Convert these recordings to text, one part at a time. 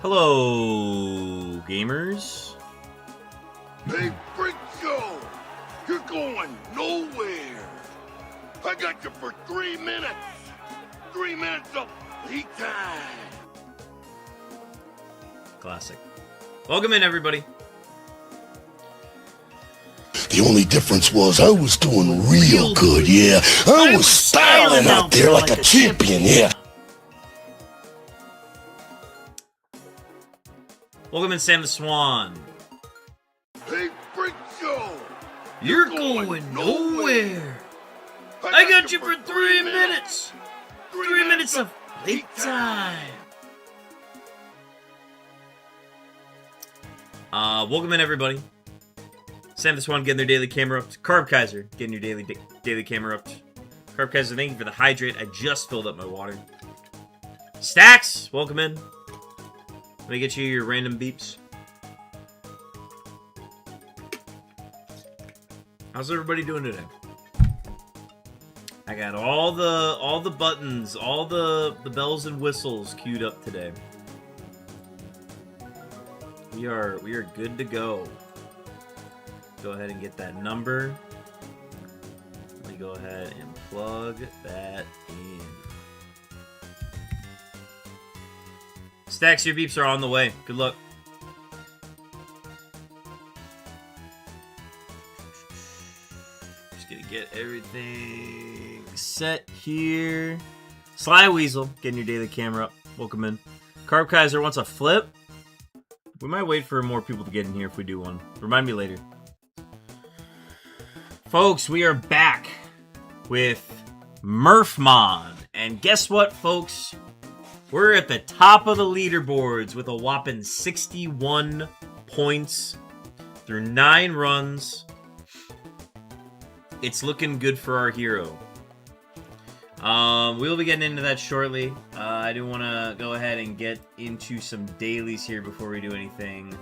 Hello, gamers. Hey, freak show! You're going nowhere! I got you for 3 minutes! 3 minutes of lead time! Classic. Welcome in, everybody. The only difference was I was doing real good, yeah. I was styling out there like a champion, yeah. Welcome in, Sam the Swan. Hey, freak show! You're going nowhere. I got you for 3 minutes. 3 minutes of lead time. Welcome in, everybody. Sam the Swan getting their daily camera up. Carb Kaiser getting your daily camera up. Carb Kaiser, thank you for the hydrate. I just filled up my water. Stacks, welcome in. Let me get you your random beeps. How's everybody doing today? I got all the buttons, all the bells and whistles queued up today. We are good to go. Go ahead and get that number. Let me go ahead and plug that in. Stacks, your beeps are on the way. Good luck. Just gonna get everything set here. Sly Weasel, getting your daily camera up. Welcome in. Carb Kaiser wants a flip. We might wait for more people to get in here if we do one. Remind me later. Folks, we are back with Murphmon. And guess what, folks? We're at the top of the leaderboards with a whopping 61 points through 9 runs. It's looking good for our hero. We'll be getting into that shortly. I do want to go ahead and get into some dailies here before we do anything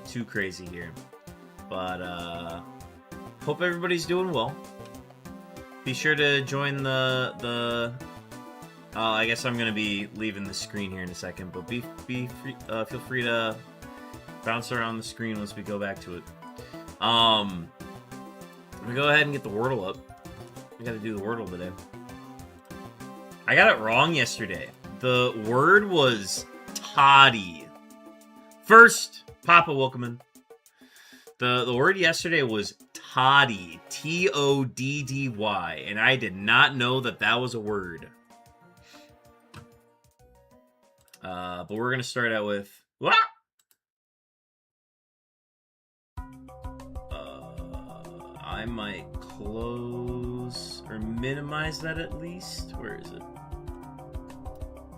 too crazy here. But hope everybody's doing well. Be sure to join the I guess I'm gonna be leaving the screen here in a second, but be free, feel free to bounce around the screen once we go back to it. I'm gonna go ahead and get the Wordle up. I gotta do the Wordle today. I got it wrong yesterday. The word was toddy. First, Papa, welcome in. The word yesterday was toddy. T-O-D-D-Y. And I did not know that that was a word. But we're going to start out with... I might close or minimize that at least. Where is it?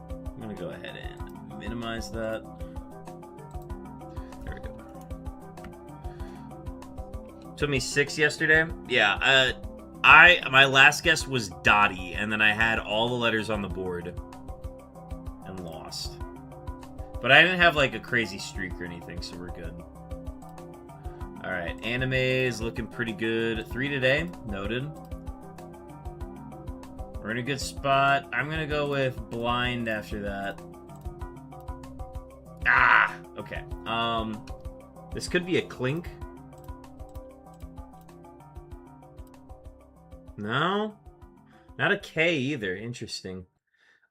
I'm going to go ahead and minimize that. There we go. Took me 6 yesterday. Yeah, my last guess was Dottie, and then I had all the letters on the board and lost. But I didn't have like a crazy streak or anything, so we're good. Alright, anime is looking pretty good. 3 today, noted. We're in a good spot. I'm gonna go with blind after that. Ah! Okay. This could be a clink. No? Not a K either. Interesting.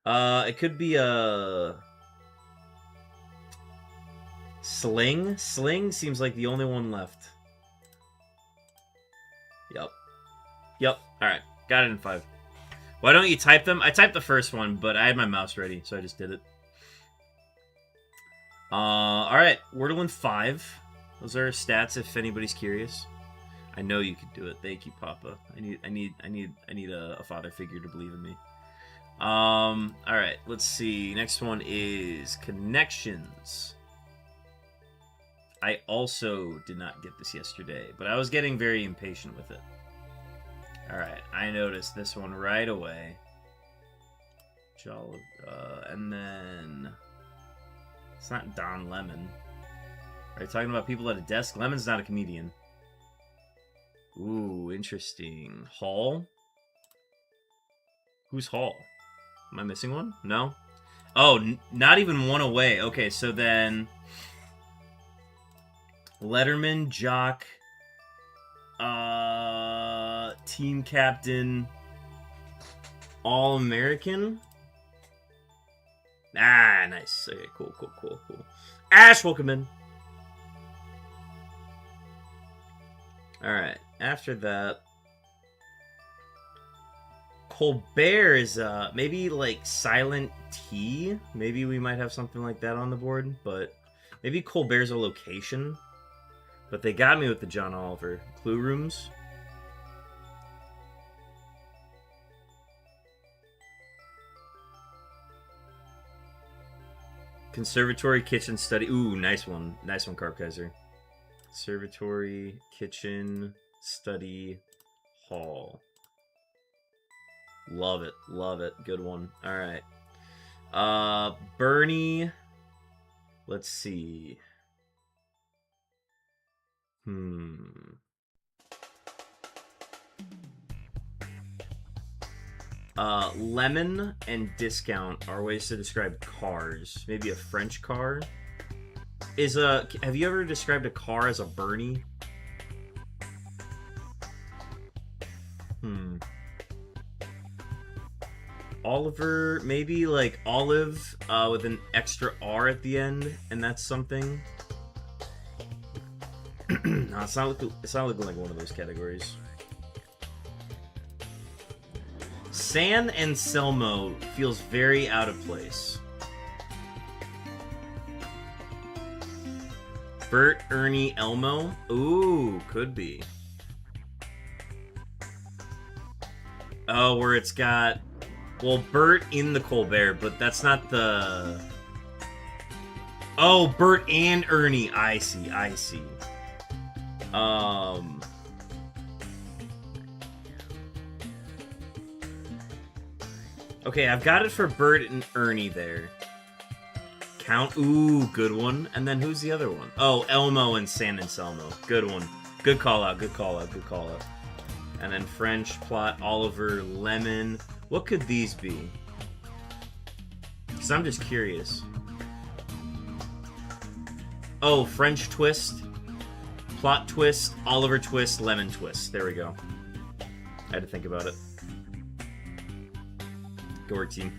It could be a... Sling? Sling seems like the only one left. Yep. Alright. Got it in 5. Why don't you type them? I typed the first one, but I had my mouse ready, so I just did it. Alright. Wordle in 5. Those are stats if anybody's curious. I know you can do it. Thank you, Papa. I need a father figure to believe in me. Alright. Let's see. Next one is connections. I also did not get this yesterday, but I was getting very impatient with it. Alright, I noticed this one right away. And then... It's not Don Lemon. Are you talking about people at a desk? Lemon's not a comedian. Ooh, interesting. Hall? Who's Hall? Am I missing one? No? Oh, not even one away. Okay, so then Letterman, Jock, team captain, All-American. Ah, nice. Okay, cool. Ash, welcome in. Alright, after that, Colbert is, maybe, like, Silent T? Maybe we might have something like that on the board, but maybe Colbert's a location. But they got me with the John Oliver. Clue Rooms. Conservatory, kitchen, study. Ooh, nice one. Nice one, Carpkaiser. Conservatory, kitchen, study, hall. Love it. Good one. Alright. Bernie. Let's see. Lemon and discount are ways to describe cars. Maybe a French car. Have you ever described a car as a Bernie? Oliver, maybe like olive with an extra R at the end, and that's something. No, it's not looking like one of those categories. San Anselmo feels very out of place. Bert, Ernie, Elmo? Ooh, could be. Oh, where it's got... Well, Bert in the Colbert, but that's not the... Oh, Bert and Ernie. I see. Okay, I've got it for Bert and Ernie there. Count. Ooh, good one. And then who's the other one? Oh, Elmo and San Anselmo. Good one. Good call out. And then French, Plot, Oliver, Lemon. What could these be? Because I'm just curious. Oh, French Twist, Plot Twist, Oliver Twist, Lemon Twist. There we go. I had to think about it. Go work, team.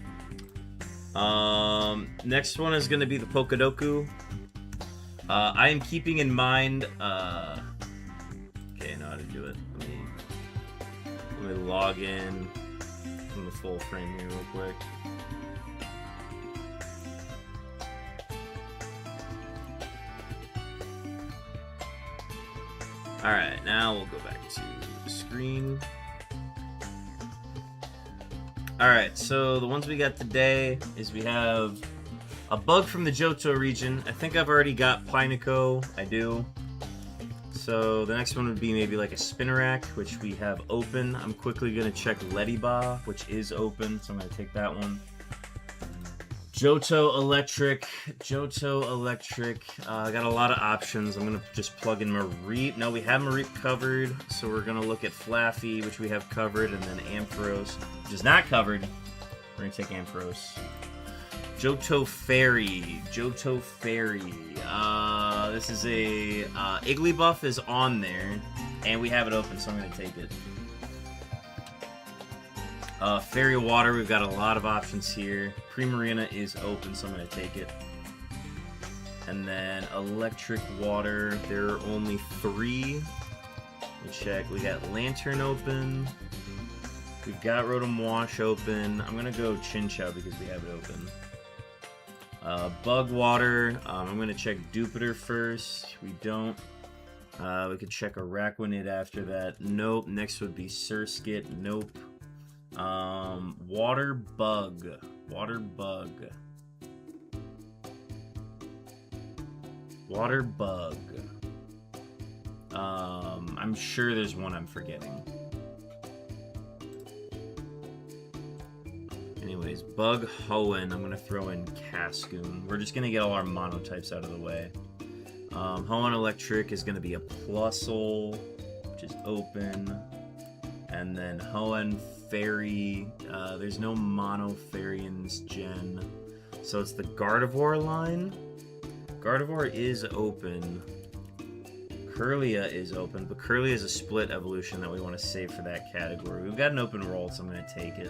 Next one is going to be the Pokedoku. I am keeping in mind... Okay, I know how to do it. Let me log in from the full frame here real quick. Alright, now we'll go back to the screen. Alright, so the ones we got today is we have a bug from the Johto region. I think I've already got Pineco. I do. So the next one would be maybe like a Spinnerack, which we have open. I'm quickly going to check Lediba, which is open, so I'm going to take that one. Johto Electric. I got a lot of options. I'm going to just plug in Mareep. No, we have Mareep covered, so we're going to look at Flaffy, which we have covered, and then Ampharos, which is not covered. We're going to take Ampharos. Johto Fairy. This is a... Igglybuff is on there, and we have it open, so I'm going to take it. Fairy Water, we've got a lot of options here. Primarina is open, so I'm going to take it. And then Electric Water, there are only 3. Let me check. We got Lantern open. We've got Rotom Wash open. I'm going to go Chinchou because we have it open. Bug Water, I'm going to check Jupiter first. We don't. We could check Araquanid after that. Nope. Next would be Surskit. Nope. Water Bug. I'm sure there's one I'm forgetting. Anyways, Bug Hoenn, I'm going to throw in Cascoon. We're just going to get all our monotypes out of the way. Hoenn Electric is going to be a Plusle, which is open. And then Hoenn Fairy. There's no Mono Fairy in this gen. So it's the Gardevoir line. Gardevoir is open. Curlia is open, but Curlia is a split evolution that we want to save for that category. We've got an open roll, so I'm going to take it.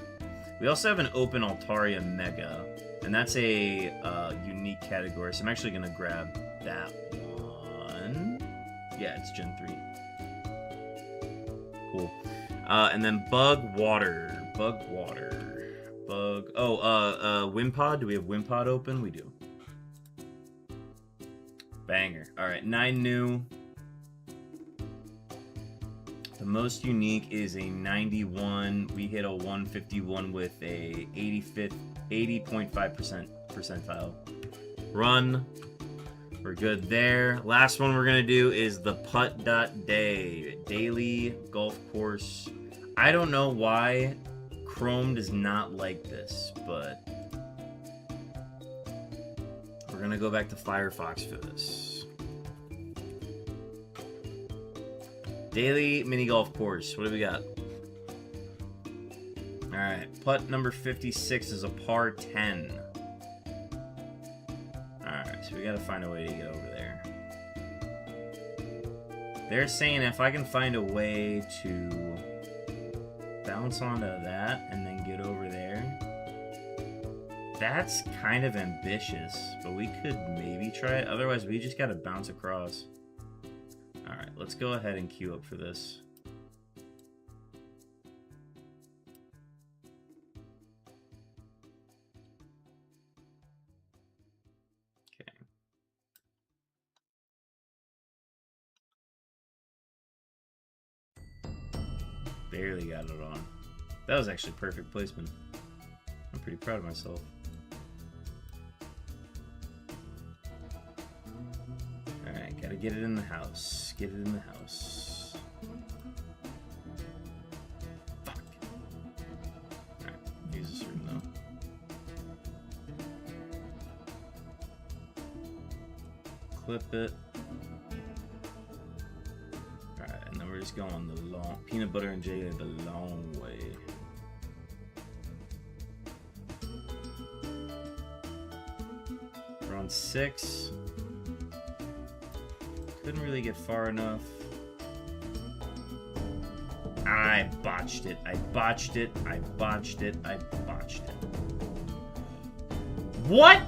We also have an open Altaria Mega, and that's a unique category, so I'm actually going to grab that one. Yeah, it's Gen 3. Cool. And then Bug Water. Wimpod. Do we have Wimpod open? We do. Banger. Alright, 9 new. The most unique is a 91. We hit a 151 with a 80.5% percentile. Run. We're good there. Last one we're going to do is the Putt.Day. Daily golf course. I don't know why Chrome does not like this, but we're going to go back to Firefox for this. Daily mini golf course. What do we got? Alright. Putt number 56 is a par 10. Alright, so we gotta find a way to get over there. They're saying if I can find a way to bounce onto that and then get over there. That's kind of ambitious, but we could maybe try it. Otherwise, we just gotta bounce across. Alright, let's go ahead and queue up for this. Okay. Barely got it on. That was actually perfect placement. I'm pretty proud of myself. Alright, gotta get it in the house. Get it in the house. Fuck. Alright, use this room though. Clip it. Alright, and then we're just going the long peanut butter and jelly the long way. We're on 6. Couldn't really get far enough. I botched it. I botched it. I botched it. I botched it. What?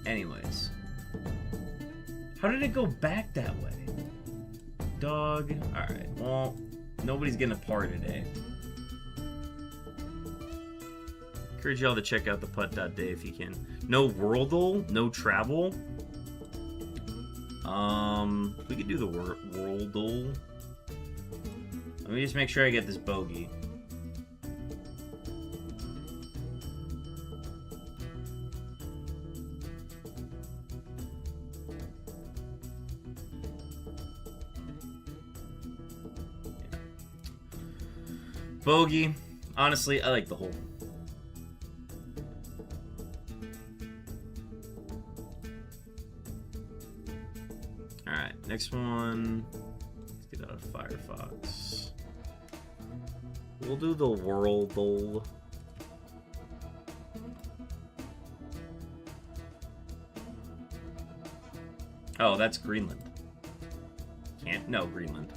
Anyways. How did it go back that way? Dog. Alright, well, nobody's getting a par today. Encourage y'all to check out the Putt.Day if you can. No Worldle, no travel. We could do the Worldle. Let me just make sure I get this bogey. Bogey. Honestly, I like the hole. Alright, next one. Let's get out of Firefox. We'll do the Worldle. Oh, that's Greenland. Can't. No, Greenland.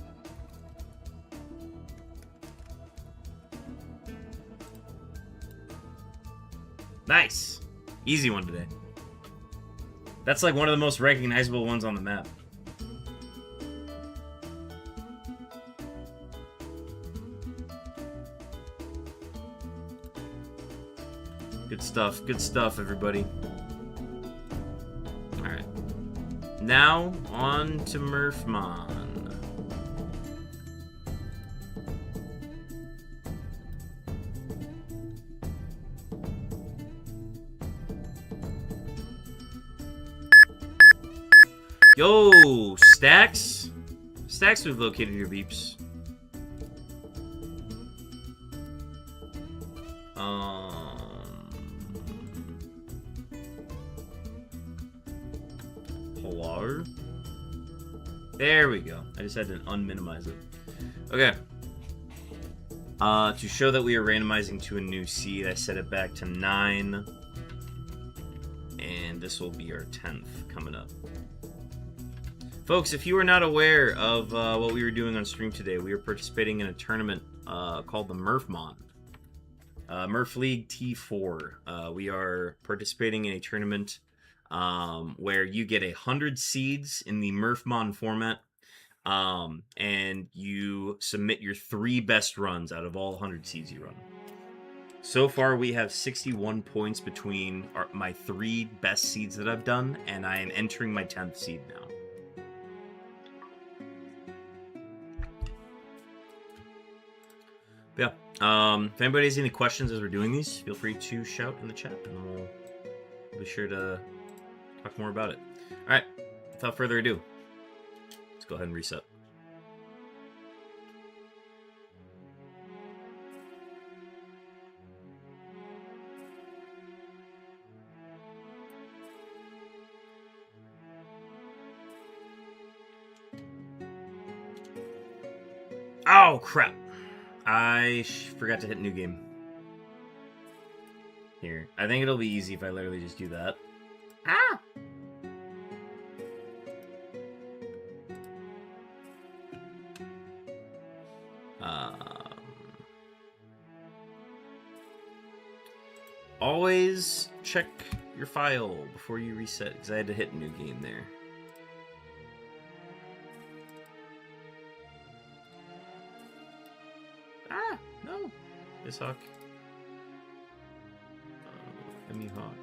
Nice! Easy one today. That's like one of the most recognizable ones on the map. Good stuff, everybody. Alright. Now, on to Murphmon. Yo, Stacks? Stacks, we've located your beeps. Hello? There we go. I just had to unminimize it. Okay. To show that we are randomizing to a new seed, I set it back to 9. this will be our 10th coming up. Folks, if you are not aware of what we were doing on stream today, we were participating in a tournament called the Murphmon. Murph League T4. We are participating in a tournament where you get 100 seeds in the Murphmon format, and you submit your 3 best runs out of all 100 seeds you run. So far, we have 61 points between my 3 best seeds that I've done, and I am entering my 10th seed now. Yeah. If anybody has any questions as we're doing these, feel free to shout in the chat, and then we'll be sure to talk more about it. All right. Without further ado, let's go ahead and reset. Oh, crap. I forgot to hit new game. Here. I think it'll be easy if I literally just do that. Ah! Always check your file before you reset, because I had to hit new game there. Ah, no. This Hawk. MU Hawk.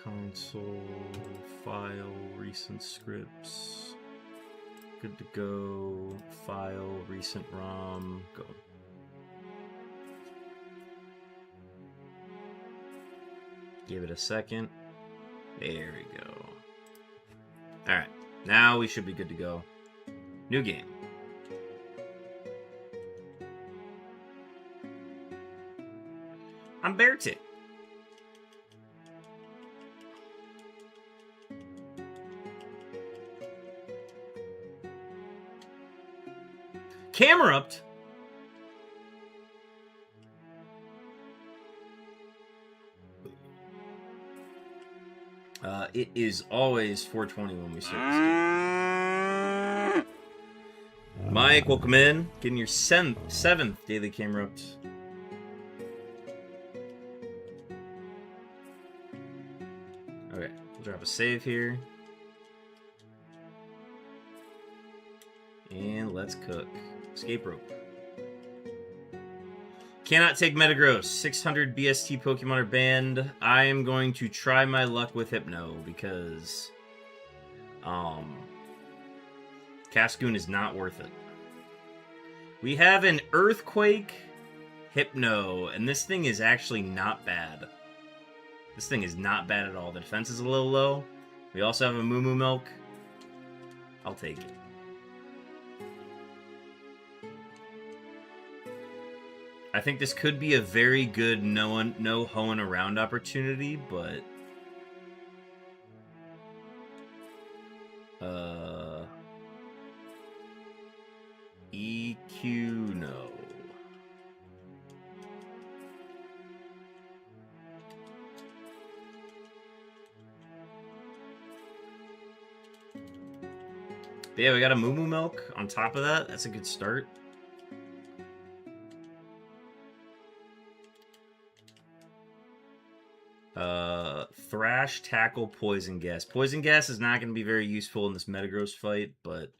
Console, file, recent scripts. Good to go. File, recent ROM, go. Give it a second. There we go. Alright, now we should be good to go. New game. I'm Bertic. Camera up. It is always 4:20 when we start this game. Mike, welcome in. Getting your 7th daily camera up. Okay, we'll drop a save here. And let's cook. Escape rope. Cannot take Metagross. 600 BST Pokemon are banned. I am going to try my luck with Hypno because Cascoon is not worth it. We have an Earthquake Hypno, and this thing is actually not bad. This thing is not bad at all. The defense is a little low. We also have a Moo Milk. I'll take it. I think this could be a very good no hoeing around opportunity, but EQ no. But yeah, we got a Moo Milk on top of that. That's a good start. Thrash, Tackle, Poison Gas. Poison Gas is not going to be very useful in this Metagross fight, but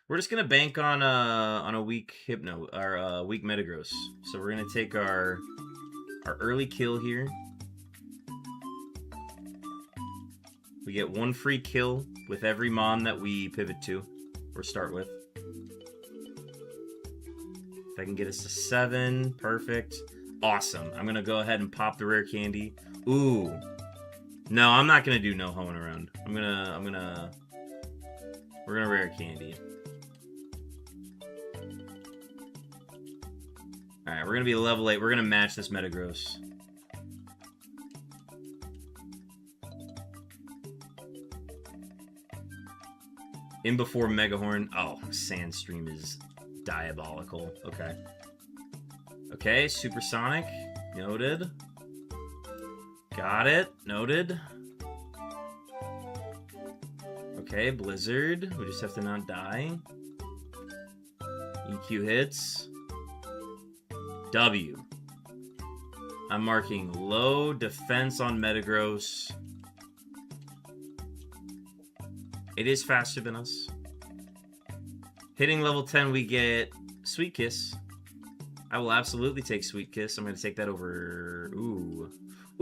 we're just going to bank on a weak Hypno, or weak Metagross. So we're going to take our early kill here. We get 1 free kill with every Mon that we pivot to, or start with. If I can get us to 7, perfect. Awesome. I'm going to go ahead and pop the rare candy. Ooh. No, I'm not gonna do no hoeing around. We're gonna rare candy. Alright, we're gonna be level 8. We're gonna match this Metagross. In before Megahorn. Oh, Sandstream is diabolical. Okay. Okay, supersonic. Noted. Got it. Noted. Okay, blizzard. We just have to not die. EQ hits. W. I'm marking low defense on Metagross. It is faster than us. Hitting level 10, we get Sweet Kiss. I will absolutely take Sweet Kiss. I'm going to take that over... Ooh.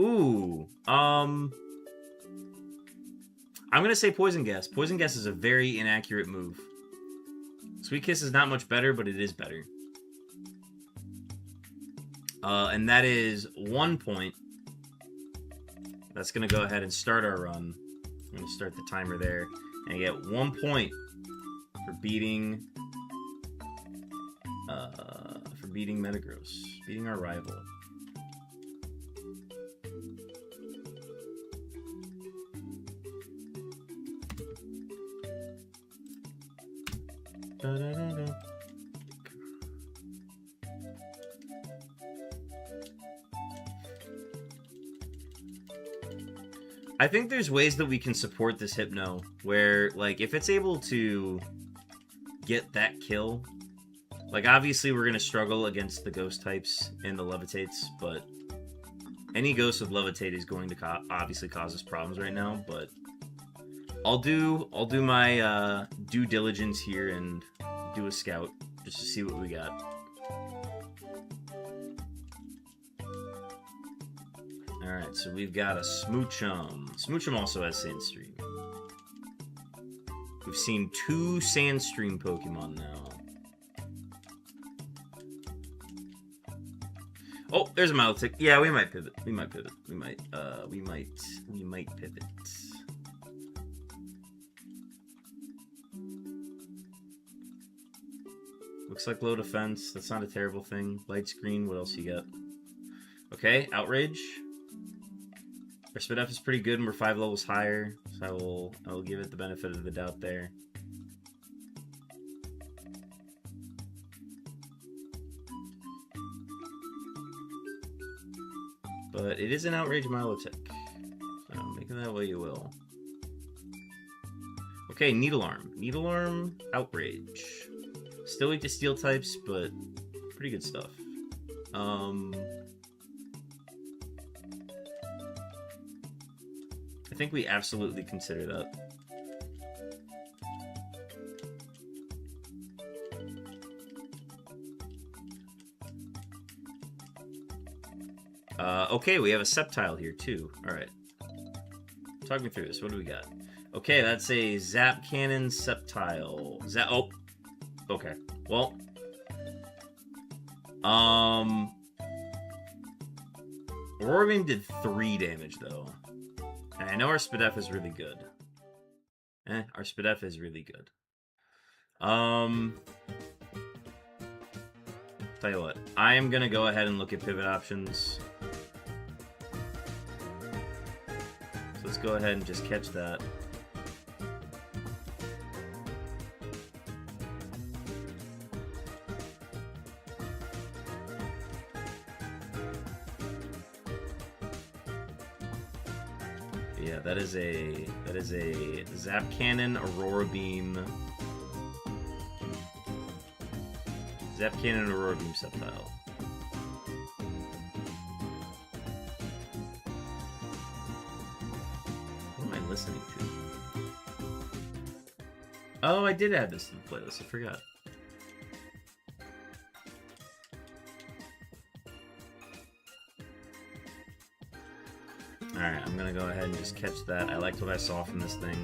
Ooh. I'm going to say Poison Gas. Poison Gas is a very inaccurate move. Sweet Kiss is not much better, but it is better. And that is 1 point. That's going to go ahead and start our run. I'm going to start the timer there. And get 1 point for beating Metagross. Beating our rival. Da-da-da-da. I think there's ways that we can support this Hypno, where, like, if it's able to get that kill, like, obviously we're going to struggle against the Ghost types and the Levitates, but any Ghost with Levitate is going to obviously cause us problems right now, but I'll do my due diligence here and do a scout, just to see what we got. Alright, so we've got a Smoochum. Smoochum also has Sandstream. We've seen 2 Sandstream Pokemon now. Oh, there's a Milotic. Yeah, we might pivot. We might pivot. We might pivot. Looks like low defense. That's not a terrible thing. Light screen. What else you got? Okay, Outrage. Our Spidef is pretty good and we're 5 levels higher, so I will give it the benefit of the doubt there. But it is an Outrage Milotic, so make of that what you will. Okay, Needlearm. Needlearm, Outrage. Still weak to Steel types, but pretty good stuff. I think we absolutely consider that. Okay, we have a Sceptile here too. Alright. Talk me through this. What do we got? Okay, that's a Zap Cannon Sceptile. Oh. Okay. Well. Aurora Beam did 3 damage though. And I know our Spidef is really good. Our Spidef is really good. Tell you what, I am gonna go ahead and look at pivot options. So let's go ahead and just catch that. Yeah, that is a Zap Cannon, Aurora Beam. Zap Cannon, Aurora Beam Sceptile. What am I listening to? Oh, I did add this to the playlist. I forgot. Alright, I'm gonna go ahead and just catch that. I liked what I saw from this thing.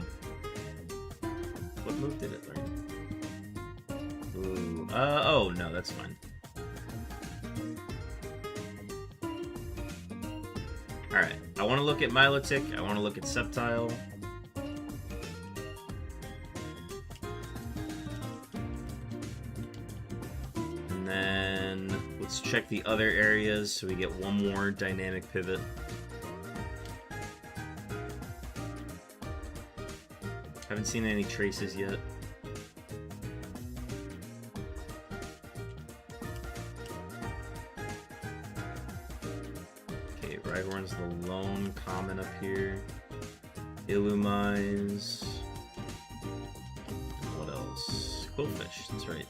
What move did it learn? Ooh. Oh, no, that's fine. Alright, I want to look at Milotic. I want to look at Sceptile. And then let's check the other areas so we get one more dynamic pivot. Haven't seen any traces yet. Rhyhorn's the lone common up here. Illumise. What else? Quillfish, that's right.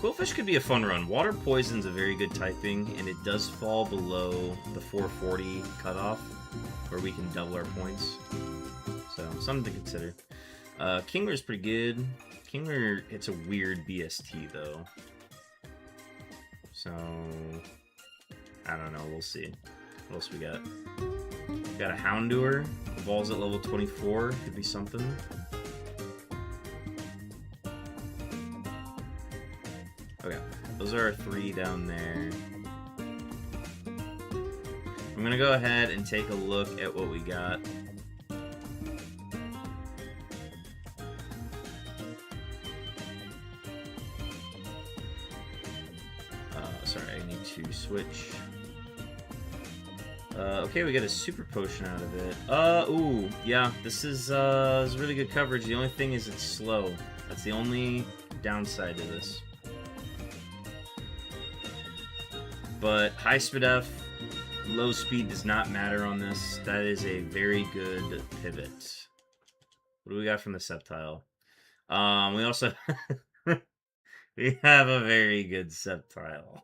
Quillfish could be a fun run. Water Poison's a very good typing, and it does fall below the 440 cutoff, where we can double our points. So, something to consider. Kingler's pretty good. Kingler hits a weird BST, though. So, I don't know. We'll see. What else we got? Got a Houndour. Evolves at level 24. Could be something. Okay. Those are our 3 down there. I'm going to go ahead and take a look at what we got. Sorry, I need to switch. Okay, we got a super potion out of it. Ooh, yeah, this is really good coverage. The only thing is it's slow. That's the only downside to this. But high speed F, low speed does not matter on this. That is a very good pivot. What do we got from the Sceptile? We also... we have a very good Sceptile.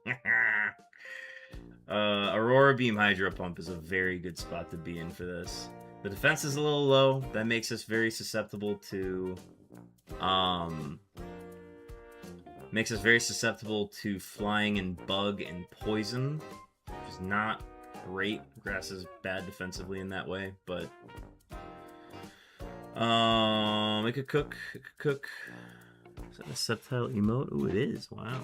Aurora Beam Hydro Pump is a very good spot to be in for this. The defense is a little low. That makes us very susceptible to... makes us very susceptible to flying and bug and poison, which is not great. Grass is bad defensively in that way, but... it could cook. It could cook. Is that a Sceptile emote? Ooh, it is. Wow.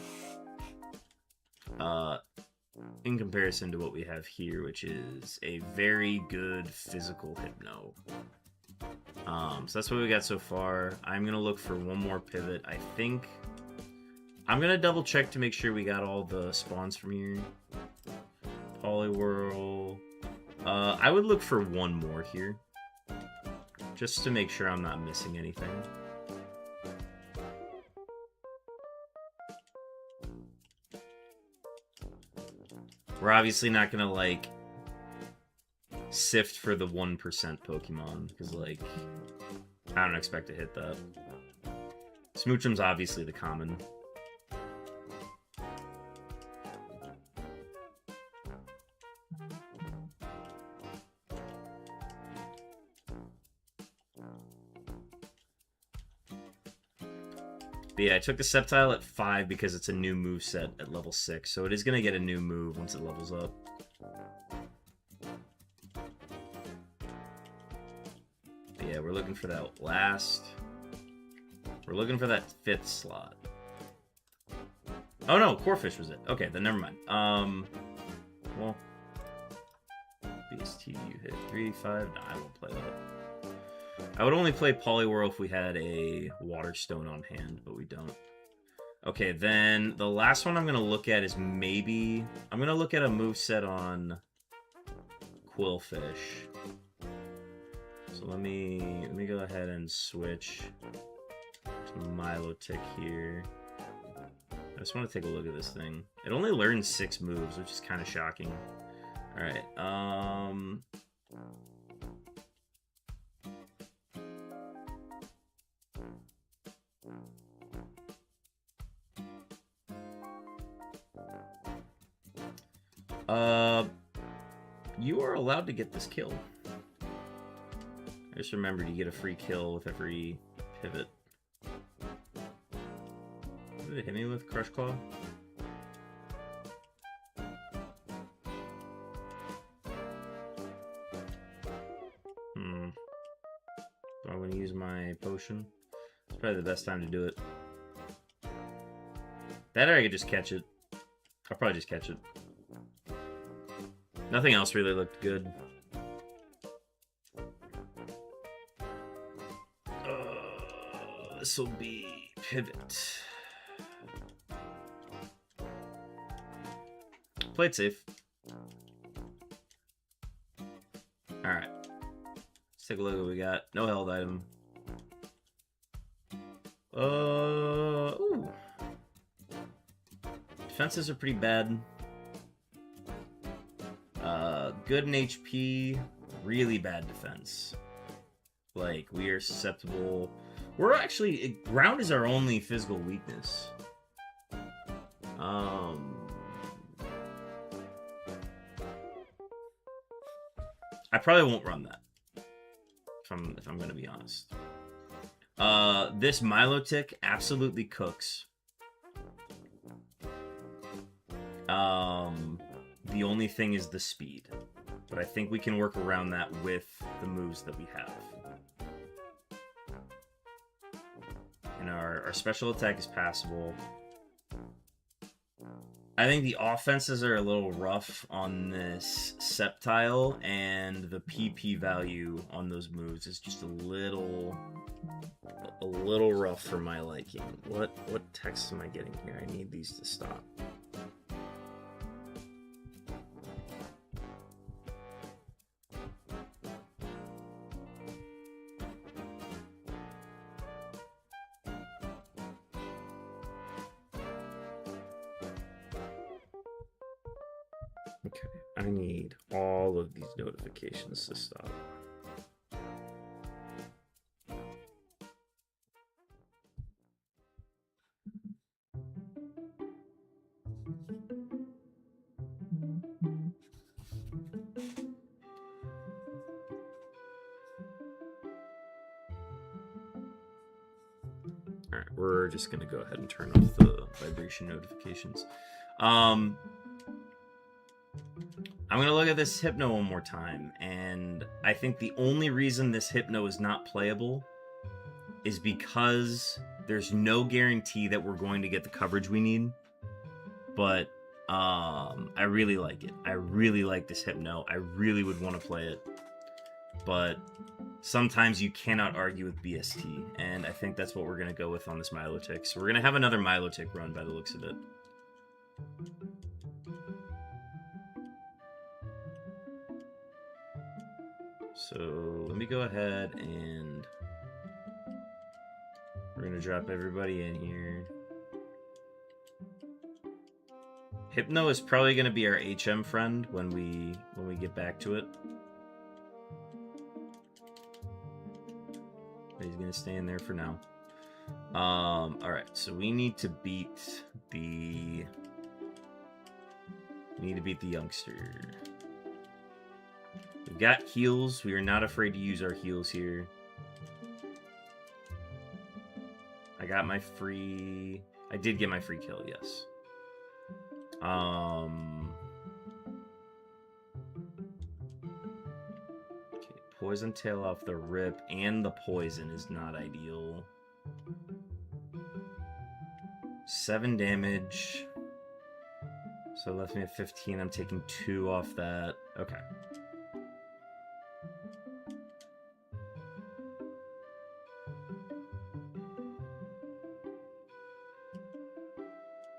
In comparison to what we have here, which is a very good physical Hypno. So that's what we got so far. I'm going to look for one more pivot. I think... I'm going to double check to make sure we got all the spawns from here. Poliwhirl. I would look for one more here. Just to make sure I'm not missing anything. We're obviously not gonna, like, sift for the 1% Pokemon, because, like, I don't expect to hit that. Smoochum's obviously the common. But yeah, I took the Sceptile at 5 because it's a new moveset at level 6, so it is going to get a new move once it levels up. But yeah, we're looking for that last... We're looking for that 5th slot. Oh no, Corphish was it. Okay, then never mind. Well... BST, you hit 385? No, I won't play that. I would only play Poliwhirl if we had a Water Stone on hand, but we don't. Okay, then the last one I'm going to look at is maybe... I'm going to look at a moveset on Quillfish. So let me go ahead and switch to Milotic here. I just want to take a look at this thing. It only learns 6 moves, which is kind of shocking. Alright, you are allowed to get this kill. Just remember, you get a free kill with every pivot. What did it hit me with? Crush Claw? Do I want to use my potion? It's probably the best time to do it. That or I could just catch it. I'll probably just catch it. Nothing else really looked good. This will be pivot. Play it safe. Alright. Let's take a look at what we got. No held item. Ooh. good in HP, really bad defense. Like, we are susceptible. We're actually, ground is our only physical weakness. I probably won't run that. If I'm gonna be honest. This Milotic absolutely cooks. The only thing is the speed. But I think we can work around that with the moves that we have. And our special attack is passable. I think the offenses are a little rough on this Sceptile, and the PP value on those moves is just a little rough for my liking. What text am I getting here? I need these to stop. Okay, I need all of these notifications to stop. Alright, we're just gonna go ahead and turn off the vibration notifications. I'm going to look at this Hypno one more time, and I think the only reason this Hypno is not playable is because there's no guarantee that we're going to get the coverage we need, but I really like it. I really like this Hypno. I really would want to play it, but sometimes you cannot argue with BST, and I think that's what we're going to go with on this Milotic. So we're going to have another Milotic run by the looks of it. So let me go ahead and we're going to drop everybody in here. Hypno is probably going to be our HM friend when we get back to it. But he's going to stay in there for now. Alright, so we need to beat the youngster. We've got heals. We are not afraid to use our heals here. I got my free... I did get my free kill, yes. Okay, poison tail off the rip, and the poison is not ideal. 7 damage. So it left me at 15. I'm taking 2 off that. Okay.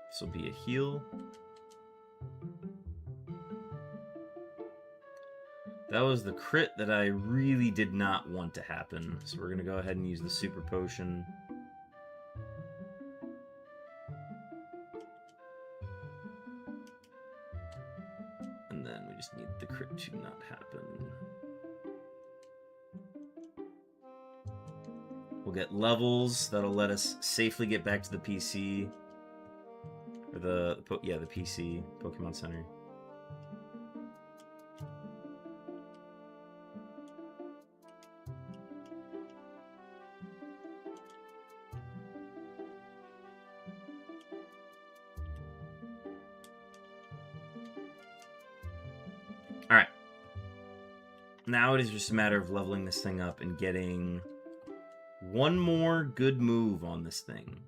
This will be a heal. That was the crit that I really did not want to happen. So we're going to go ahead and use the super potion. And then we just need the crit to not happen. We'll get levels that'll let us safely get back to the PC. Or the PC, Pokemon Center. Alright. Now it is just a matter of leveling this thing up and getting one more good move on this thing.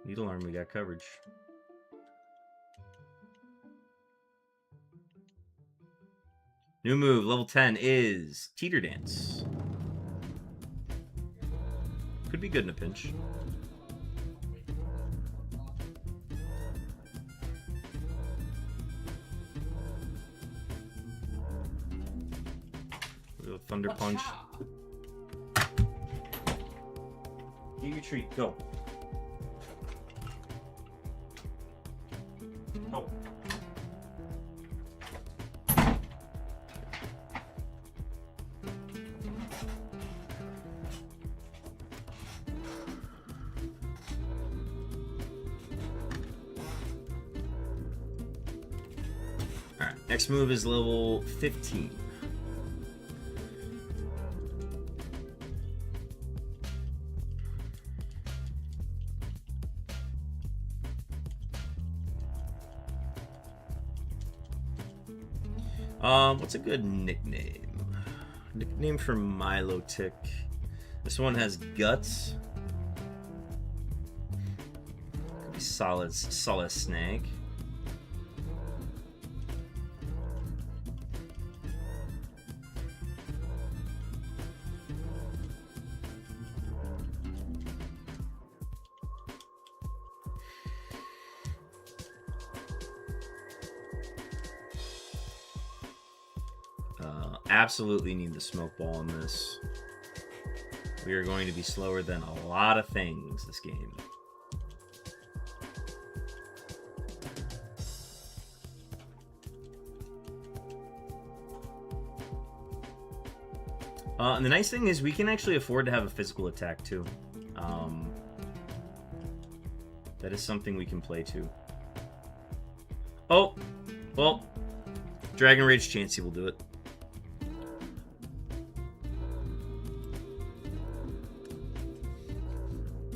Needle arm, we got coverage. New move, level 10, is Teeter Dance. Could be good in a pinch. Little Thunder Punch. Get your treat, go. Next move is level 15. What's a good nickname? Nickname for Milotic. This one has guts. Could be solid snake. Absolutely need the smoke ball in this. We are going to be slower than a lot of things this game. And the nice thing is we can actually afford to have a physical attack too. That is something we can play to. Oh! Well, Dragon Rage Chansey will do it.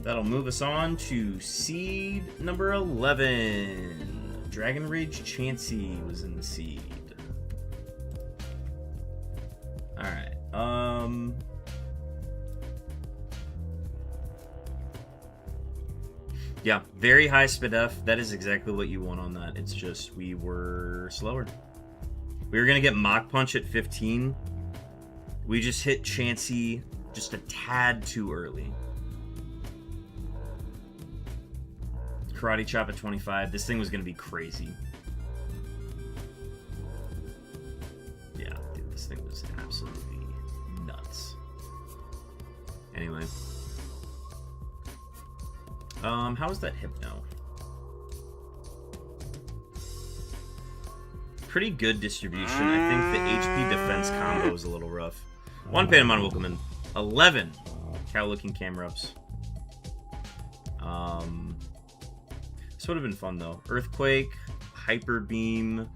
That'll move us on to seed number 11. Dragon Rage Chansey was in the seed. Alright, yeah, very high SPDF. That is exactly what you want on that. It's just we were slower. We were gonna get Mach Punch at 15. We just hit Chansey just a tad too early. Karate Chop at 25. This thing was going to be crazy. Yeah, dude, this thing was absolutely nuts. Anyway. How was that Hypno? Pretty good distribution. I think the HP defense combo was a little rough. 1 Patamon Wilkeman. 11 cow-looking Camerups. This would have been fun though. Earthquake, Hyper Beam,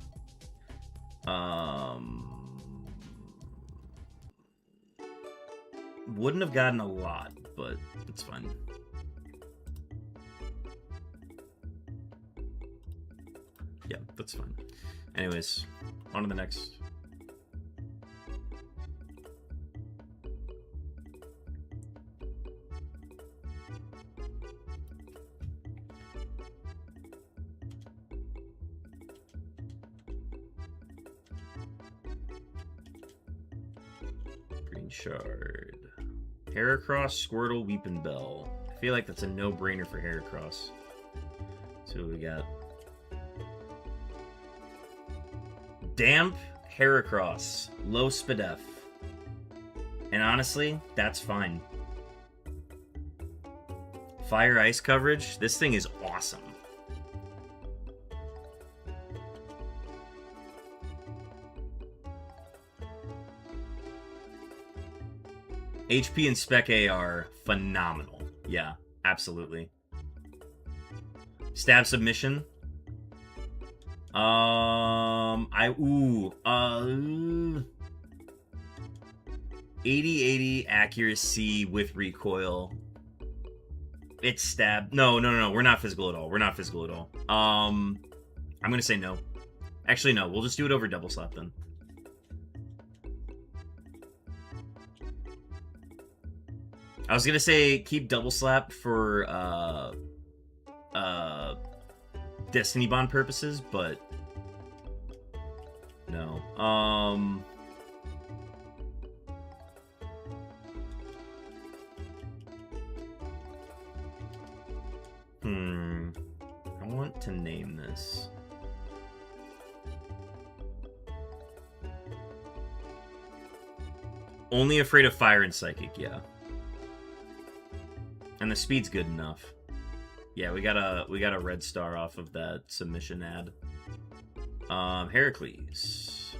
wouldn't have gotten a lot, but it's fine. Yeah, that's fine. Anyways, on to the next. Shard. Heracross, Squirtle, Weepinbell. I feel like that's a no-brainer for Heracross. So what we got? Damp Heracross. Low SPDF. And honestly, that's fine. Fire Ice coverage. This thing is awesome. HP and Spec A are phenomenal. Yeah, absolutely. Stab Submission. 80-80 accuracy with recoil. It's stab. No. We're not physical at all. I'm gonna say no. Actually, no. We'll just do it over double slap then. I was gonna say keep double slap for Destiny Bond purposes, but no. I want to name this. Only afraid of fire and psychic, yeah. And the speed's good enough. Yeah, we got a red star off of that submission ad. Heracles.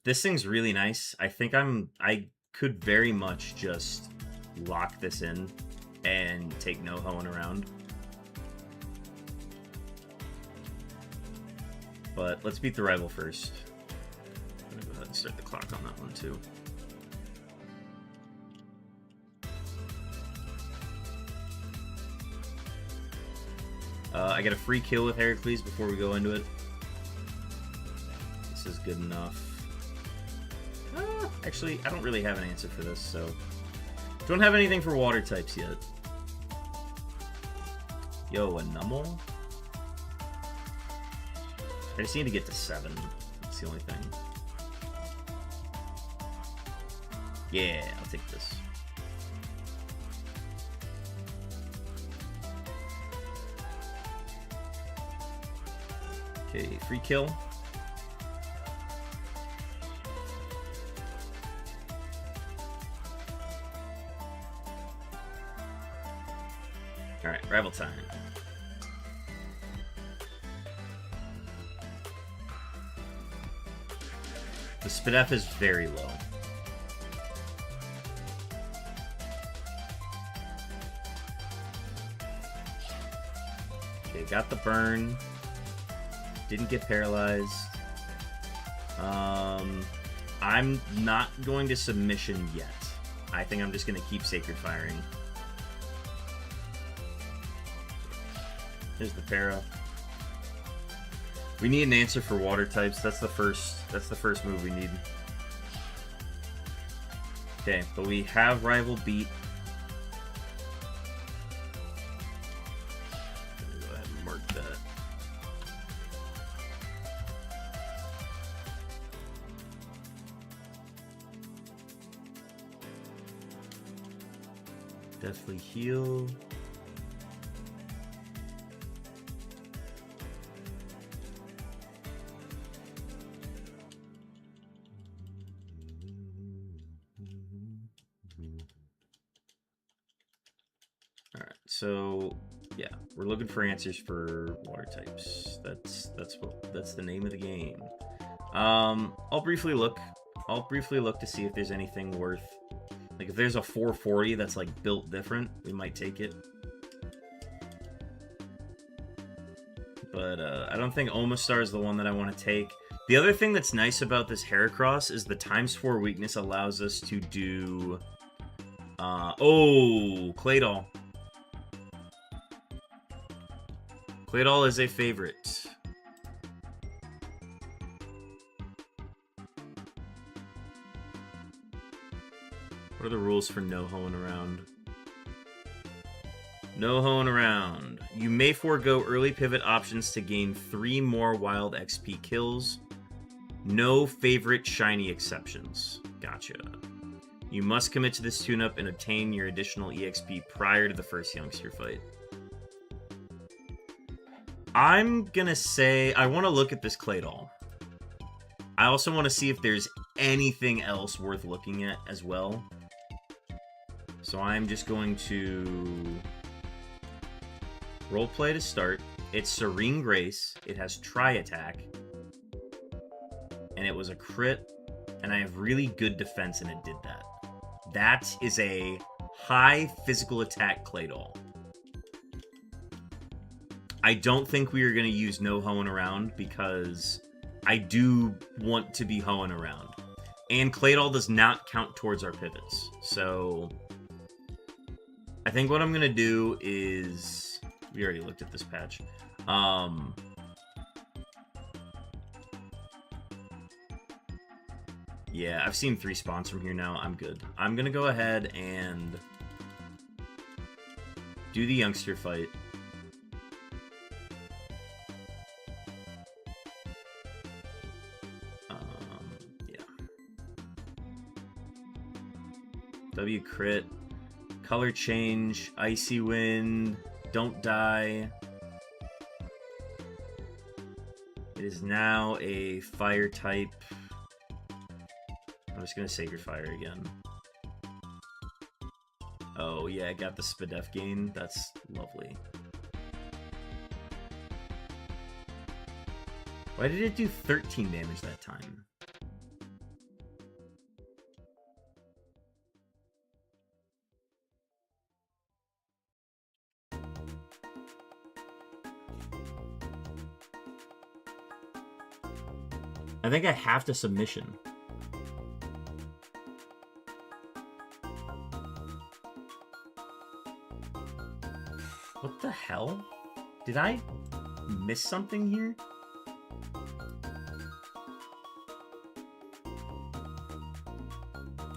This thing's really nice. I think I could very much just lock this in and take no hoeing around. But let's beat the rival first. I'm gonna go ahead and start the clock on that one too. I get a free kill with Heracles before we go into it. This is good enough. Actually, I don't really have an answer for this, so... Don't have anything for water types yet. Yo, a Nummel? I just need to get to 7. That's the only thing. Yeah, I'll take this. Okay, free kill. Alright, rival time. The SPDF is very low. Okay, got the burn. Didn't get paralyzed. I'm not going to submission yet. I think I'm just going to keep Sacred Firing. There's the para. We need an answer for water types. That's the first move we need. Okay, but we have rival beat. Go ahead and mark that. Definitely heal. Alright, so yeah, we're looking for answers for water types. That's the name of the game. I'll briefly look to see if there's anything worth. Like, if there's a 440 that's, like, built different, we might take it. But, I don't think Omastar is the one that I want to take. The other thing that's nice about this Heracross is the ×4 weakness allows us to do... oh! Claydol. Claydol is a favorite. What are the rules for no hoeing around? No hoeing around. You may forego early pivot options to gain 3 more wild XP kills. No favorite shiny exceptions. Gotcha. You must commit to this tune-up and obtain your additional EXP prior to the first youngster fight. I'm gonna say I want to look at this Claydol. I also want to see if there's anything else worth looking at as well. So I'm just going to roleplay to start. It's Serene Grace. It has Tri-Attack. And it was a crit. And I have really good defense and it did that. That is a high physical attack Claydol. I don't think we are going to use no hoeing around because I do want to be hoeing around. And Claydol does not count towards our pivots. So I think what I'm going to do is... We already looked at this patch. Yeah, I've seen 3 spawns from here now. I'm good. I'm going to go ahead and do the youngster fight. Yeah. W crit. Color change. Icy wind. Don't die. It is now a fire type. I'm just gonna Sacred Fire again. Oh yeah, I got the SPDF gain. That's lovely. Why did it do 13 damage that time? I think I have to submission. What the hell? Did I miss something here?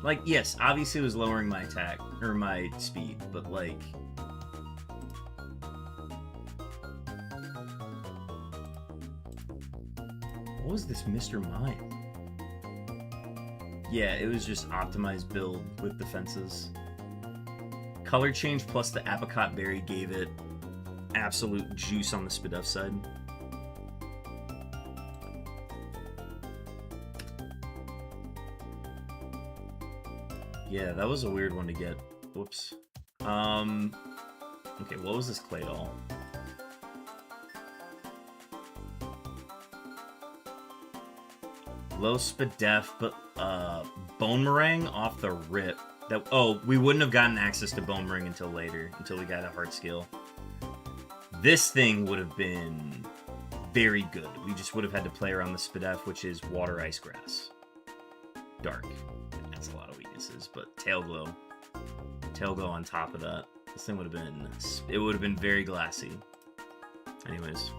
Like, yes, obviously it was lowering my attack, or my speed, but like... What was this Mr. Mime? Yeah, it was just optimized build with defenses. Color change plus the apricot berry gave it absolute juice on the Spadef side. Yeah, that was a weird one to get. Whoops. Okay, what was this clay doll? Low Spadef, but Bone Meringue off the rip. Oh, we wouldn't have gotten access to Bone Meringue until later, until we got a heart skill. This thing would have been very good. We just would have had to play around the Spadef, which is Water, Ice, Grass. Dark. That's a lot of weaknesses, but Tail Glow. Tail Glow on top of that. This thing would have been... It would have been very glassy. Anyways.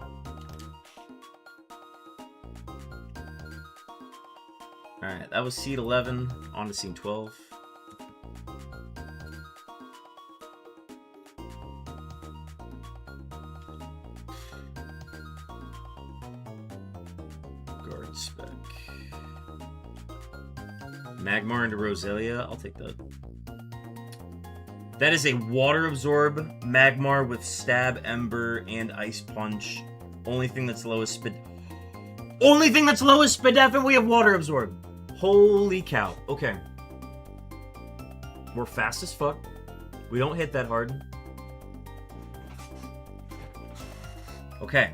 Alright, that was seed 11. On to seed 12. Guard spec. Magmar into Roselia. I'll take that. That is a Water Absorb Magmar with Stab, Ember, and Ice Punch. Only thing that's low is Only thing that's low is Spadef, and we have Water Absorb. Holy cow. Okay. We're fast as fuck. We don't hit that hard. Okay.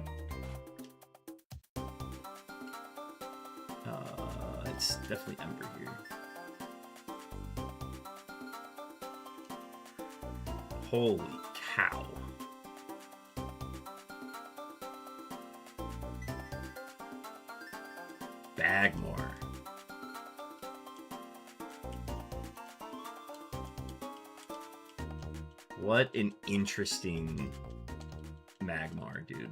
It's definitely Ember here. Holy cow. Bagmore. What an interesting Magmar, dude.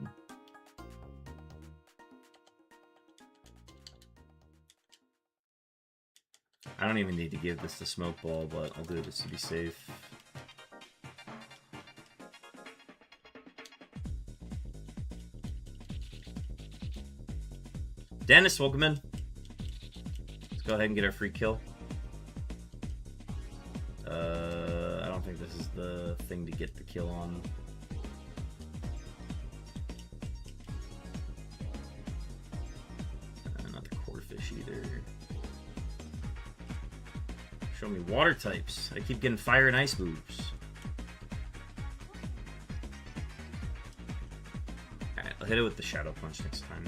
I don't even need to give this to Smoke Ball, but I'll do this to be safe. Dennis, welcome in. Let's go ahead and get our free kill. I don't think this is the thing to get the kill on. Not the Corphish either. Show me water types. I keep getting fire and ice moves. Alright, I'll hit it with the Shadow Punch next time.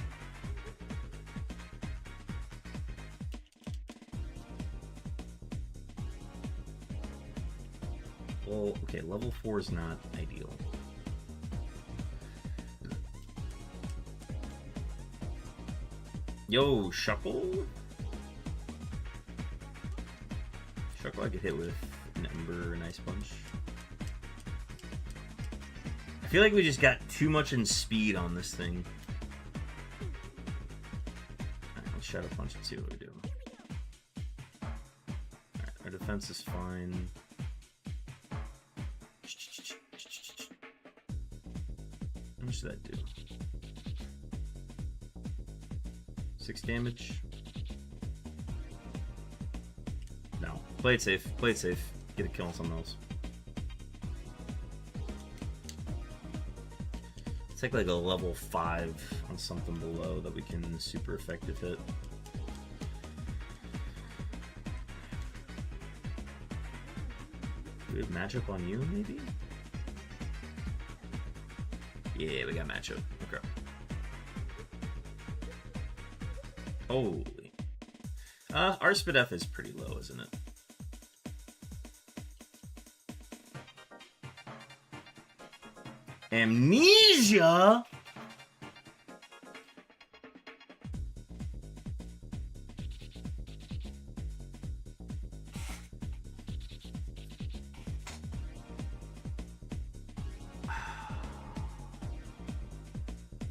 Well, okay, level 4 is not ideal. Yo, Shuckle? Shuckle I could hit with an Ember and Ice Punch. I feel like we just got too much in speed on this thing. Alright, let's Shadow Punch and see what we do. Alright, our defense is fine. How much did that do? 6 damage? No. Play it safe. Play it safe. Get a kill on someone else. Let's take like a level 5 on something below that we can super effective hit. Do we have matchup on you, maybe? Yeah, we got matchup. Okay. Holy. Our Spadef is pretty low, isn't it? Amnesia?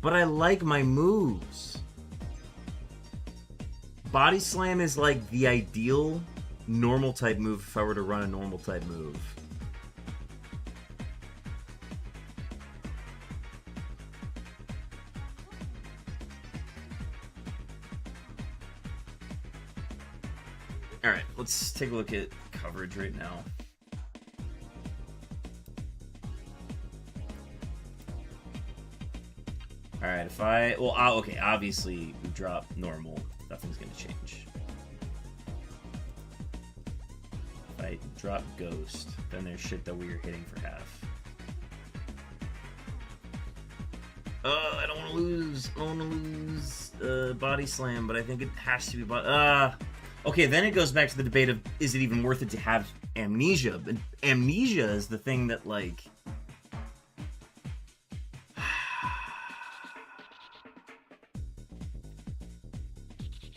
But I like my moves. Body Slam is like the ideal normal type move if I were to run a normal type move. Alright, let's take a look at coverage right now. Alright, if I... Well, okay, obviously we drop normal. Nothing's gonna change. If I drop Ghost, then there's shit that we are hitting for half. I don't want to lose. I don't want to lose Body Slam, but I think it has to be... Okay, then it goes back to the debate of, is it even worth it to have Amnesia? But Amnesia is the thing that, like...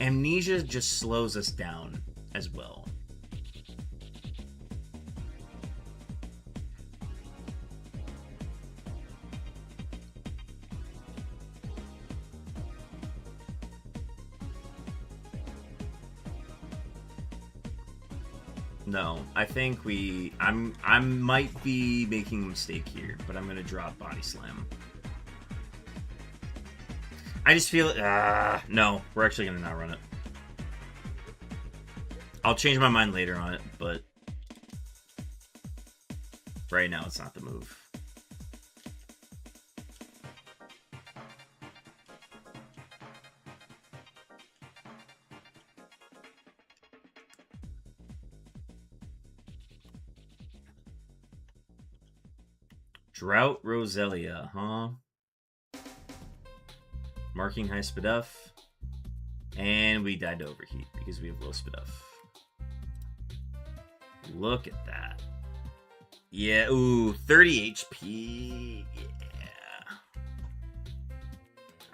Amnesia just slows us down as well. No, I think I might be making a mistake here, but I'm gonna drop Body Slam. I just feel no, we're actually gonna not run it. I'll change my mind later on it, but right now it's not the move. Drought Roselia, huh? Marking high Spadef. And we died to overheat because we have low Spadef. Look at that. Yeah, ooh, 30 HP. Yeah.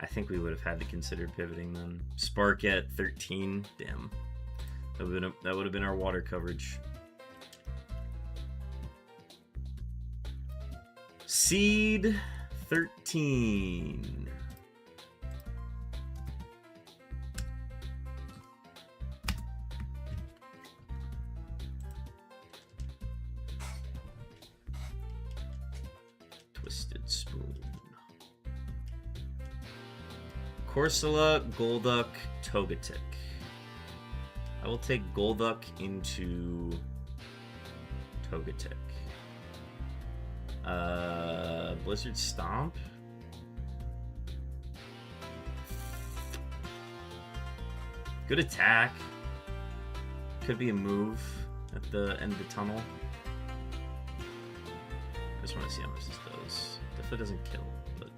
I think we would have had to consider pivoting then. Spark at 13. Damn. That would have been our water coverage. Seed 13. Twisted Spoon. Corsola, Golduck, Togetic. I will take Golduck into Togetic. Blizzard Stomp. Good attack. Could be a move at the end of the tunnel. I just want to see how much this does. Definitely doesn't kill, but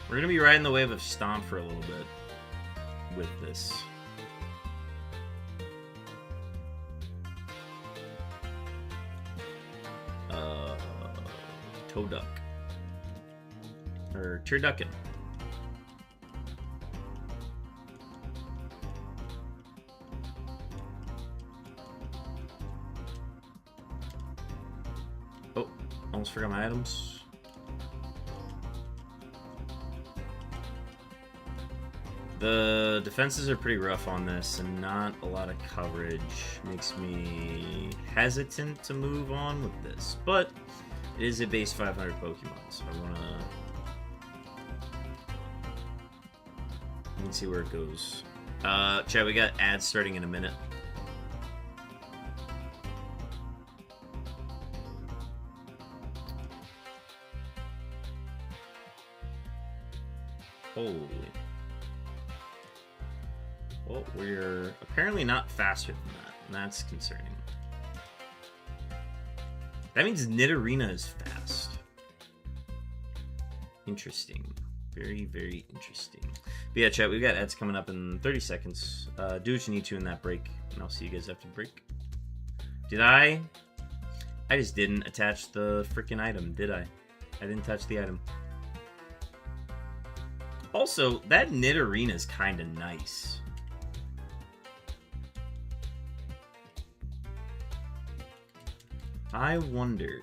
we're gonna be riding the wave of Stomp for a little bit with this. Toeduck. Or Turducken. Oh, almost forgot my items. The defenses are pretty rough on this, and not a lot of coverage makes me hesitant to move on with this, but it is a base 500 Pokemon, so I want to... Let's see where it goes. Chat, we got ads starting in a minute. Holy. Well, we're apparently not faster than that, and that's concerning. That means Nidorina is fast. Interesting. Very, very interesting. But yeah, chat, we've got ads coming up in 30 seconds. Do what you need to in that break, and I'll see you guys after the break. Did I? I just didn't attach the freaking item, did I? I didn't touch the item. Also, that Nidorina is kind of nice. I wonder.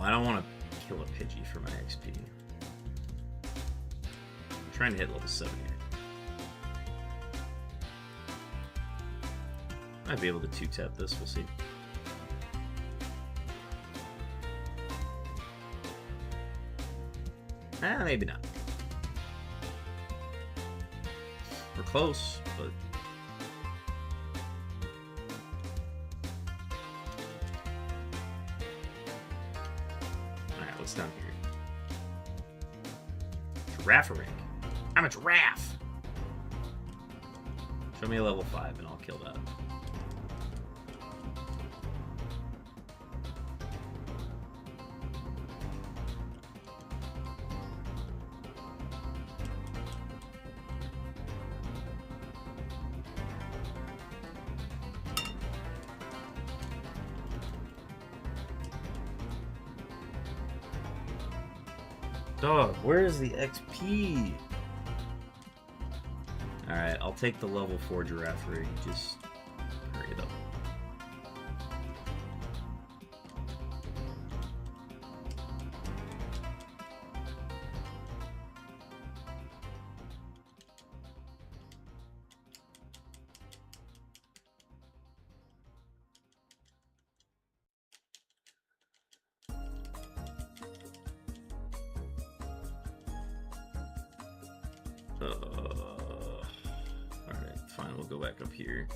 I don't want to kill a Pidgey for my XP. I'm trying to hit level 7 here. Might be able to 2-tap this, we'll see. Maybe not. We're close, but... Alright, what's down here? Giraffe-a-ring. I'm a giraffe! Show me a level 5 and I'll kill that. Dog, where is the XP? Alright, I'll take the level 4 giraffe rig. Just hurry it up. Alright, fine, we'll go back up here.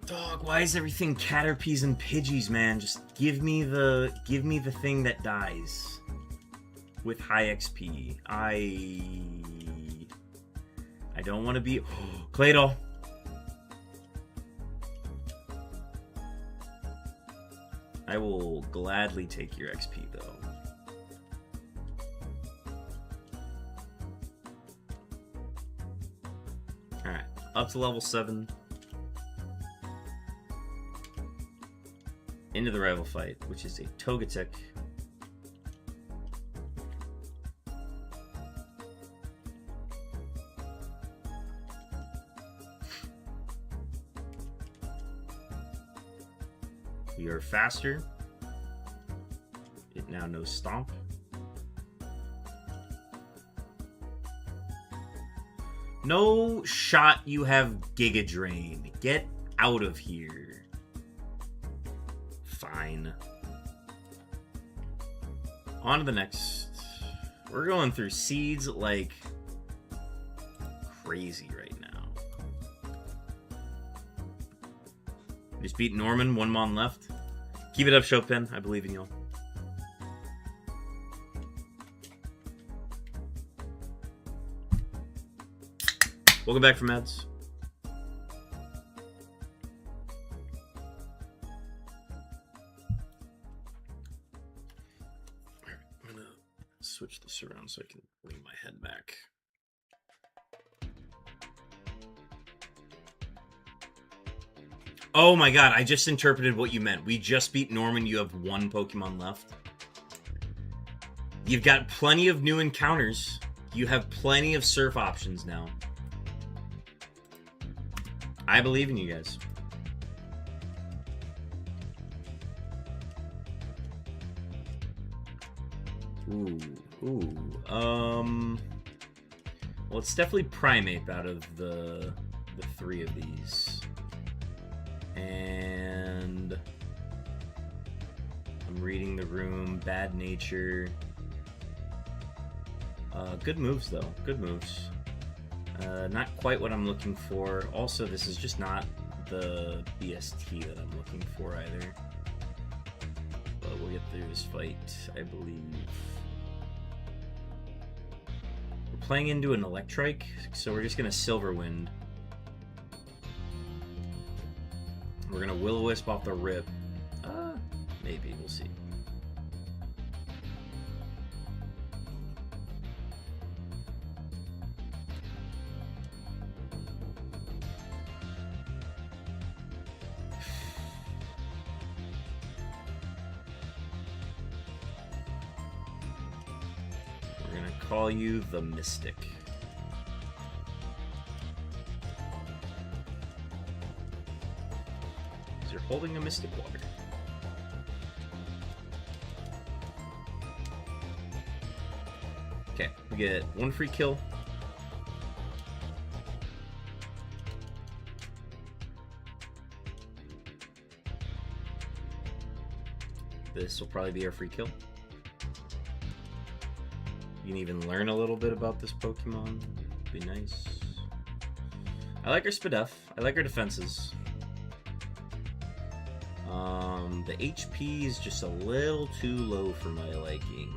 Dog, why is everything Caterpies and Pidgeys, man? Just give me the thing that dies with high XP. I don't want to be Claydol. I will gladly take your XP though. Alright, up to level 7. Into the rival fight, which is a Togetic. We are faster. It now knows Stomp. No shot you have Giga Drain. Get out of here. Fine. On to the next. We're going through seeds like crazy right now. Just beat Norman, one Mon left. Keep it up, Chopin. I believe in you. Welcome back from Meds. I'm gonna switch this around so I can bring my head back. Oh my god, I just interpreted what you meant. We just beat Norman, you have one Pokemon left. You've got plenty of new encounters. You have plenty of surf options now. I believe in you guys. Well, it's definitely Primeape out of the three of these. And I'm reading the room. Bad Nature. Good moves, though. Good moves. Not quite what I'm looking for. Also, this is just not the BST that I'm looking for either. But we'll get through this fight, I believe. We're playing into an Electrike, so we're just going to Silver Wind. We're going to Will-O-Wisp off the rip. Maybe, we'll see. Call you the Mystic. You're holding a Mystic Water. We get 1 free kill. This will probably be our free kill. You can even learn a little bit about this Pokemon. Be nice. I like her Spadef. I like her defenses. The HP is just a little too low for my liking.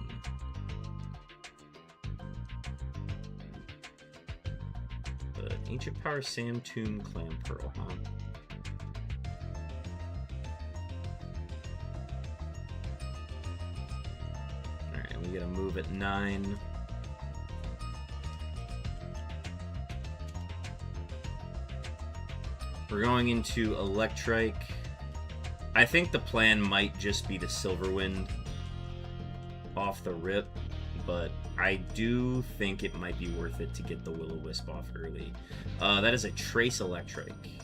But Ancient Power Sand Tomb Clam Pearl, huh? Alright, we get a move at 9. We're going into Electrike. I think the plan might just be to Silverwind off the rip, but I do think it might be worth it to get the Will-O-Wisp off early. That is a Trace Electrike.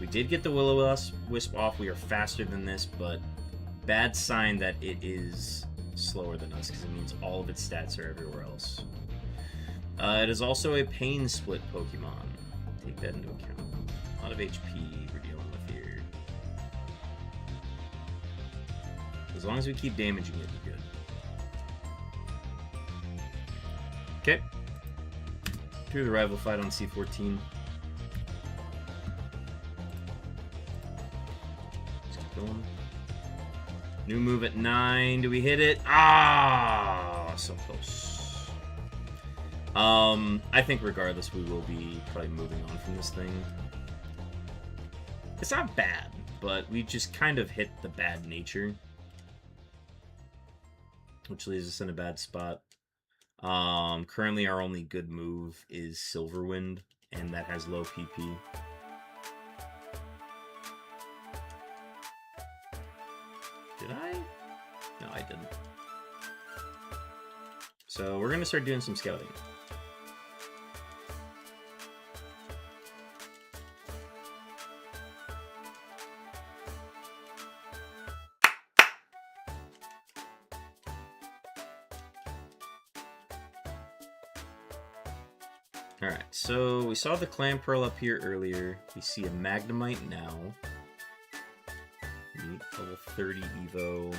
We did get the Will-O-Wisp off. We are faster than this, but bad sign that it is slower than us, because it means all of its stats are everywhere else. It is also a Pain Split Pokemon. Take that into account. A lot of HP we're dealing with here. As long as we keep damaging it, we're good. Okay. Through the rival fight on C14. Let's keep going. New move at 9. Do we hit it? Ah, so close. I think regardless, we will be probably moving on from this thing. It's not bad, but we just kind of hit the bad nature, which leaves us in a bad spot. Currently our only good move is Silverwind, and that has low PP. Did I? No, I didn't. So we're going to start doing some scouting. Alright, so we saw the Clam Pearl up here earlier. We see a Magnemite now. Neat, level 30 Evo.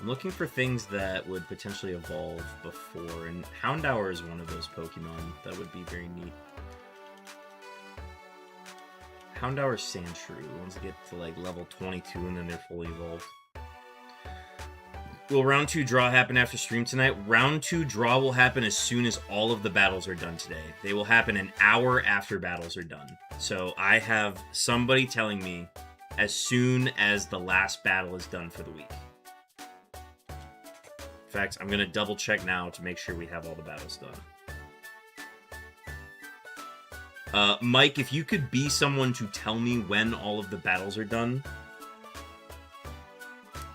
I'm looking for things that would potentially evolve before, and Houndour is one of those Pokemon that would be very neat. Houndour Sandshrew, once they get to like level 22 and then they're fully evolved. Will round 2 draw happen after stream tonight? Round 2 draw will happen as soon as all of the battles are done today. They will happen an hour after battles are done. So I have somebody telling me as soon as the last battle is done for the week. In fact, I'm going to double check now to make sure we have all the battles done. Mike, if you could be someone to tell me when all of the battles are done,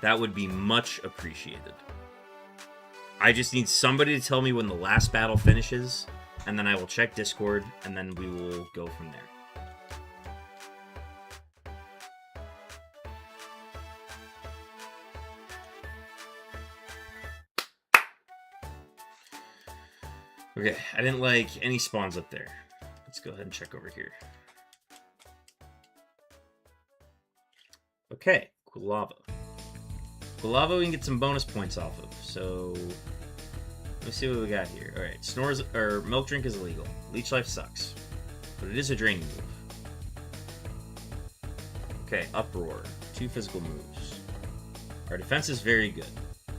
that would be much appreciated. I just need somebody to tell me when the last battle finishes, and then I will check Discord, and then we will go from there. Okay, I didn't like any spawns up there. Let's go ahead and check over here. Okay, Quilava. Quilava we can get some bonus points off of, so let me see what we got here. Alright, Snores or Milk Drink is illegal. Leech Life sucks, but it is a draining move. Okay, Uproar. 2 physical moves. Our defense is very good.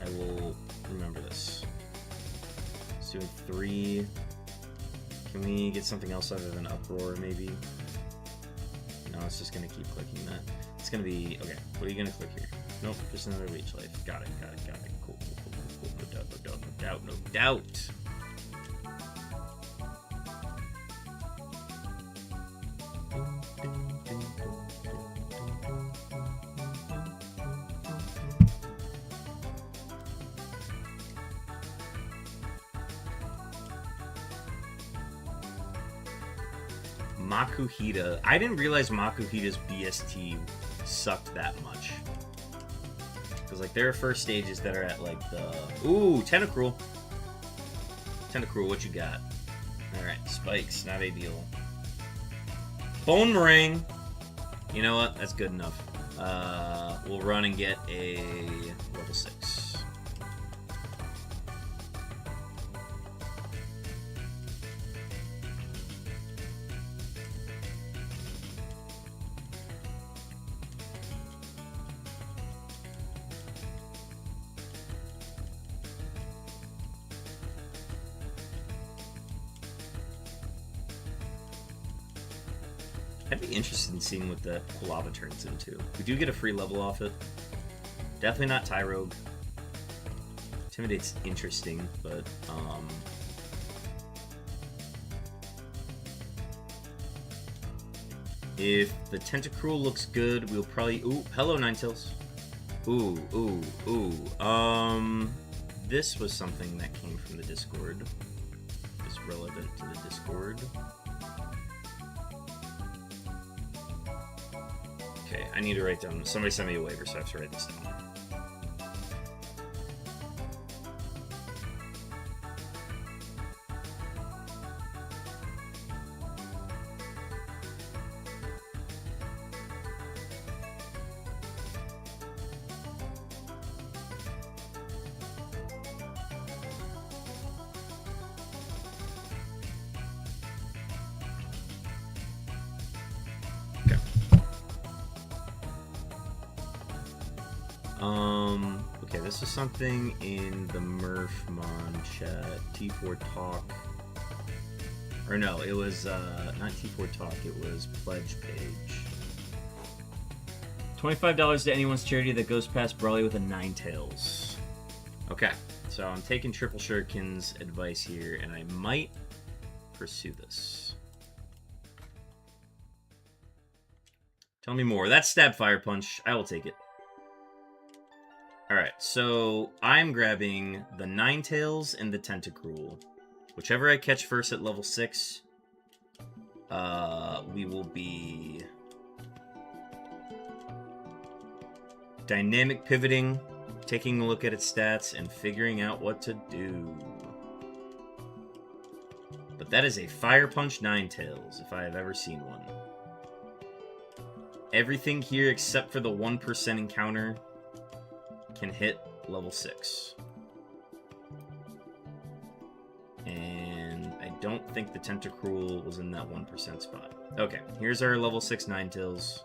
I will remember this. It's doing 3. Can we get something else other than Uproar, maybe? No, it's just going to keep clicking that. It's going to be... Okay, what are you going to click here? Nope, just another Leech Life. Got it. Cool. No doubt. Makuhita. I didn't realize Makuhita's BST sucked that much. Because, like, there are first stages that are at, like, the... Ooh, Tentacruel. Tentacruel, what you got? Alright, spikes, not ideal. Bone Meringue! You know what? That's good enough. We'll run and get a level 6. I'd be interested in seeing what the lava turns into. We do get a free level off it. Definitely not Tyrogue. Intimidate's interesting, but if the Tentacruel looks good, we'll probably... Ooh, hello, Ninetales. Ooh, ooh, ooh. This was something that came from the Discord. It's relevant to the Discord. Okay, I need to write down... Somebody send me a waiver, so I have to write this down. Okay, this is something in the Murphmon chat. T4 Talk. Or no, it was, not T4 Talk, it was Pledge Page. $25 to anyone's charity that goes past Brawly with a Ninetales. Okay, so I'm taking Triple Shuriken's advice here, and I might pursue this. Tell me more. That's Stab Fire Punch. I will take it. Alright, so I'm grabbing the Ninetales and the Tentacruel. Whichever I catch first at level 6, we will be dynamic pivoting, taking a look at its stats, and figuring out what to do. But that is a Fire Punch Ninetales, if I have ever seen one. Everything here except for the 1% encounter can hit level 6. And I don't think the Tentacruel was in that 1% spot. Okay, here's our level 6 Ninetales.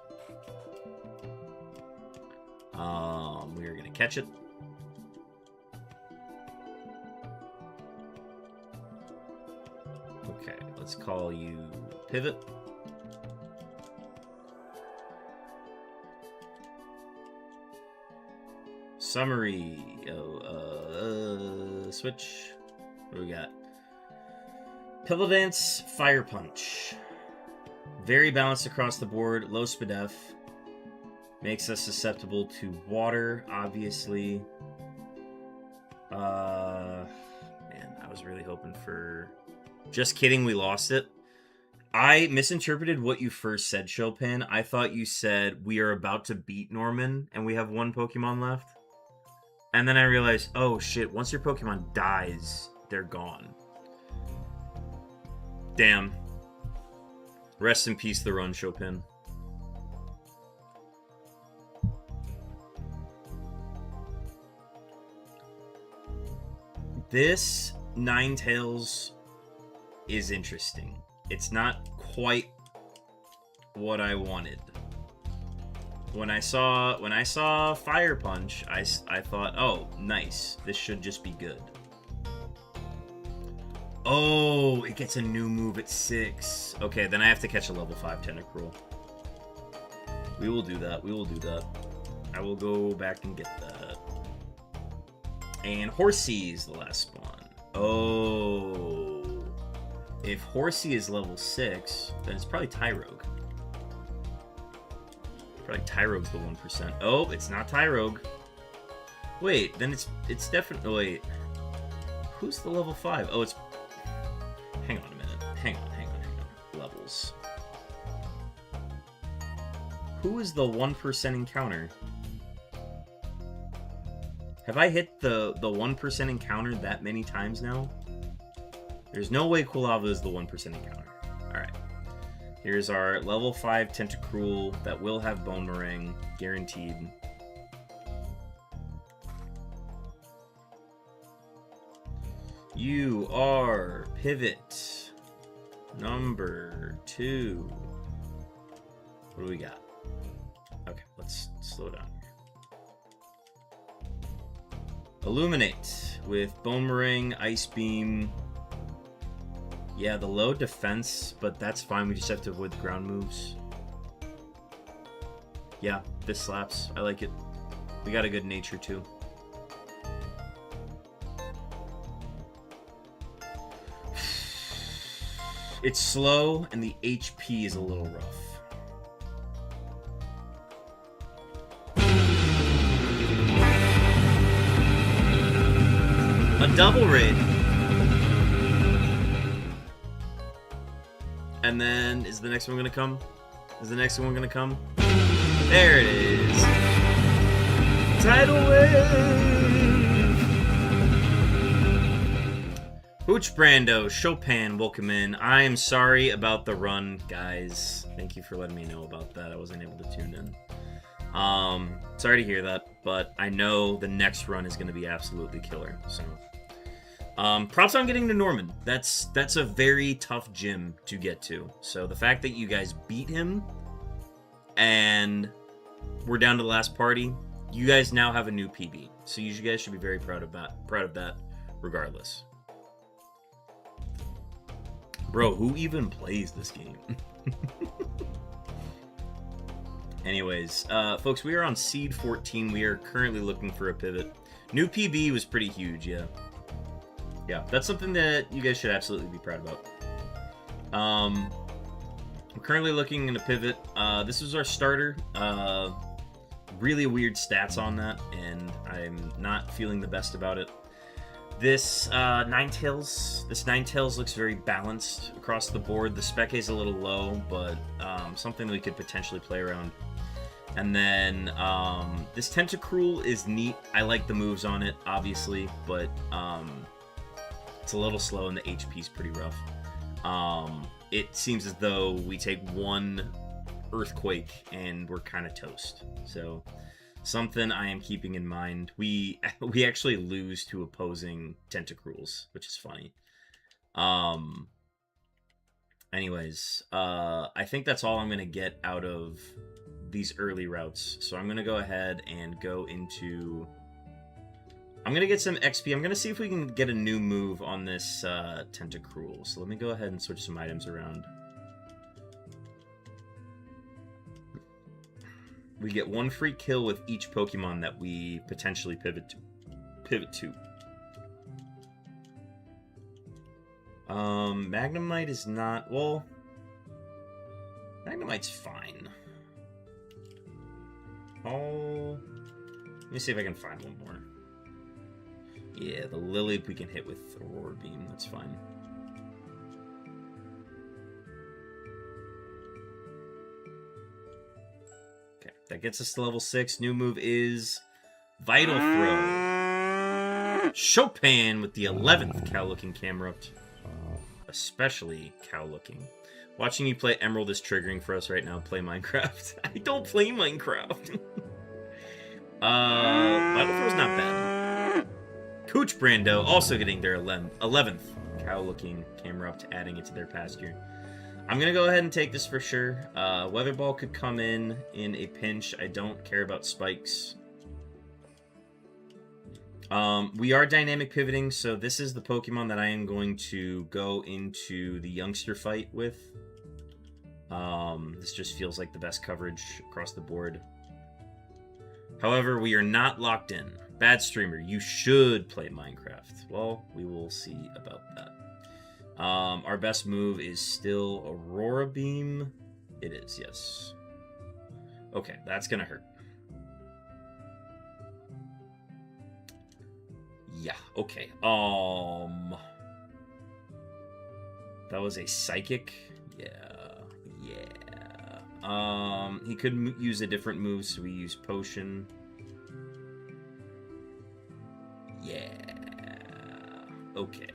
We are gonna catch it. Okay, let's call you Pivot. Summary. Switch. What do we got? Pillow Dance, Fire Punch. Very balanced across the board. Low SPDF. Makes us susceptible to water, obviously. Man, I was really hoping for... Just kidding, we lost it. I misinterpreted what you first said, Chopin. I thought you said we are about to beat Norman and we have one Pokemon left. And then I realized, oh shit, once your Pokemon dies, they're gone. Damn. Rest in peace, the run, Chopin. This Ninetales is interesting. It's not quite what I wanted. When I saw Fire Punch, I thought, oh, nice. This should just be good. Oh, it gets a new move at 6. Okay, then I have to catch a level 5 Tentacruel. We will do that. We will do that. I will go back and get that. And Horsey is the last spawn. Oh. If Horsey is level 6, then it's probably Tyrogue. Probably Tyrogue's the 1%. Oh, it's not Tyrogue. Wait, then it's definitely... Wait. Who's the level 5? Oh, it's... Hang on a minute. Hang on. Levels. Who is the 1% encounter? Have I hit the 1% encounter that many times now? There's no way Quilava is the 1% encounter. Alright. Here's our level 5 Tentacruel that will have Boomerang, guaranteed. You are pivot number 2. What do we got? Okay, let's slow down here. Illuminate with Boomerang, Ice Beam. Yeah, the low defense, but that's fine. We just have to avoid the ground moves. Yeah, this slaps. I like it. We got a good nature, too. It's slow, and the HP is a little rough. A double raid. And then, is the next one gonna come? Is the next one gonna come? There it is. Tidal wave. Hooch Brando, Chopin, welcome in. I am sorry about the run, guys. Thank you for letting me know about that. I wasn't able to tune in. Sorry to hear that, but I know the next run is going to be absolutely killer. So, props on getting to Norman. That's a very tough gym to get to. So the fact that you guys beat him and we're down to the last party, you guys now have a new PB. So you guys should be very proud of that, regardless. Bro, who even plays this game? Anyways, folks, we are on Seed 14. We are currently looking for a pivot. New PB was pretty huge, yeah. Yeah, that's something that you guys should absolutely be proud about. We're currently looking in a pivot. This is our starter. Really weird stats on that, and I'm not feeling the best about it. This Ninetales looks very balanced across the board. The spec is a little low, but something we could potentially play around. And then this Tentacruel is neat. I like the moves on it, obviously, but it's a little slow and the HP is pretty rough. It seems as though we take one Earthquake and we're kind of toast. So something I am keeping in mind. We actually lose to opposing Tentacruels, which is funny. Anyways, I think that's all I'm going to get out of these early routes. So I'm going to go ahead and go into... I'm going to get some XP. I'm going to see if we can get a new move on this Tentacruel. So let me go ahead and switch some items around. We get one free kill with each Pokemon that we potentially pivot to. Magnemite is not... Well, Magnemite's fine. Oh, let me see if I can find one more. Yeah, the Lily we can hit with Aurora Beam. That's fine. Okay, that gets us to level 6. New move is Vital Throw. Chopin with the 11th cow-looking Camerupt. Especially cow-looking. Watching you play Emerald is triggering for us right now. Play Minecraft. I don't play Minecraft. Vital Throw's not bad. Cooch Brando also getting their 11th cow-looking Camerupt, adding it to their pasture. I'm going to go ahead and take this for sure. Weather Ball could come in a pinch. I don't care about spikes. We are dynamic pivoting, so this is the Pokemon that I am going to go into the youngster fight with. This just feels like the best coverage across the board. However, we are not locked in. Bad streamer, you should play Minecraft. Well, we will see about that. Our best move is still Aurora Beam. It is, yes. Okay, that's gonna hurt. Yeah, okay. That was a Psychic? Yeah. He could use a different move, so we use Potion. Yeah. Okay.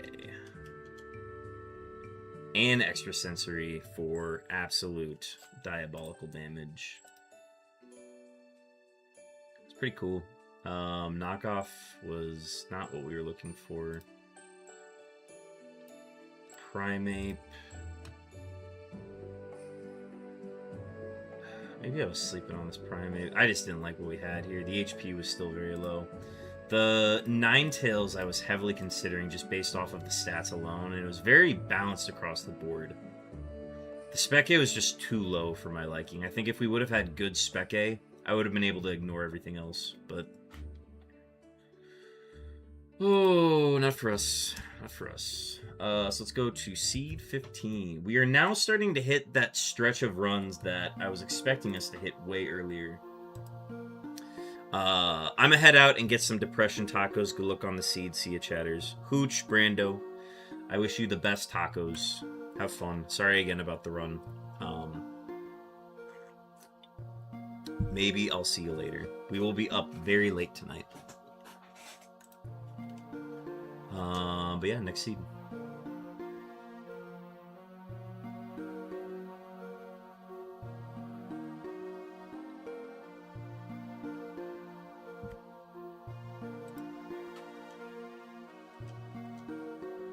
and extrasensory for absolute diabolical damage. It's pretty cool. Knockoff was not what we were looking for. Primeape. Maybe I was sleeping on this Primeape. I just didn't like what we had here. The HP was still very low. The Ninetales I was heavily considering just based off of the stats alone, and it was very balanced across the board. The Spec A was just too low for my liking. I think if we would have had good Spec A, I would have been able to ignore everything else, but... Oh, not for us. Not for us. So let's go to Seed 15. We are now starting to hit that stretch of runs that I was expecting us to hit way earlier. I'm gonna head out and get some depression tacos. Go look on the seed, see ya, chatters. Hooch, Brando, I wish you the best tacos. Have fun. Sorry again about the run. Maybe I'll see you later. We will be up very late tonight. But yeah, next seed.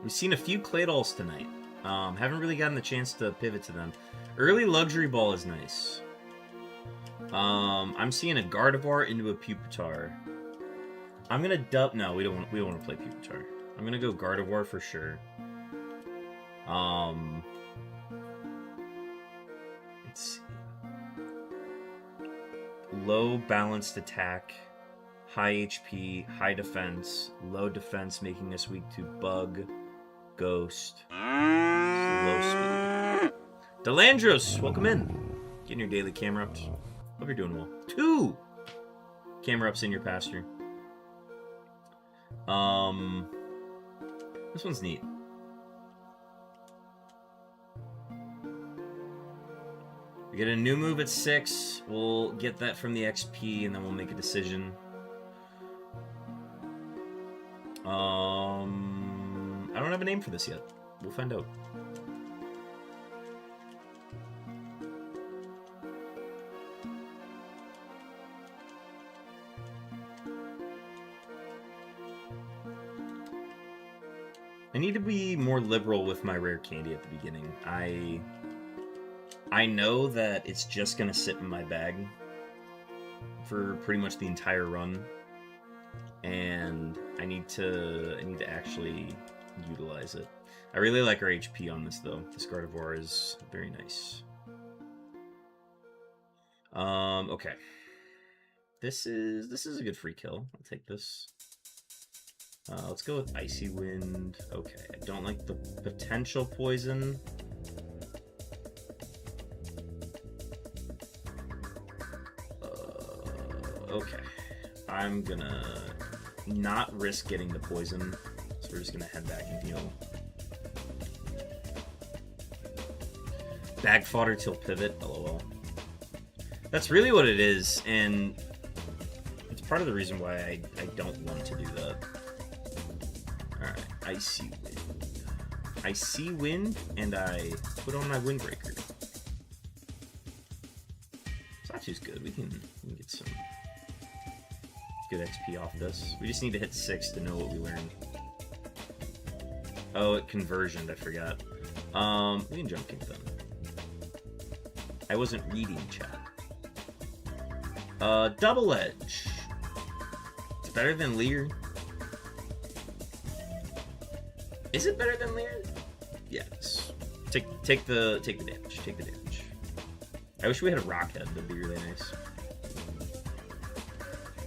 We've seen a few Claydolls tonight. Haven't really gotten the chance to pivot to them. Early Luxury Ball is nice. I'm seeing a Gardevoir into a Pupitar. I'm gonna dub. No, we don't want to play Pupitar. I'm gonna go Gardevoir for sure. Let's see. Low balanced attack, high HP, high defense, low defense, making us weak to Bug, Ghost, low speed. Delandros, welcome in. Getting your daily camera ups. Hope you're doing well. 2 camera ups in your pasture. This one's neat. We get a new move at 6. We'll get that from the XP, and then we'll make a decision. I don't have a name for this yet. We'll find out. I need to be more liberal with my rare candy at the beginning. I know that it's just gonna sit in my bag for pretty much the entire run, and I need to actually utilize it. I really like our HP on this though. This Gardevoir is very nice. Okay. This is a good free kill. I'll take this. Let's go with Icy Wind. Okay, I don't like the potential poison. Okay, I'm gonna not risk getting the poison, so we're just gonna head back and heal. Bag fodder till pivot, lol. That's really what it is, and it's part of the reason why I don't want to do that. Alright, Icy Wind. I see wind, and I put on my windbreaker. Satu's good. We can get some good XP off this. We just need to hit 6 to know what we learned. Oh, it conversioned, I forgot. We can jump kick them. I wasn't reading chat. Double Edge. It's better than Leer. Is it better than Leer? Yes. Take the damage. Take the damage. I wish we had a Rock Head. That'd be really nice.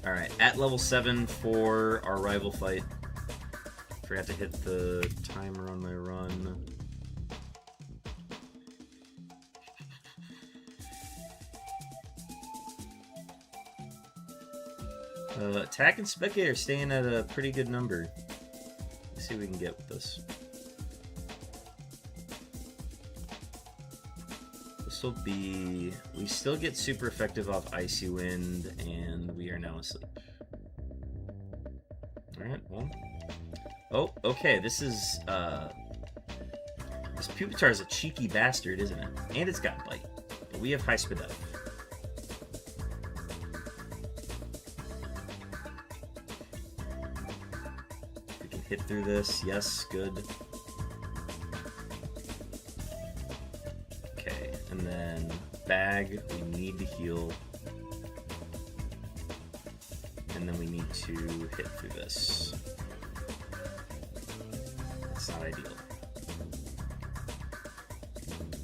Alright, at level 7 for our rival fight. Forgot to hit the timer on my run. Attack and Spec A are staying at a pretty good number. Let's see what we can get with this. This will be... We still get super effective off Icy Wind, and we are now asleep. Alright, well... Oh, okay, this is This Pupitar is a cheeky bastard, isn't it? And it's got bite. But we have high Spadef. We can hit through this. Yes, good. Okay, and then bag. We need to heal. And then we need to hit through this. That's not ideal.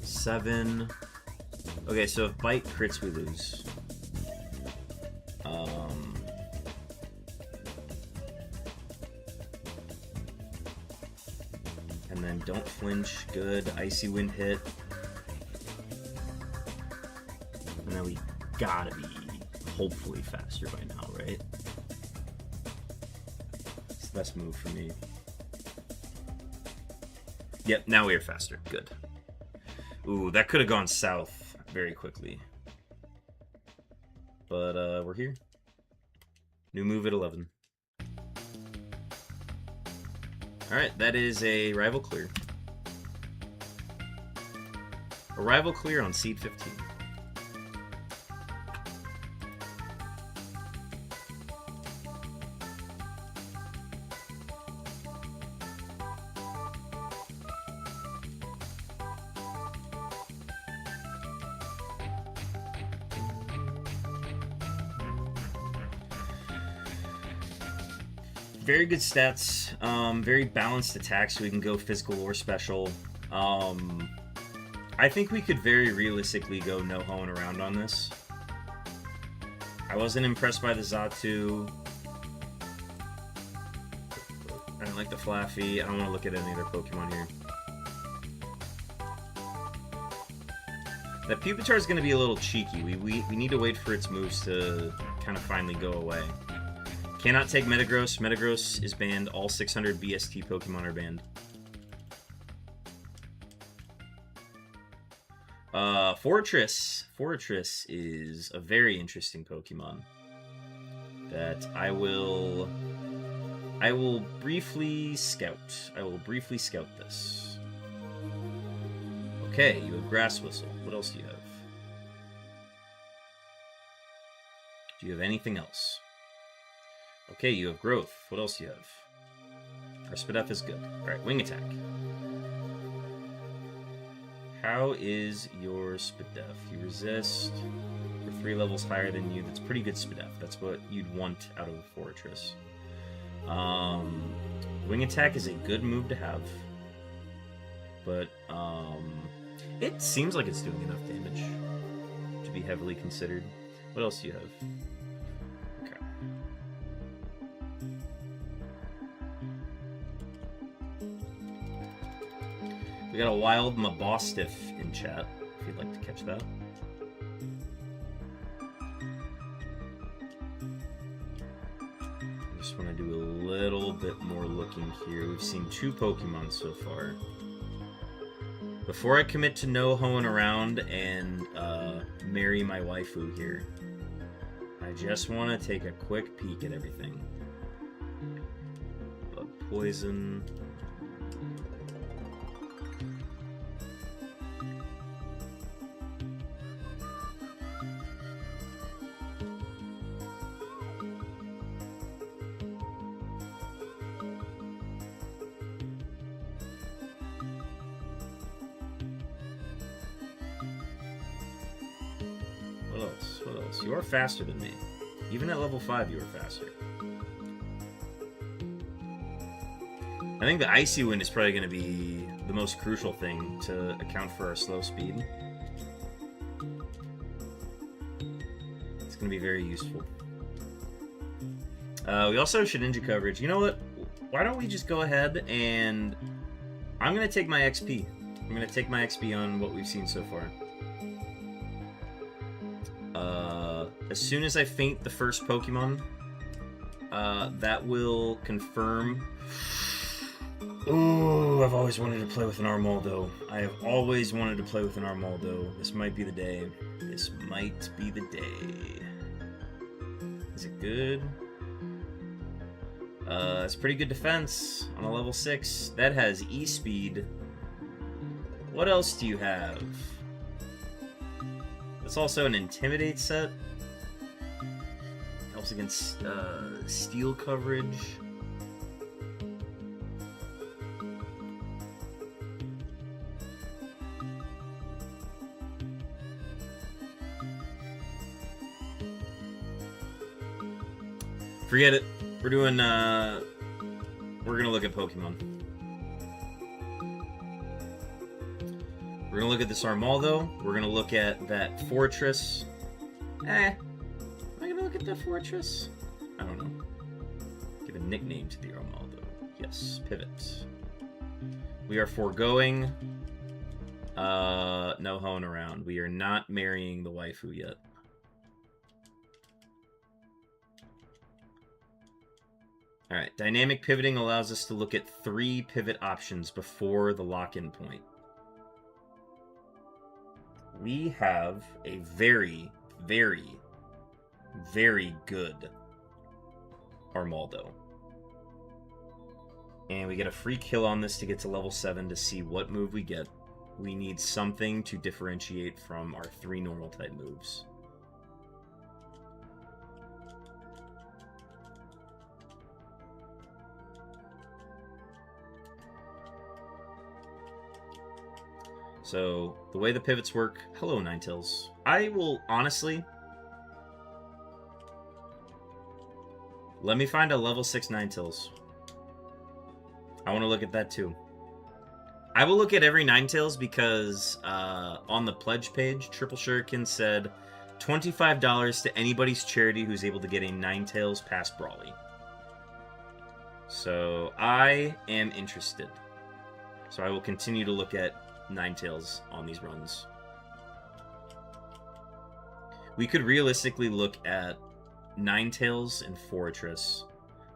7. Okay, so if bite crits, we lose. And then don't flinch. Good. Icy wind hit. And then we gotta be hopefully faster by now, right? It's the best move for me. Yep, now we are faster. Good. Ooh, that could have gone south very quickly. But we're here. New move at 11. Alright, that is a rival clear. A rival clear on seed 15. Very good stats, very balanced attacks, so we can go physical or special. I think we could very realistically go no hoeing around on this. I wasn't impressed by the Xatu. I don't like the Flaffy. I don't want to look at any other Pokemon here. That Pupitar is going to be a little cheeky. We need to wait for its moves to kind of finally go away. Cannot take Metagross. Metagross is banned. All 600 BST Pokemon are banned. Fortress. Fortress is a very interesting Pokemon that I will briefly scout. I will briefly scout this. Okay, you have Grass Whistle. What else do you have? Do you have anything else? Okay, you have Growth. What else do you have? Our Spadef is good. Alright, Wing Attack. How is your Spadef? You resist. We're 3 levels higher than you. That's pretty good Spadef. That's what you'd want out of a Fortress. Wing Attack is a good move to have. But, it seems like it's doing enough damage to be heavily considered. What else do you have? Okay. We got a wild Mabostiff in chat, if you'd like to catch that. I just want to do a little bit more looking here. We've seen 2 Pokemon so far. Before I commit to no hoeing around and marry my waifu here, I just want to take a quick peek at everything. But poison. What else? You are faster than me. Even at level 5, you are faster. I think the Icy Wind is probably going to be the most crucial thing to account for our slow speed. It's going to be very useful. We also have Shedinja coverage. You know what? Why don't we just go ahead and... I'm going to take my XP. I'm going to take my XP on what we've seen so far. As soon as I faint the first Pokemon, that will confirm... Ooh, I've always wanted to play with an Armaldo. I have always wanted to play with an Armaldo. This might be the day. This might be the day. Is it good? It's pretty good defense on a level 6. That has E-Speed. What else do you have? It's also an Intimidate set. Helps against steel coverage. Forget it. We're doing, we're gonna look at Pokemon. We're gonna look at this Armaldo. We're gonna look at that Fortress. Am I gonna look at that Fortress? I don't know. Give a nickname to the Armaldo. Yes, Pivot. We are foregoing, no hoeing around. We are not marrying the waifu yet. Alright, dynamic pivoting allows us to look at 3 pivot options before the lock-in point. We have a very, very, very good Armaldo. And we get a free kill on this to get to level 7 to see what move we get. We need something to differentiate from our 3 normal type moves. So, the way the pivots work... Hello, Ninetales. I will, honestly... Let me find a level 6 Ninetales. I want to look at that, too. I will look at every Ninetales because on the pledge page, Triple Shuriken said $25 to anybody's charity who's able to get a Ninetales past Brawly. So, I am interested. So I will continue to look at Ninetales on these runs. We could realistically look at Ninetales and Fortress,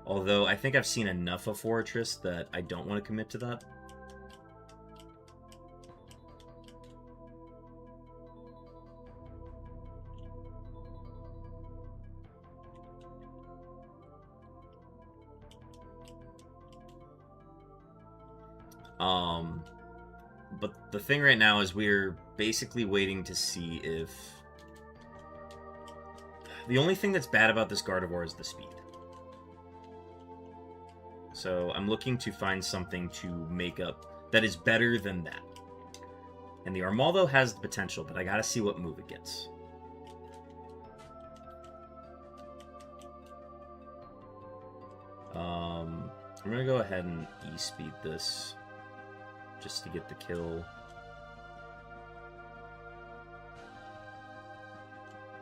although I think I've seen enough of Fortress that I don't want to commit to that. But the thing right now is we're basically waiting to see if... The only thing that's bad about this Gardevoir is the speed. So I'm looking to find something to make up that is better than that. And the Armaldo has the potential, but I gotta see what move it gets. I'm gonna go ahead and E-speed this. Just to get the kill.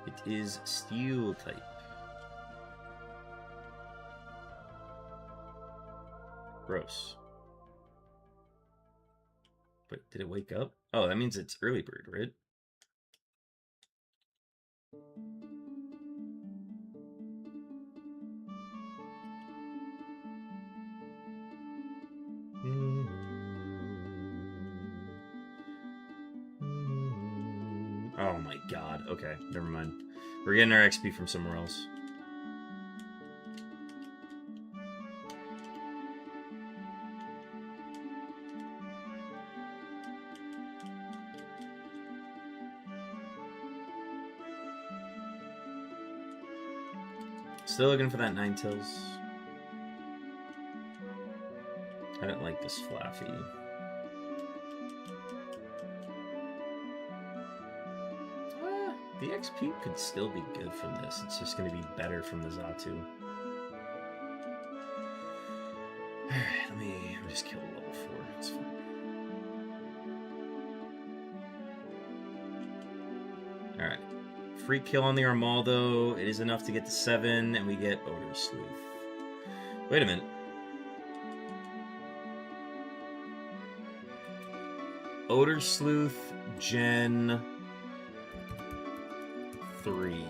It is Steel type. Gross. Wait, did it wake up? Oh, that means it's early bird, right? Oh my god. Okay, never mind. We're getting our XP from somewhere else. Still looking for that Ninetales. I didn't like this Flaffy. The XP could still be good from this. It's just going to be better from the Xatu. Alright, let me just kill a level 4. It's fine. Alright. Free kill on the Armaldo. It is enough to get to 7, and we get Odor Sleuth. Wait a minute. Odor Sleuth, Gen 3.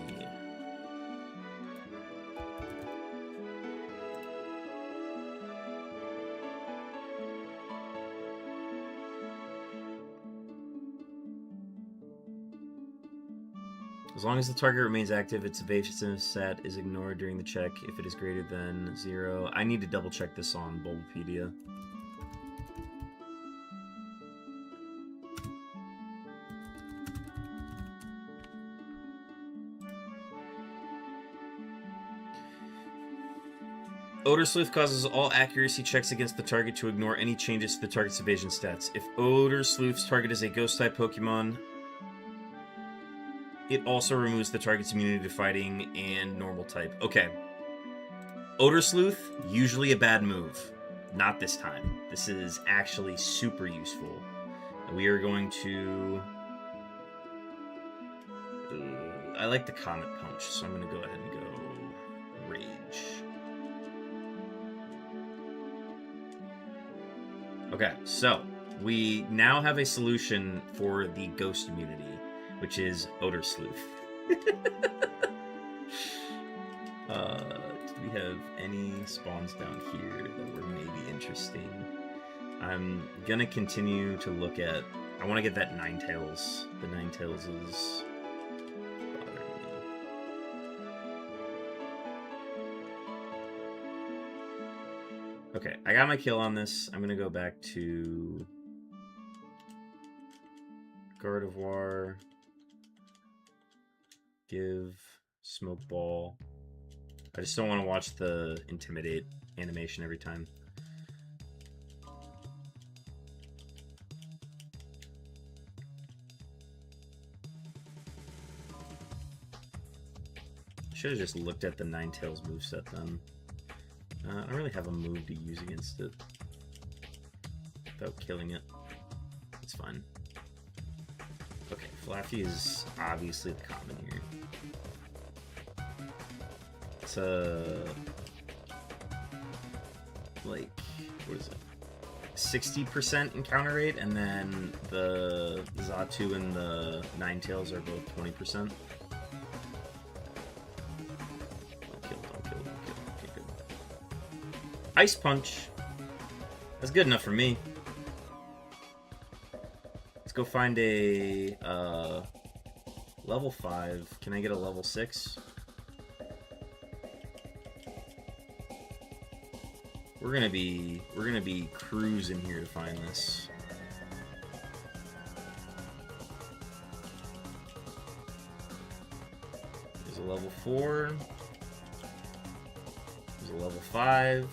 As long as the target remains active, its evasiveness stat is ignored during the check if it is greater than 0. I need to double check this on Bulbapedia. Odor Sleuth causes all accuracy checks against the target to ignore any changes to the target's evasion stats. If Odor Sleuth's target is a Ghost-type Pokemon, it also removes the target's immunity to fighting and normal type. Okay. Odor Sleuth, usually a bad move. Not this time. This is actually super useful. We are going to... I like the Comet Punch, so I'm going to go ahead and go Rage. Okay, so we now have a solution for the Ghost immunity, which is Odor Sleuth. Do we have any spawns down here that were maybe interesting? I'm gonna continue to look at... I want to get that Ninetales. The Ninetales is bothering me. Okay, I got my kill on this. I'm gonna go back to Gardevoir. Give Smoke Ball. I just don't want to watch the Intimidate animation every time. Should have just looked at the Ninetales moveset then. I don't really have a move to use against it without killing it. It's fine. Okay, Flaffy is obviously the common here. It's like, what is it? 60% encounter rate, and then the Xatu and the Ninetales are both 20%. Ice Punch. That's good enough for me. Let's go find a level 5. Can I get a level 6? We're gonna be cruising here to find this. There's a level 4. There's a level 5.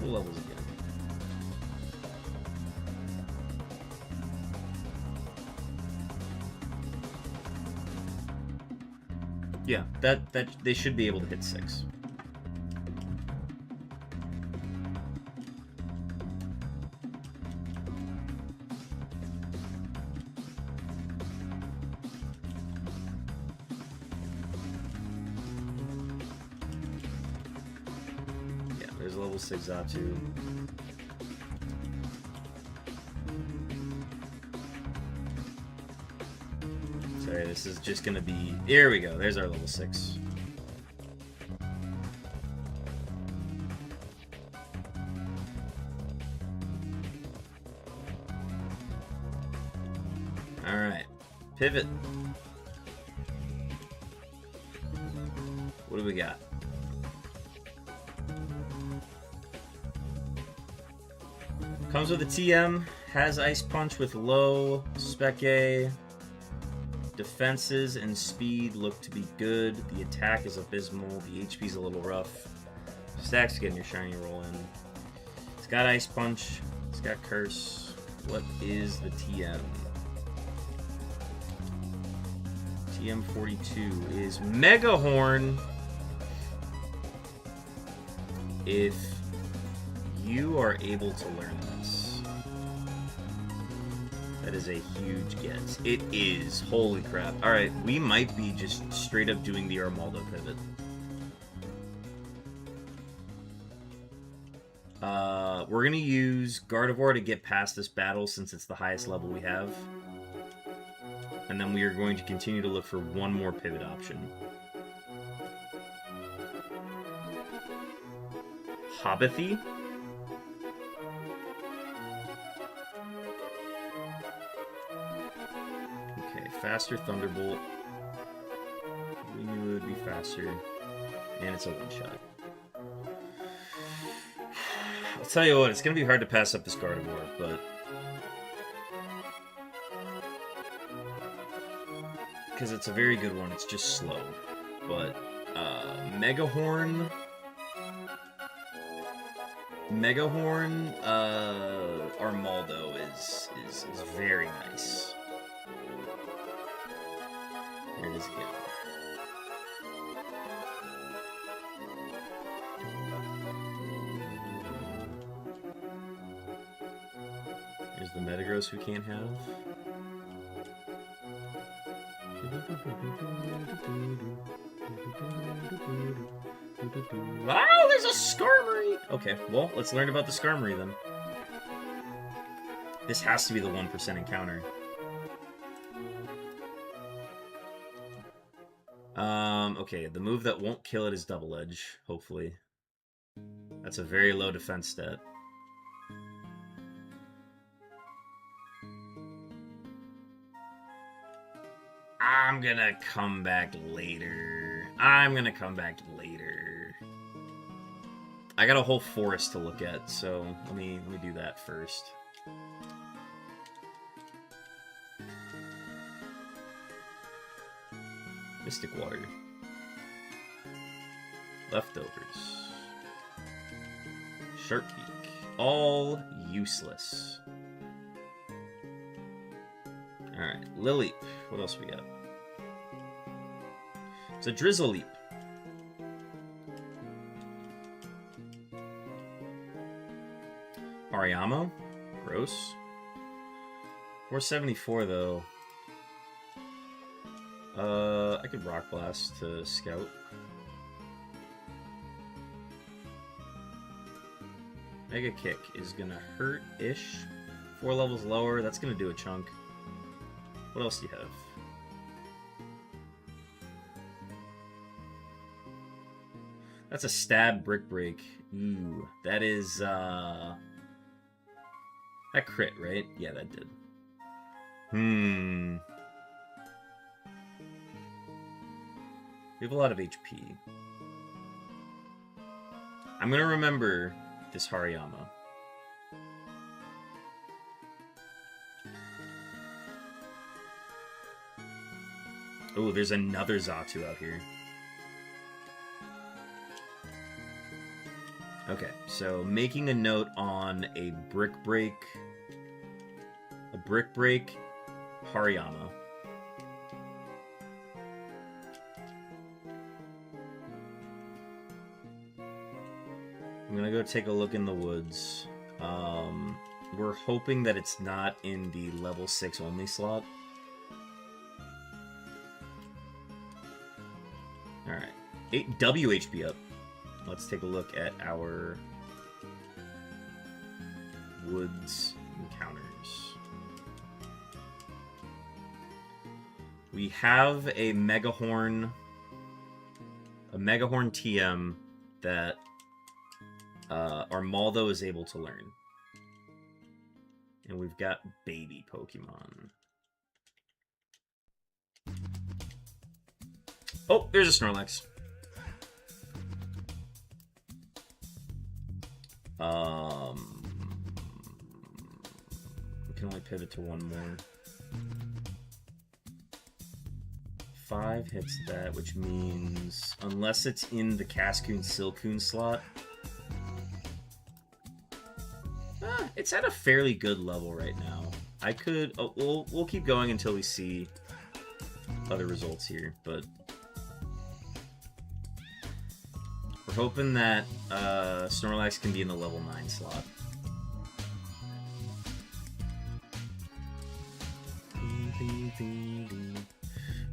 Levels again. Yeah, that they should be able to hit 6. There's level 6 Xatu. Sorry, this is just gonna be... Here we go, there's our level 6. Alright, pivot. What do we got? Comes with a TM, has Ice Punch with low Spec A. Defenses and speed look to be good. The attack is abysmal. The HP is a little rough. Stack's getting your shiny roll in. It's got Ice Punch. It's got Curse. What is the TM? TM 42 is Mega Horn. If you are able to learn this, that is a huge guess. It is. Holy crap. Alright, we might be just straight up doing the Armaldo pivot. We're going to use Gardevoir to get past this battle since it's the highest level we have. And then we are going to continue to look for one more pivot option. Hobbithy? Okay, faster Thunderbolt. We knew it would be faster. And it's a one-shot. I'll tell you what, it's going to be hard to pass up this Gardevoir, but... because it's a very good one. It's just slow. But Megahorn, Armaldo is very nice. Here it is again. Here's the Metagross we can't have. Wow, there's a Skarmory! Okay, well, let's learn about the Skarmory then. This has to be the 1% encounter. Okay, the move that won't kill it is Double Edge, hopefully. That's a very low defense stat. I'm gonna come back later. I got a whole forest to look at, so let me do that first. Mystic Water. Leftovers. Shark Beak. All useless. Alright, Lileep. What else we got? It's a Drizzle Leap. Hariyama? Gross. 474 though. I could Rock Blast to Scout. Mega Kick is gonna hurt-ish. 4 levels lower, that's gonna do a chunk. What else do you have? That's a Stab Brick Break. Ooh, that is, that crit, right? Yeah, that did. We have a lot of HP. I'm gonna remember this Hariyama. Oh, there's another Xatu out here. Okay, so making a note on a Brick Break Hariyama. I'm gonna go take a look in the woods. We're hoping that it's not in the level 6 only slot. Alright, 8 WHP up. Let's take a look at our woods encounters. We have a Megahorn TM that Armaldo is able to learn. And we've got baby Pokemon. Oh, there's a Snorlax. We can only pivot to one more. 5 hits that, which means unless it's in the Cascoon Silcoon slot, it's at a fairly good level right now. I could we'll keep going until we see other results here, but we're hoping that Snorlax can be in the level 9 slot.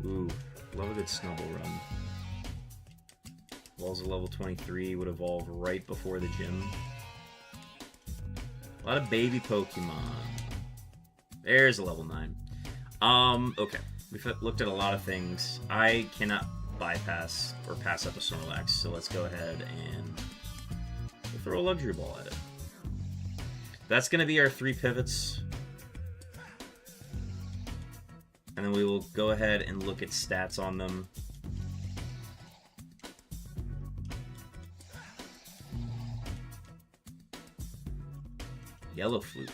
Ooh, love a good Snubble Run. Walls of level 23 would evolve right before the gym. A lot of baby Pokemon. There's a level 9. Okay. We've looked at a lot of things. I cannot bypass or pass up a Snorlax, so let's go ahead and we'll throw a Luxury Ball at it. That's going to be our 3 pivots. And then we will go ahead and look at stats on them. Yellow Flute.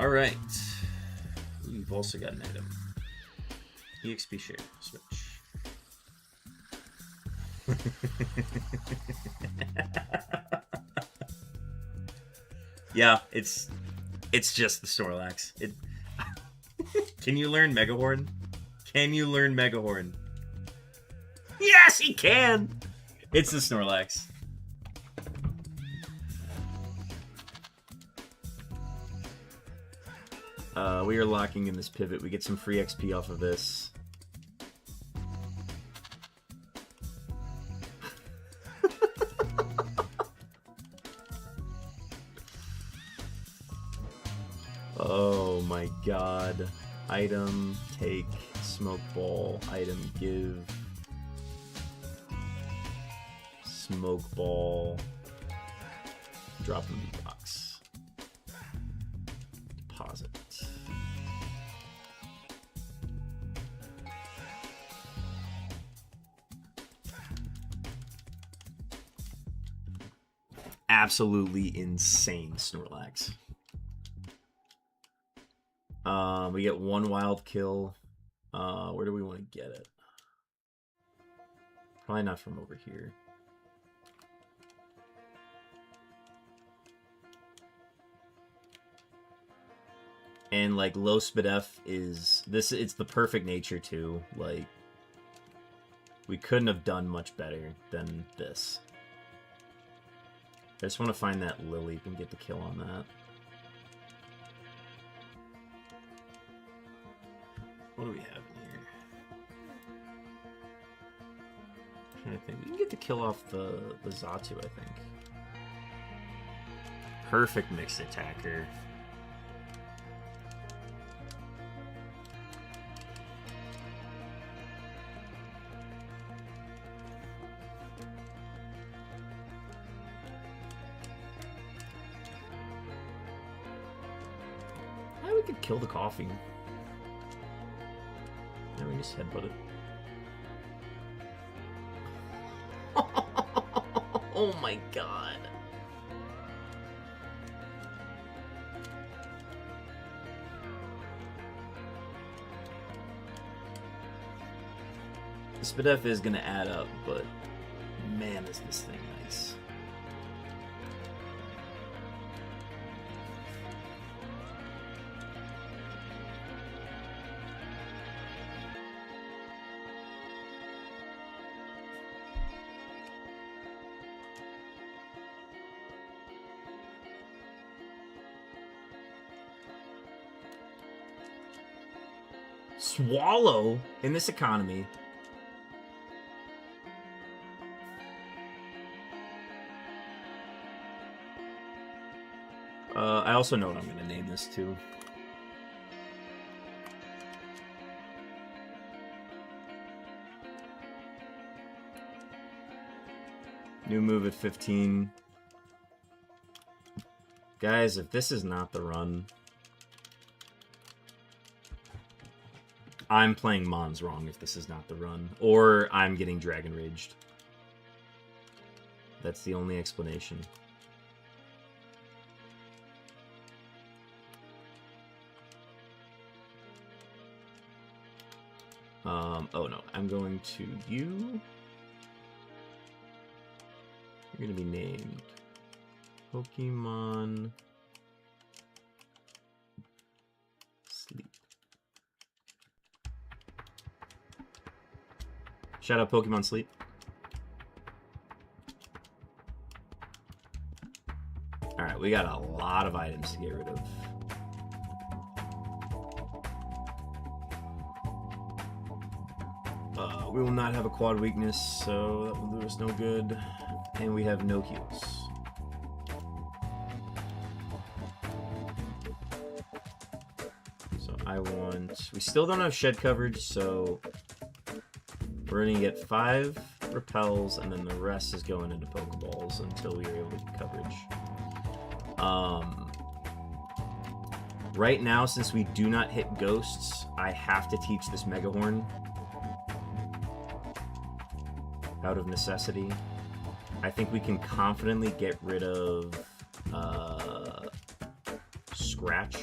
Alright. You've also got an item. EXP share. Switch. Yeah, it's just the Snorlax. Can you learn Megahorn? Can you learn Megahorn? Yes, he can! It's the Snorlax. We are locking in this pivot. We get some free XP off of this. Oh my god. Item, take, smoke ball, item, give, smoke ball, drop in the box, deposit. Absolutely insane Snorlax. We get one wild kill. Where do we want to get it? Probably not from over here. And like low SpDef is this, it's the perfect nature too. Like we couldn't have done much better than this. I just want to find that Lily and get the kill on that. What do we have in here? I'm trying to think. We can get the kill off the Zatu, I think. Perfect mixed attacker. We could kill the coffee. Then we just headbutt it. Oh my god. The SpDef is gonna add up, but man, is this thing nice. Swallow in this economy. I also know what I'm going to name this too. New move at 15. Guys, if this is not the run, I'm playing Mons wrong if this is not the run. Or I'm getting Dragon Raged. That's the only explanation. Oh no, I'm going to you. You're going to be named Pokemon Sleep. Shout out Pokemon Sleep. Alright, we got a lot of items to get rid of. We will not have a quad weakness, so that will do us no good. And we have no heals. So I want... We still don't have shed coverage, so... We're going to get 5 repels, and then the rest is going into Pokeballs until we are able to get coverage. Right now, since we do not hit ghosts, I have to teach this Megahorn. Out of necessity. I think we can confidently get rid of Scratch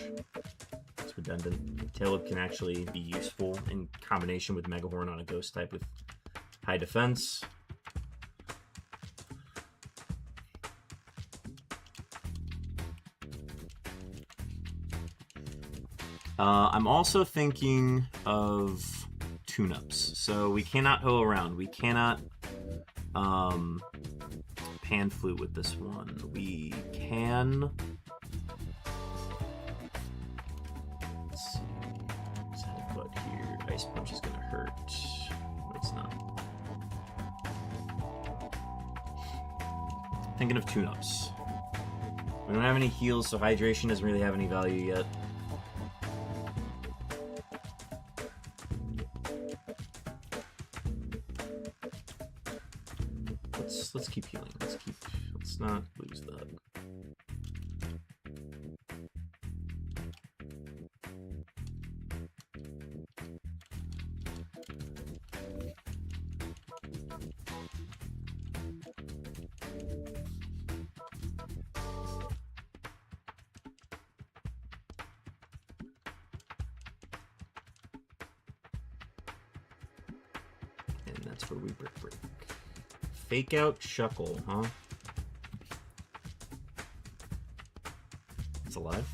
redundant. Tail Whip can actually be useful in combination with Mega Horn on a ghost type with high defense. I'm also thinking of tune-ups. So we cannot hoe around. We cannot pan flute with this one. We can... Let's see. Let's headbutt here. Ice Punch is gonna hurt. No, it's not. Thinking of tune-ups. We don't have any heals, so hydration doesn't really have any value yet. Let's keep healing. Let's not lose that. And that's where we break. Fake out Shuckle, huh? It's alive?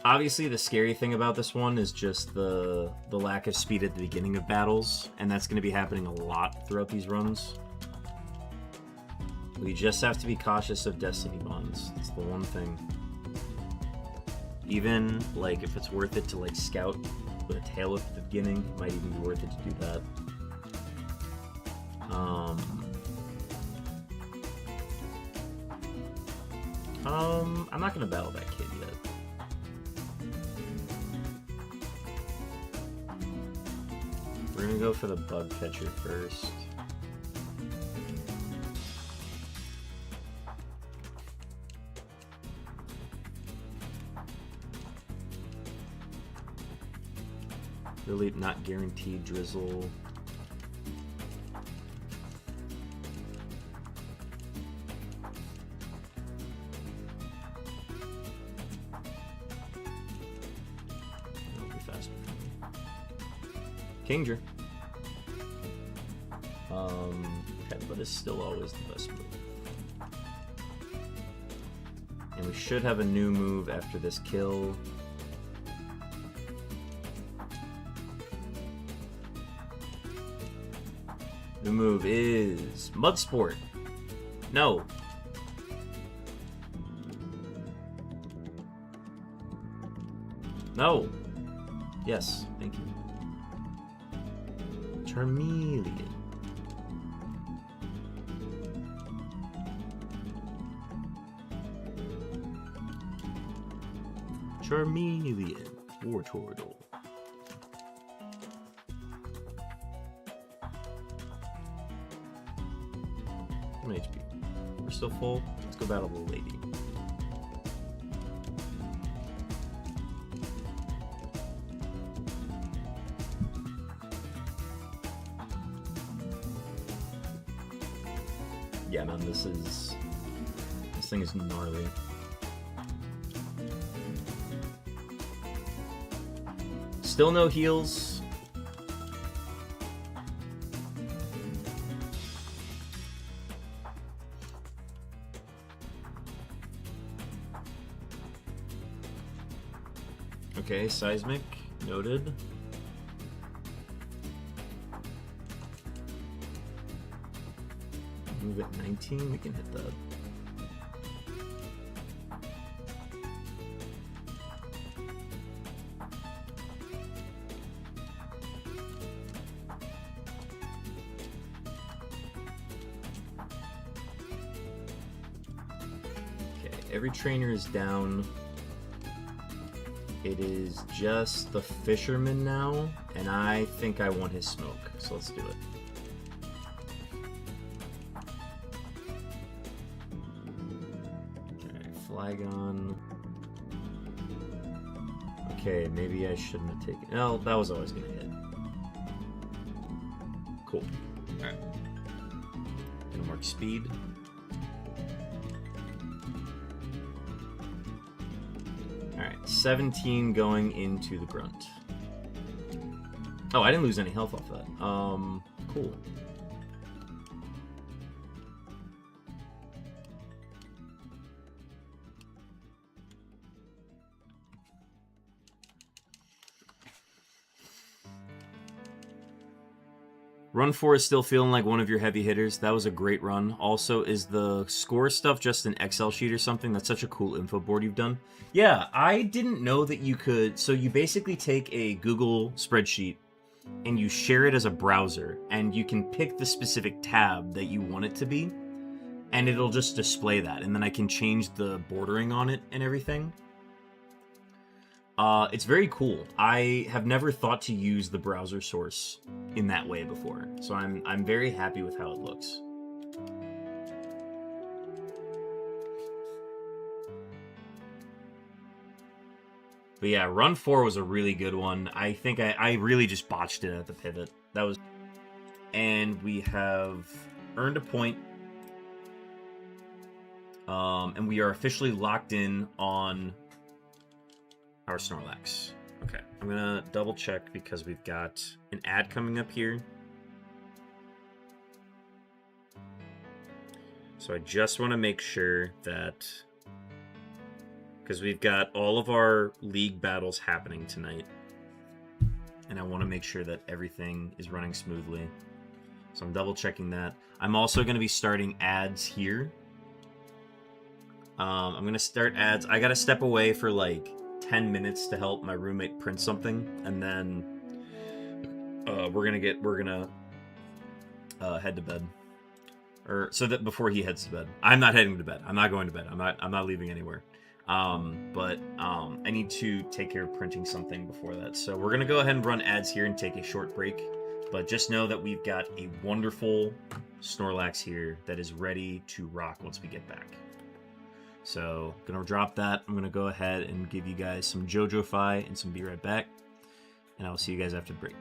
Obviously, the scary thing about this one is just the lack of speed at the beginning of battles, and that's going to be happening a lot throughout these runs. We just have to be cautious of Destiny Bonds. That's the one thing. Even, like, if it's worth it to, like, scout with a tail whip at the beginning, it might even be worth it to do that. I'm not gonna battle that kid yet. We're gonna go for the bug catcher first. Really not guaranteed drizzle. That'll be faster for me. Kingdra. Headbutt is still always the best move. And we should have a new move after this kill. New move is Mud Sport. No. No. Yes, thank you. Charmeleon. Charmeleon. Wartortle. 1 HP. We're still full. Let's go battle the lady. Yeah, man, this thing is gnarly. Still no heals. Okay, Seismic, noted. Move at 19, we can hit that. Okay, every trainer is down. It is just the Fisherman now, and I think I want his smoke, so let's do it. Okay, Flygon. Okay, maybe I shouldn't have taken... No, that was always going to hit. Cool. Alright. Gonna mark speed. Alright, 17 going into the grunt. Oh, I didn't lose any health off that. Cool. Run 4 is still feeling like one of your heavy hitters. That was a great run. Also, is the score stuff just an Excel sheet or something? That's such a cool info board you've done. Yeah, I didn't know that you could... So you basically take a Google spreadsheet and you share it as a browser, and you can pick the specific tab that you want it to be, and it'll just display that, and then I can change the bordering on it and everything. It's very cool. I have never thought to use the browser source in that way before, so I'm very happy with how it looks. But yeah, run 4 was a really good one. I think I really just botched it at the pivot. That was... And we have earned a point. And we are officially locked in on our Snorlax. Okay, I'm gonna double check because we've got an ad coming up here. So I just want to make sure that... Because we've got all of our league battles happening tonight. And I want to make sure that everything is running smoothly. So I'm double checking that. I'm also going to be starting ads here. I'm going to start ads. I got to step away for like 10 minutes to help my roommate print something. And then we're going to head to bed. Or so that before he heads to bed. I'm not heading to bed. I'm not going to bed. I'm not leaving anywhere. But I need to take care of printing something before that. So we're going to go ahead and run ads here and take a short break. But just know that we've got a wonderful Snorlax here that is ready to rock once we get back. So I'm going to drop that. I'm going to go ahead and give you guys some JoJo-Fi and some Be Right Back. And I will see you guys after the break.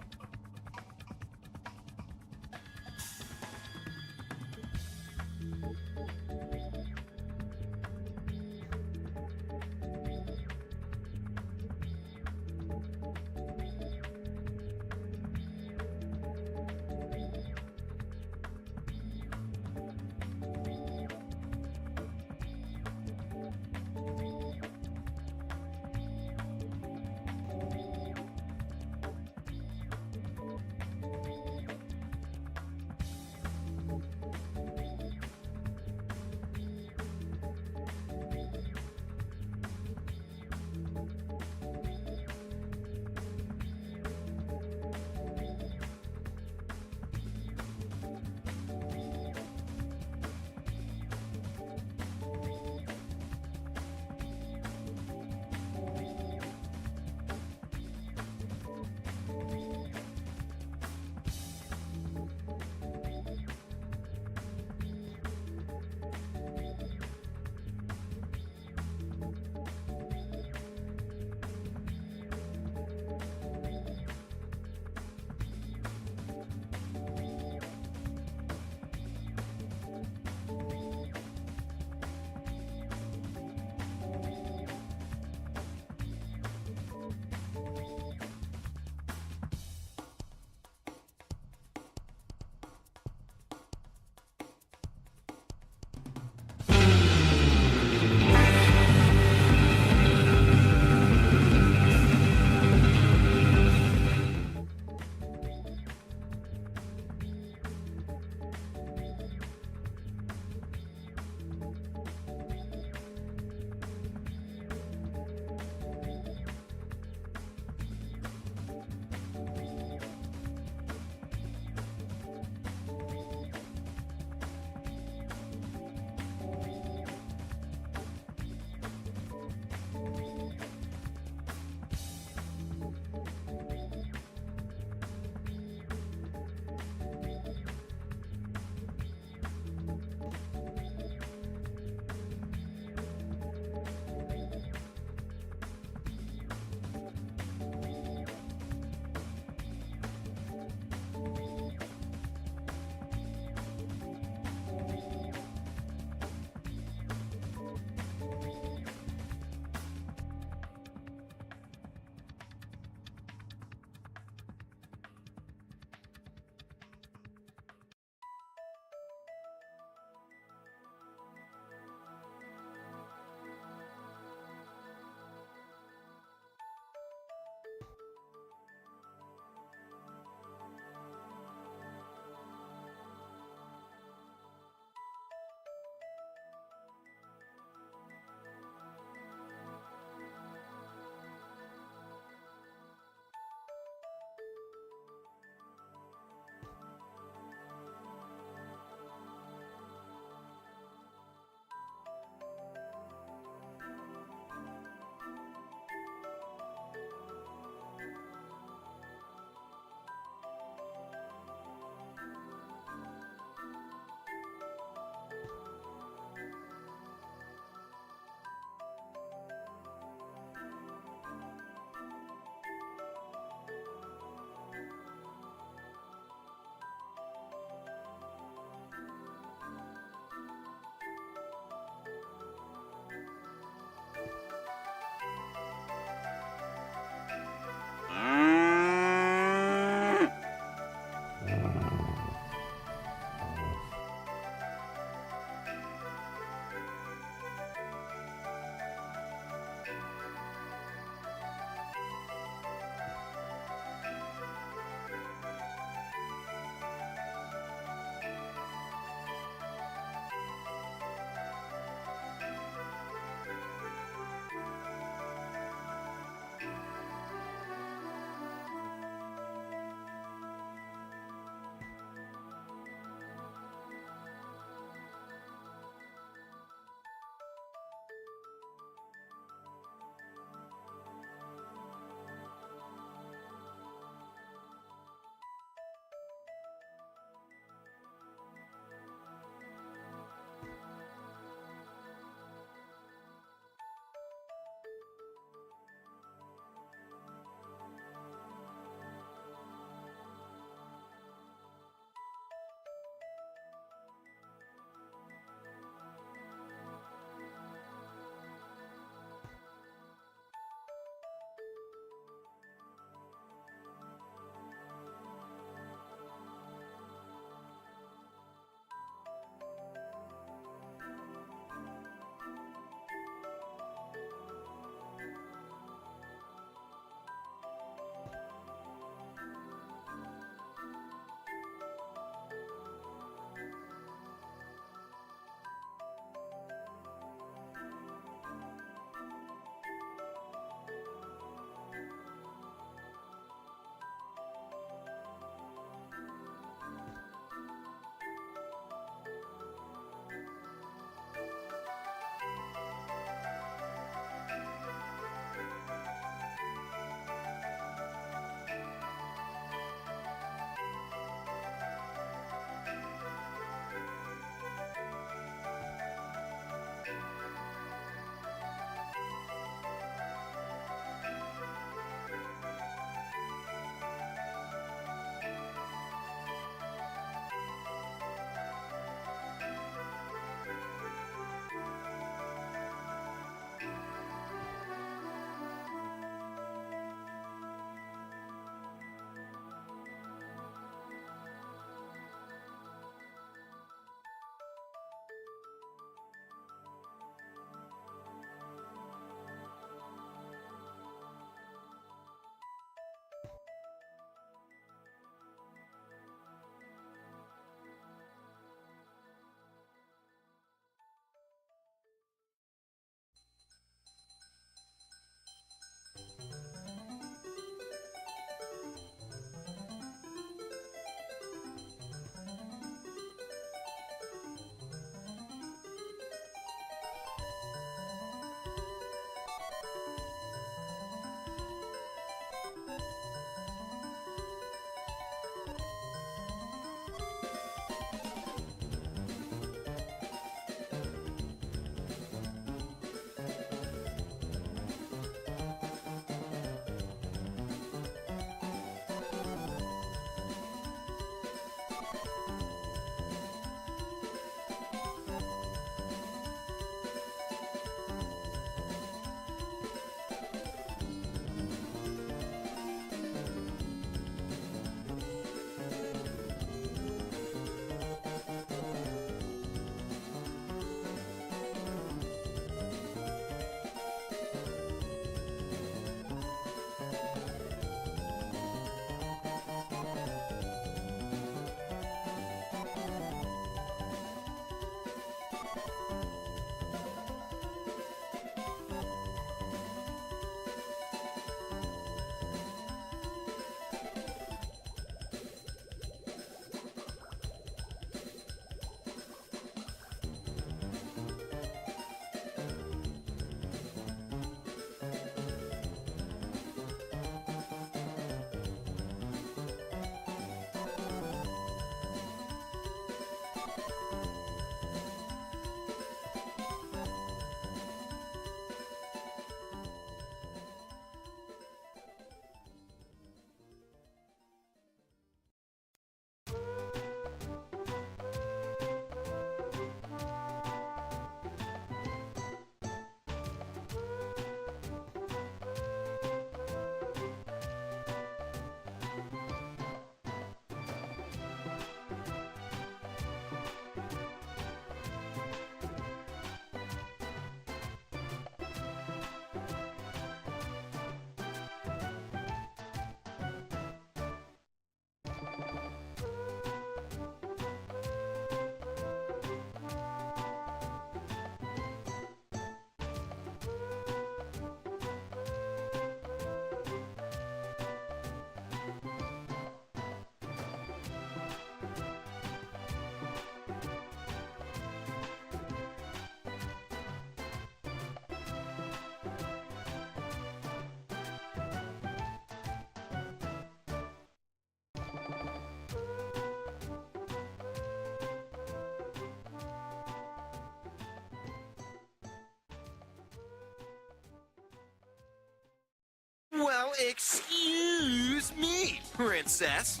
excuse me, princess.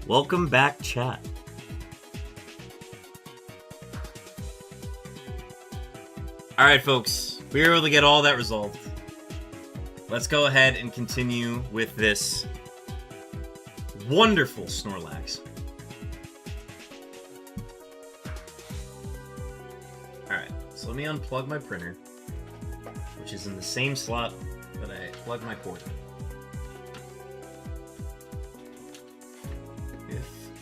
Welcome back, chat. Alright, folks. We were able to get all that resolved. Let's go ahead and continue with this wonderful Snorlax. Alright, so let me unplug my printer, which is in the same slot that I plug my cord in.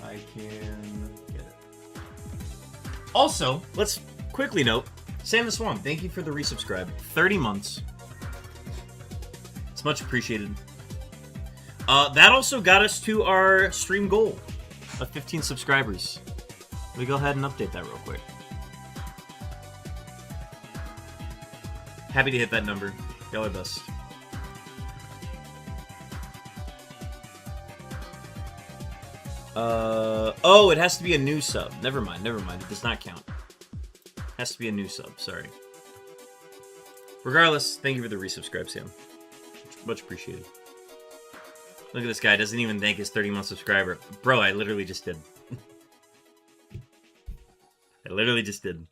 I can get it. Also, let's quickly note, Sam the Swan, thank you for the resubscribe. 30 months. It's much appreciated. That also got us to our stream goal of 15 subscribers. Let me go ahead and update that real quick. Happy to hit that number. Y'all are best. Oh, it has to be a new sub. Never mind. It does not count. It has to be a new sub, sorry. Regardless, thank you for the resubscribe, Sam. Much appreciated. Look at this guy, doesn't even thank his 30-month subscriber. Bro, I literally just did. I literally just did.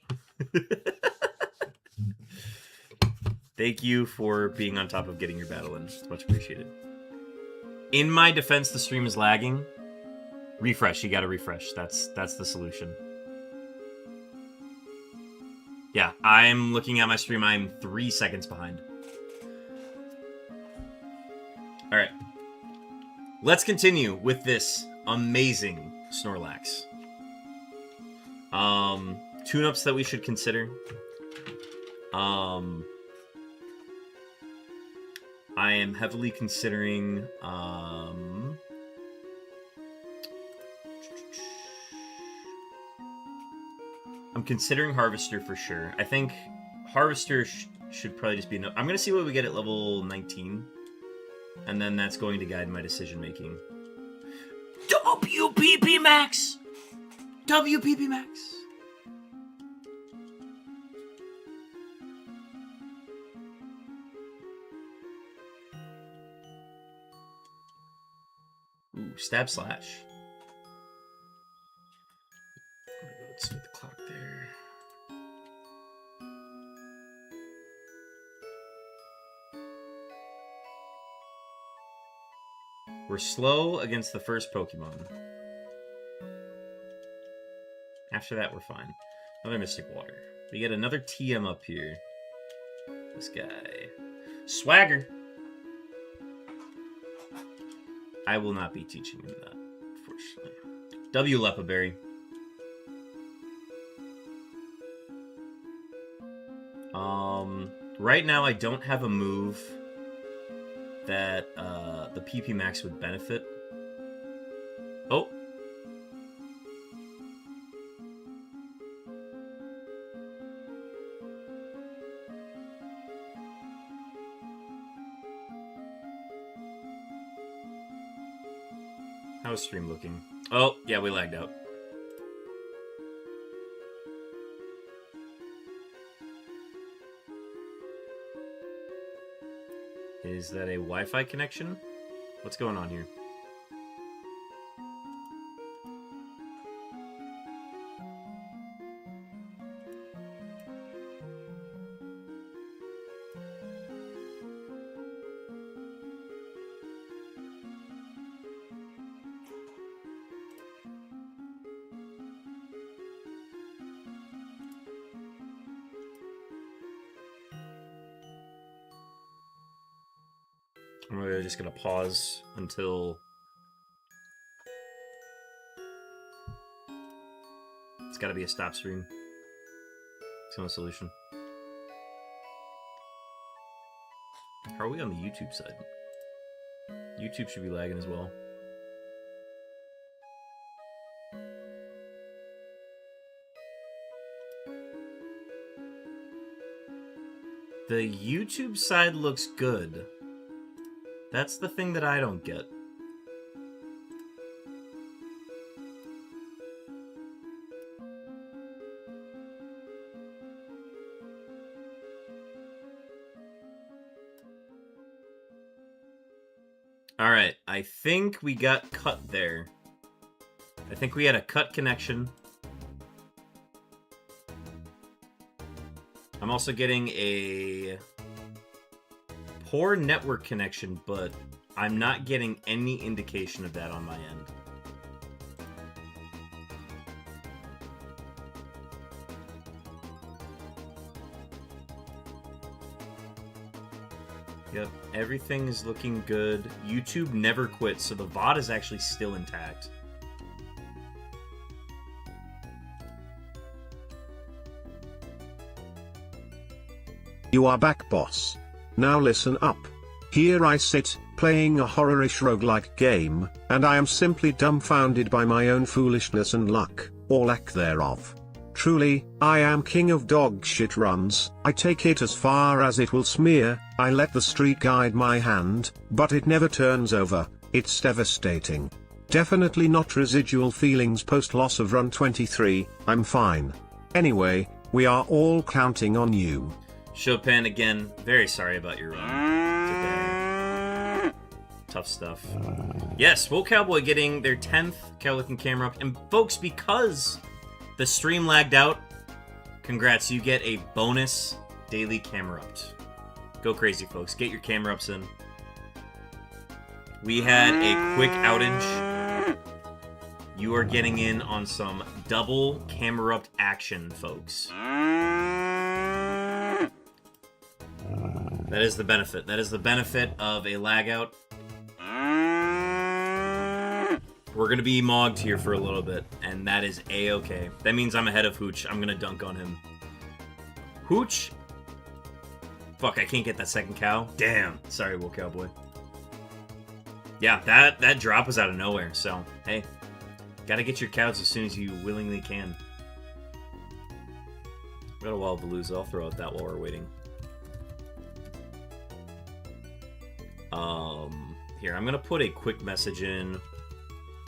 Thank you for being on top of getting your battle in. It's much appreciated. In my defense, the stream is lagging. Refresh, you gotta refresh. That's the solution. Yeah, I'm looking at my stream. I'm 3 seconds behind. Alright. Let's continue with this amazing Snorlax. Tune-ups that we should consider. I am heavily considering, I'm considering Harvester for sure. I think Harvester should probably just be... I'm going to see what we get at level 19. And then that's going to guide my decision making. WPP Max! WPP Max! Ooh, Stab Slash. Let's set the clock there. We're slow against the first Pokemon. After that, we're fine. Another Mystic Water. We get another TM up here. This guy. Swagger! I will not be teaching him that, unfortunately. W. Lepaberry. Right now I don't have a move that the PP Max would benefit. Oh! How's stream looking? Oh, yeah, we lagged out. Is that a Wi-Fi connection? What's going on here? I'm really just gonna pause until it's gotta be a stop stream. It's the only solution. How are we on the YouTube side? YouTube should be lagging as well. The YouTube side looks good. That's the thing that I don't get. Alright, I think we got cut there. I think we had a cut connection. I'm also getting a poor network connection, but I'm not getting any indication of that on my end. Yep, everything is looking good. YouTube never quits, so the VOD is actually still intact. You are back, boss. Now listen up. Here I sit, playing a horror-ish roguelike game, and I am simply dumbfounded by my own foolishness and luck, or lack thereof. Truly, I am king of dog shit runs. I take it as far as it will smear, I let the streak guide my hand, but it never turns over. It's devastating. Definitely not residual feelings post loss of run 23, I'm fine. Anyway, we are all counting on you. Chopin, again, very sorry about your run today. Tough stuff. Yes, Wool Cowboy getting their 10th Cowlicking camera up. And folks, because the stream lagged out, congrats, you get a bonus daily camera up. Go crazy, folks. Get your camera ups in. We had a quick outage. You are getting in on some double camera up action, folks. That is the benefit. That is the benefit of a lag out. We're going to be mogged here for a little bit, and that is A-okay. That means I'm ahead of Hooch. I'm going to dunk on him. Hooch? Fuck, I can't get that second cow. Damn. Sorry, Wool Cowboy. Yeah, that drop was out of nowhere, so, hey. Gotta get your cows as soon as you willingly can. Got a wall to lose. I'll throw out that while we're waiting. Here, I'm gonna put a quick message in.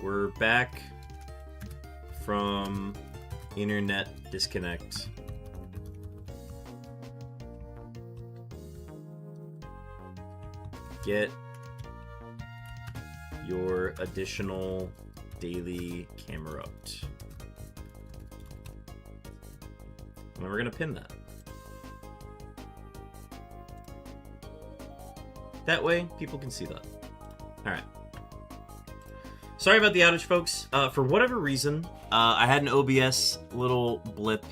We're back from internet disconnect. Get your additional daily camera up. And we're gonna pin that. That way, people can see that. Alright. Sorry about the outage, folks. For whatever reason, I had an OBS little blip,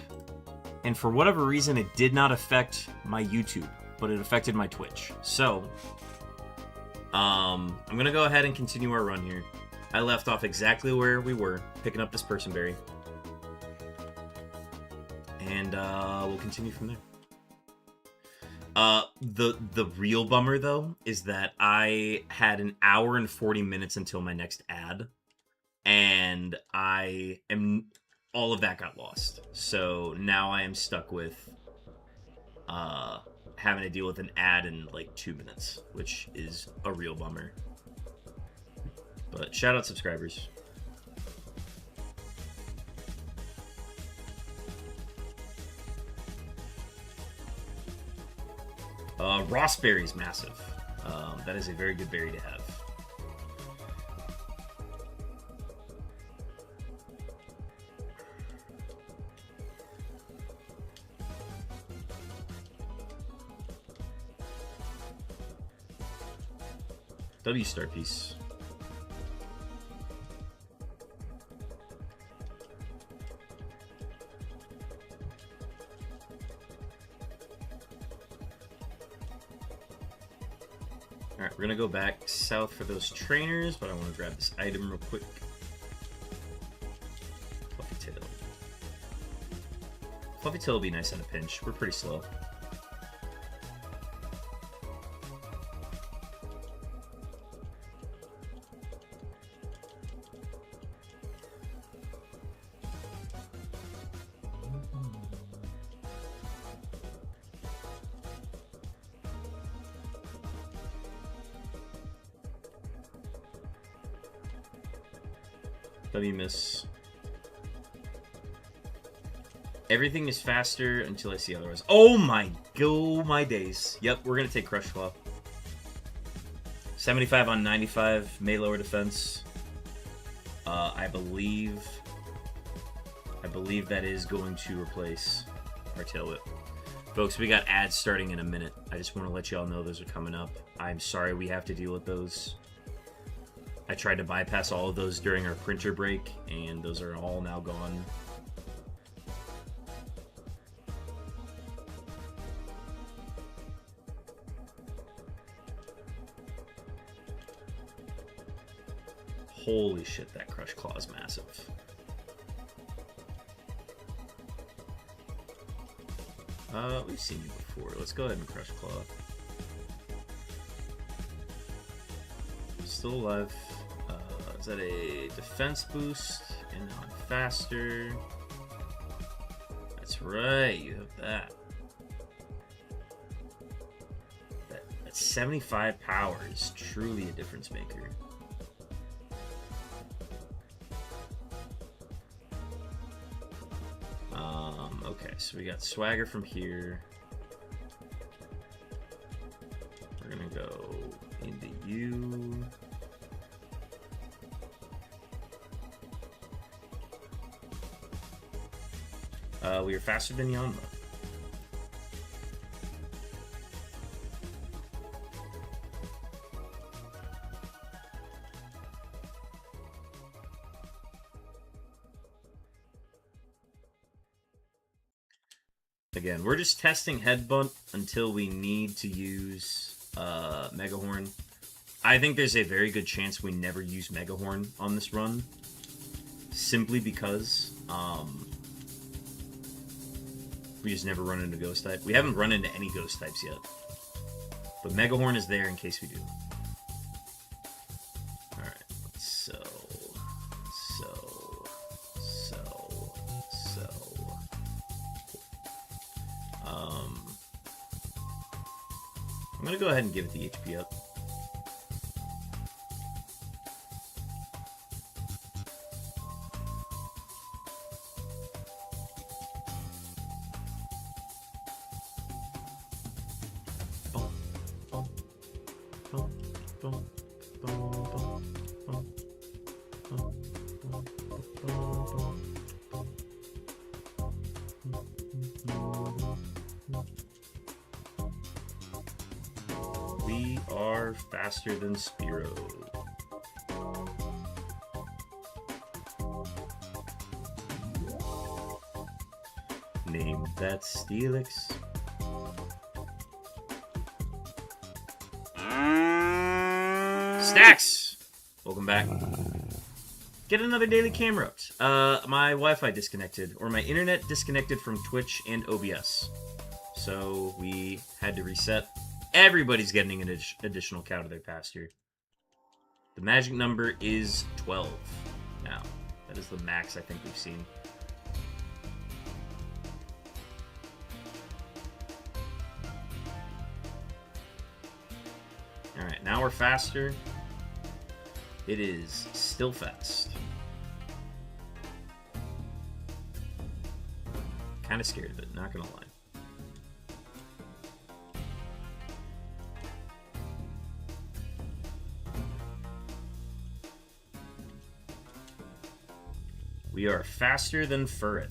and for whatever reason, it did not affect my YouTube, but it affected my Twitch. So, I'm gonna go ahead and continue our run here. I left off exactly where we were, picking up this personberry. And, we'll continue from there. The real bummer, though, is that I had an hour and 40 minutes until my next ad, and all of that got lost. So now I am stuck with, having to deal with an ad in, like, 2 minutes, which is a real bummer. But shout out subscribers. Rossberry's massive. That is a very good berry to have. W star piece. Alright, we're gonna go back south for those trainers, but I want to grab this item real quick. Fluffy tail. Fluffy tail will be nice in a pinch. We're pretty slow. W miss. Everything is faster until I see otherwise. Oh my days. Yep, we're gonna take Crush Claw. 75 on 95, may lower defense. I believe that is going to replace our Tail Whip. Folks, we got ads starting in a minute. I just want to let you all know those are coming up. I'm sorry we have to deal with those. I tried to bypass all of those during our printer break, and those are all now gone. Holy shit, that Crush Claw is massive. We've seen you before. Let's go ahead and Crush Claw. Still alive. Is that a defense boost? And on faster. That's right, you have that. That 75 power is truly a difference maker. Okay, so we got Swagger from here. We're gonna go into you. We are faster than Yanma. Again, we're just testing Headbutt until we need to use Mega Horn. I think there's a very good chance we never use Mega Horn on this run, simply because we just never run into Ghost type. We haven't run into any Ghost types yet, but Mega Horn is there in case we do. All right, so. I'm gonna go ahead and give it the HP up. We are faster than Spearow. Name that Steelix. Stacks! Welcome back. Get another daily camera up. My Wi-Fi disconnected, or my internet disconnected from Twitch and OBS. So we had to reset. Everybody's getting an additional cow to their pasture. The magic number is 12 now. That is the max I think we've seen. Alright, now we're faster. It is still fast. Kind of scared of it, not gonna lie. We are faster than Furret.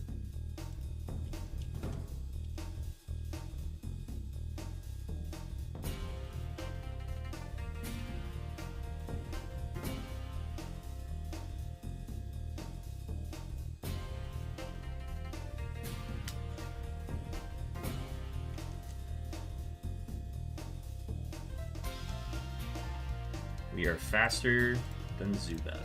We are faster than Zubat.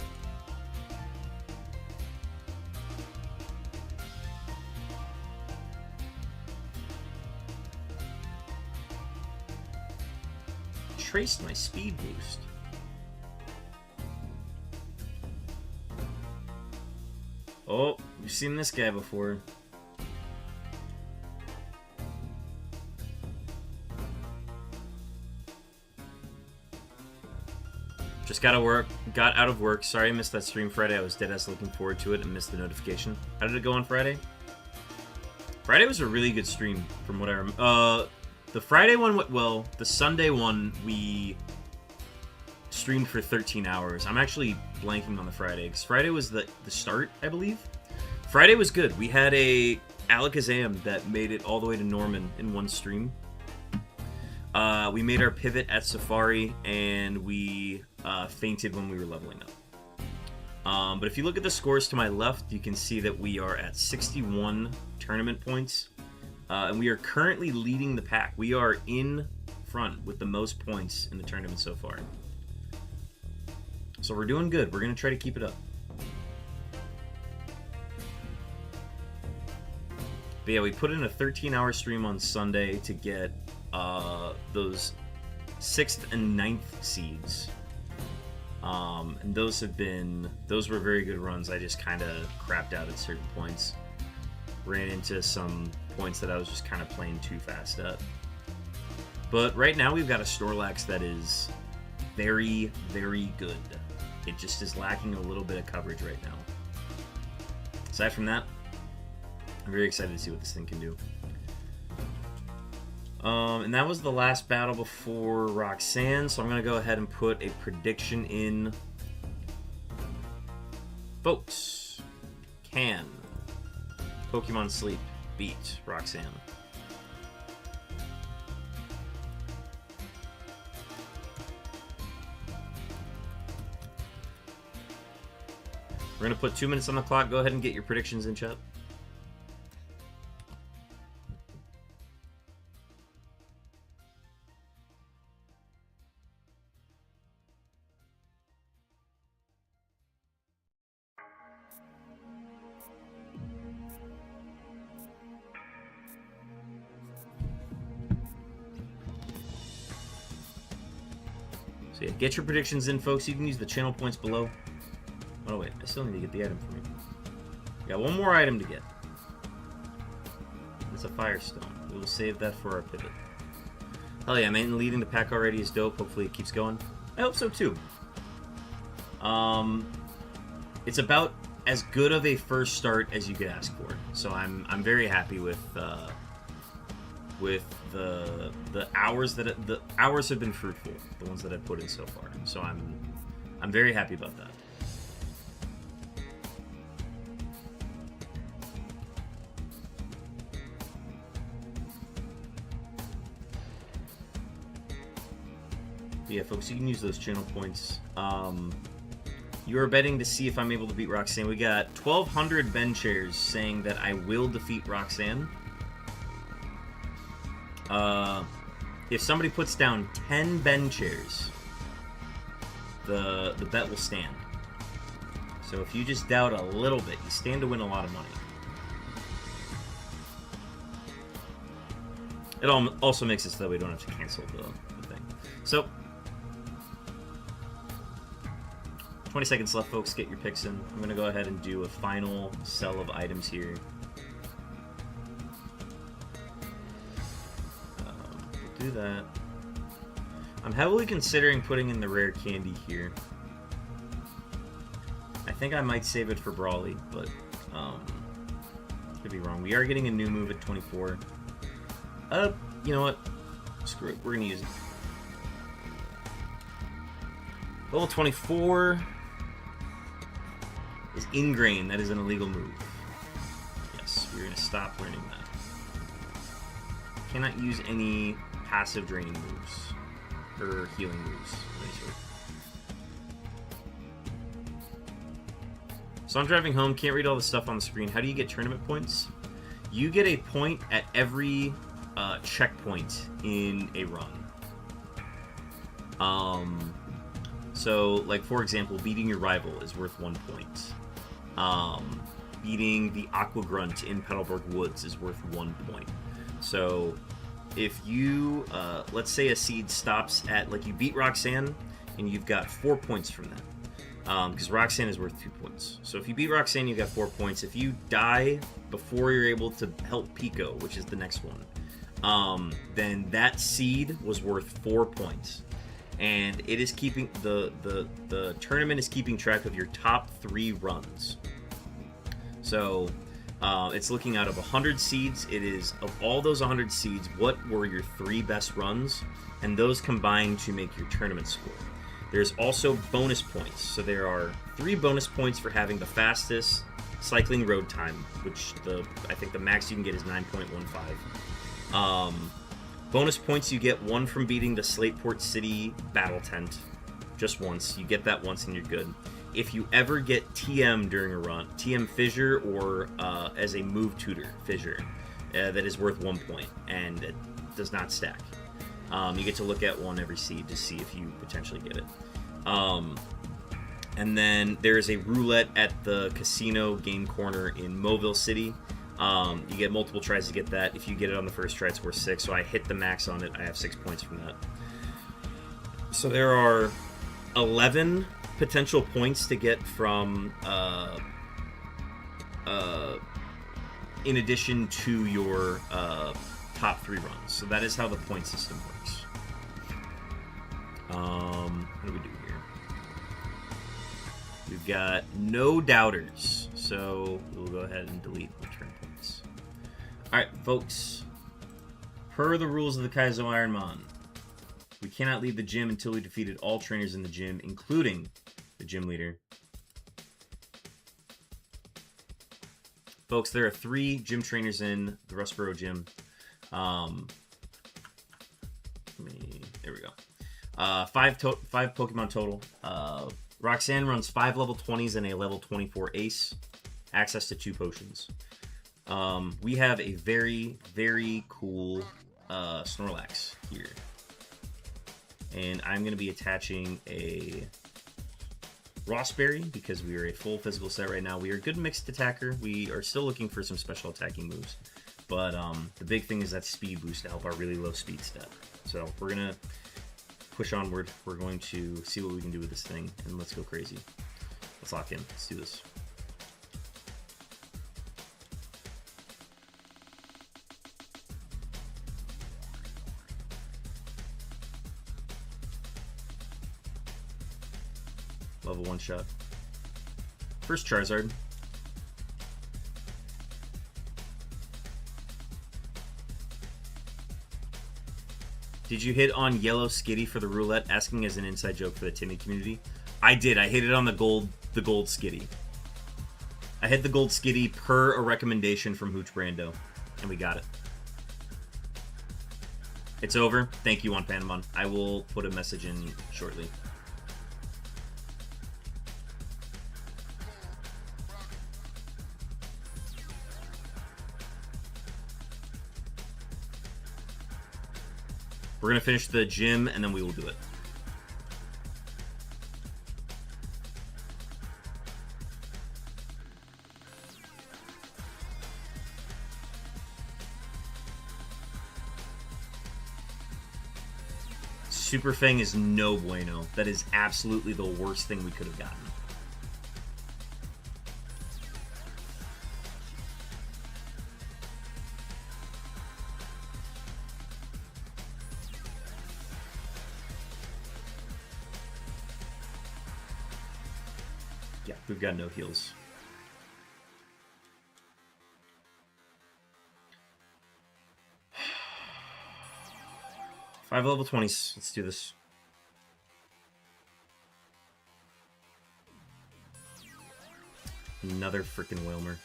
Traced my speed boost. Oh, we've seen this guy before. Just got out of work. Sorry I missed that stream Friday. I was deadass looking forward to it and missed the notification. How did it go on Friday? Friday was a really good stream from what I remember. The Friday one went well. The Sunday one, we streamed for 13 hours. I'm actually blanking on the Friday, because Friday was the start, I believe. Friday was good. We had a Alakazam that made it all the way to Norman in one stream. We made our pivot at Safari, and we fainted when we were leveling up. But if you look at the scores to my left, you can see that we are at 61 tournament points. And we are currently leading the pack. We are in front with the most points in the tournament so far. So we're doing good. We're going to try to keep it up. But yeah, we put in a 13-hour stream on Sunday to get those 6th and 9th seeds. And those were very good runs. I just kind of crapped out at certain points. Ran into some points that I was just kind of playing too fast at. But right now we've got a Snorlax that is very, very good. It just is lacking a little bit of coverage right now. Aside from that, I'm very excited to see what this thing can do. And that was the last battle before Roxanne, so I'm going to go ahead and put a prediction in. Folks, can Pokemon Sleep beat Roxanne? We're going to put 2 minutes on the clock. Go ahead and get your predictions in, chat. So yeah, get your predictions in, folks. You can use the channel points below. Oh wait, I still need to get the item for me. Got one more item to get. It's a Firestone. We will save that for our pivot. Hell yeah, man, leading the pack already is dope. Hopefully it keeps going. I hope so too. It's about as good of a first start as you could ask for. So I'm very happy with the hours that the hours have been fruitful, the ones that I've put in so far. So I'm very happy about that. But yeah, folks, you can use those channel points. You are betting to see if I'm able to beat Roxanne. We got 1,200 Ben chairs saying that I will defeat Roxanne. If somebody puts down 10 Ben chairs, the bet will stand. So if you just doubt a little bit, you stand to win a lot of money. It also makes it so that we don't have to cancel the thing. So 20 seconds left, folks. Get your picks in. I'm going to go ahead and do a final sell of items here. We'll do that. I'm heavily considering putting in the rare candy here. I think I might save it for Brawly, but could be wrong. We are getting a new move at 24. You know what? Screw it. We're going to use it. Level 24 is Ingrain. That is an illegal move. Yes, we're going to stop learning that. Cannot use any passive draining moves or healing moves of any sort. So I'm driving home, can't read all the stuff on the screen. How do you get tournament points? You get a point at every checkpoint in a run. So, like, for example, beating your rival is worth 1 point. Beating the Aqua Grunt in Petalburg Woods is worth 1 point. So, if you, let's say a seed stops at, like, you beat Roxanne, and you've got 4 points from that. Because Roxanne is worth 2 points. So if you beat Roxanne, you've got 4 points. If you die before you're able to help Pico, which is the next one, then that seed was worth 4 points. and it is keeping the tournament is keeping track of your top 3 runs. So it's looking out of 100 seeds. It is, of all those 100 seeds, what were your 3 best runs, and those combine to make your tournament score. There's also bonus points. So there are 3 bonus points for having the fastest cycling road time, which I think the max you can get is 9.15. Bonus points, you get 1 from beating the Slateport City battle tent. Just once. You get that once and you're good. If you ever get TM during a run, TM Fissure, or as a move tutor Fissure, that is worth 1 point, and it does not stack. You get to look at 1 every seed to see if you potentially get it. And then there is a roulette at the casino game corner in Mobile City. You get multiple tries to get that. If you get it on the first try, it's worth 6. So I hit the max on it. I have 6 points from that. So there are 11 potential points to get from, in addition to your top 3 runs. So that is how the point system works. What do we do here? We've got no doubters, so we'll go ahead and delete return points. Alright, folks. Per the rules of the Kaizo Ironmon, we cannot leave the gym until we defeated all trainers in the gym, including the gym leader. Folks, there are 3 gym trainers in the Rustboro gym. There we go. 5 Pokemon total. Roxanne runs 5 level 20s and a level 24 ace. Access to 2 potions. We have a very, very cool Snorlax here. And I'm going to be attaching a Rossberry because we are a full physical set right now. We are a good mixed attacker. We are still looking for some special attacking moves. But the big thing is that speed boost to help our really low speed stat. So we're going to push onward. We're going to see what we can do with this thing, and let's go crazy. Let's lock in. Let's do this. Level 1 shot. First Charizard. Did you hit on Yellow Skitty for the roulette? Asking as an inside joke for the Timmy community. I did. I hit it on the gold Skitty. I hit the gold Skitty per a recommendation from Hooch Brando, and we got it. It's over. Thank you on Panamon. I will put a message in shortly. We're going to finish the gym, and then we will do it. Super Fang is no bueno. That is absolutely the worst thing we could have gotten. Yeah, we've got no heals. Five level 20s. Let's do this. Another freaking Wilmer.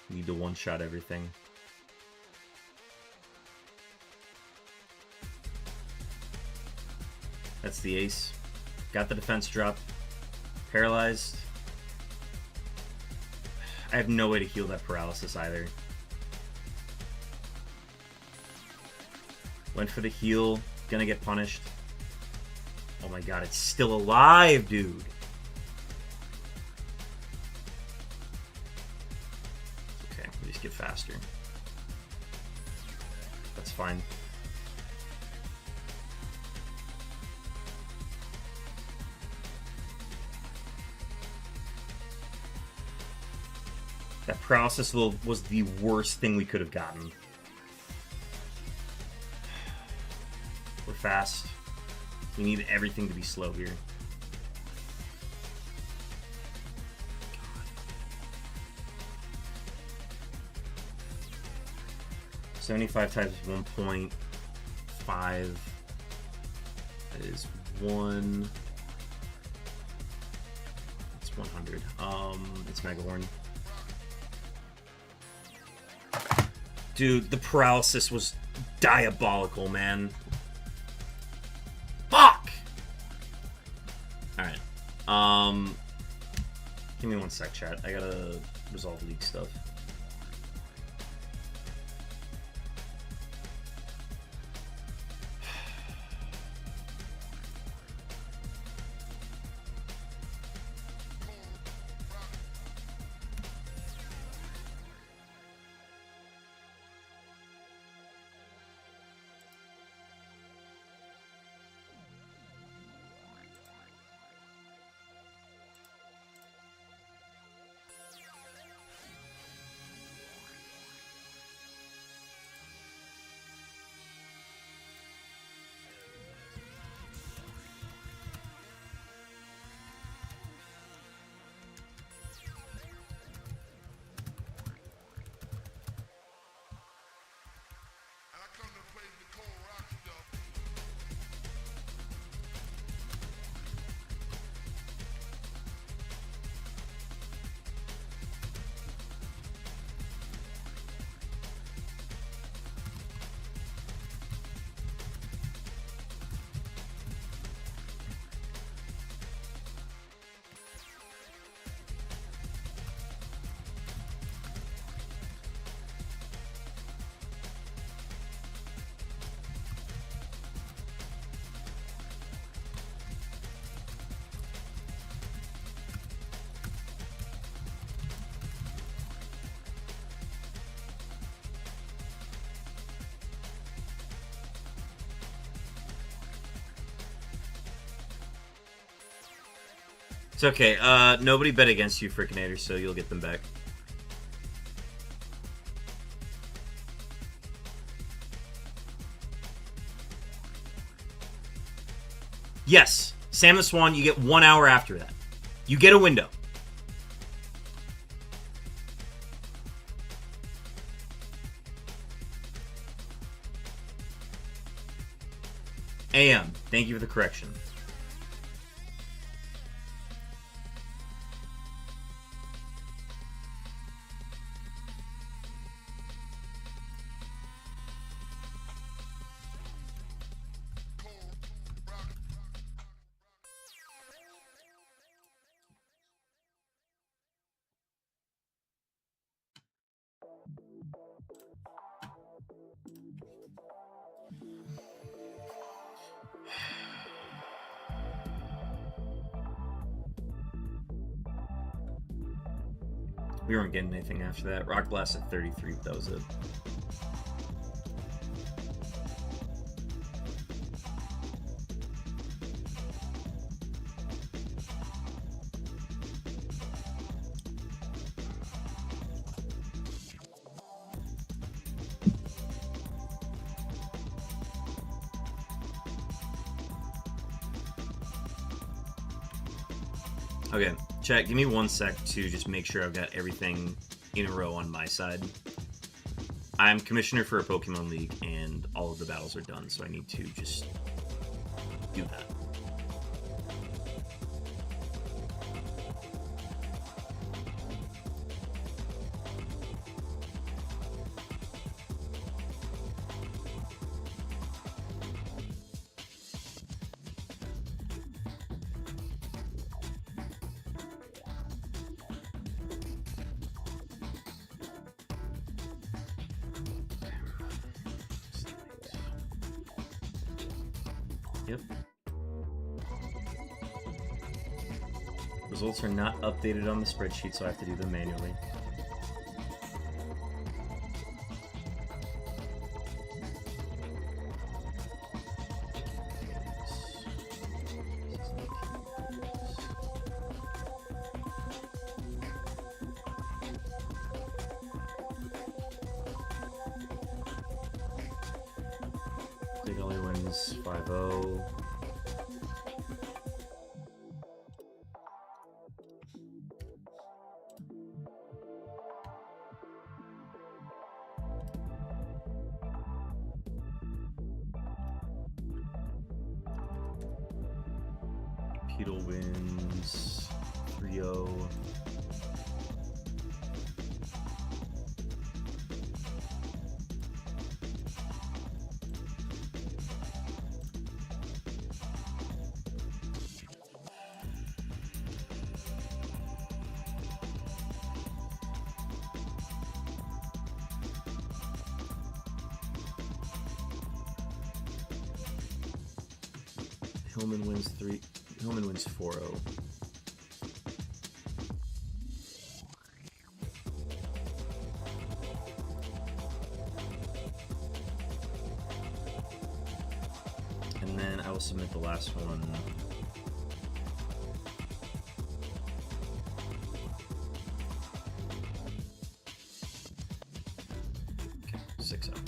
Need to one-shot everything. That's the ace. Got the defense drop. Paralyzed. I have no way to heal that paralysis either. Went for the heal. Gonna get punished. Oh my god, it's still alive, dude. Get faster. That's fine. That paralysis was the worst thing we could have gotten. We're fast. We need everything to be slow here. 75 times 1.5. That is 1. It's 100. It's Megahorn. Dude, the paralysis was diabolical, man. Fuck! Alright. Give me one sec, chat. I gotta resolve league stuff. It's okay. Nobody bet against you, Frickinators, so you'll get them back. Yes, Sam the Swan, you get 1 hour after that. You get a window. AM, thank you for the correction. We weren't getting anything after that. Rock Blast at 33, but that was it. Okay, chat, give me 1 sec to just make sure I've got everything in a row on my side. I'm commissioner for a Pokemon League, and all of the battles are done, so I need to just do that. Yep. Results are not updated on the spreadsheet, so I have to do them manually. wins 5-0. Petal wins 3-0. Hillman wins 4-0. And then I will submit the last one. Okay, 6-0.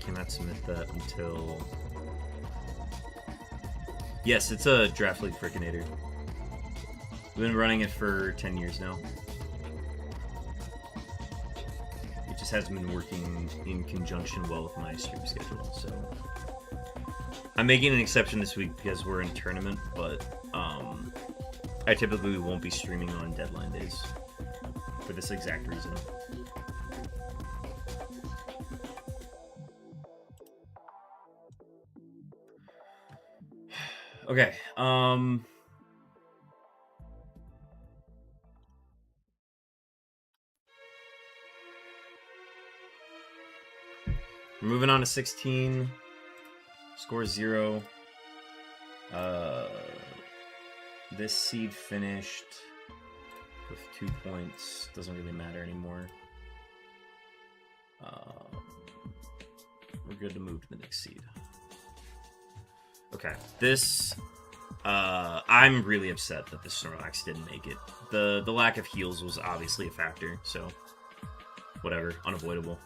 Cannot submit that until... Yes, it's a Draft League Fricinator. We've been running it for 10 years now. It just hasn't been working in conjunction well with my stream schedule, so... I'm making an exception this week because we're in tournament, but I typically won't be streaming on deadline days for this exact reason. Okay, we're moving on to 16. Score 0. This seed finished with 2 points. Doesn't really matter anymore. We're good to move to the next seed. Okay, this, I'm really upset that the Snorlax didn't make it. The lack of heals was obviously a factor, so whatever, unavoidable.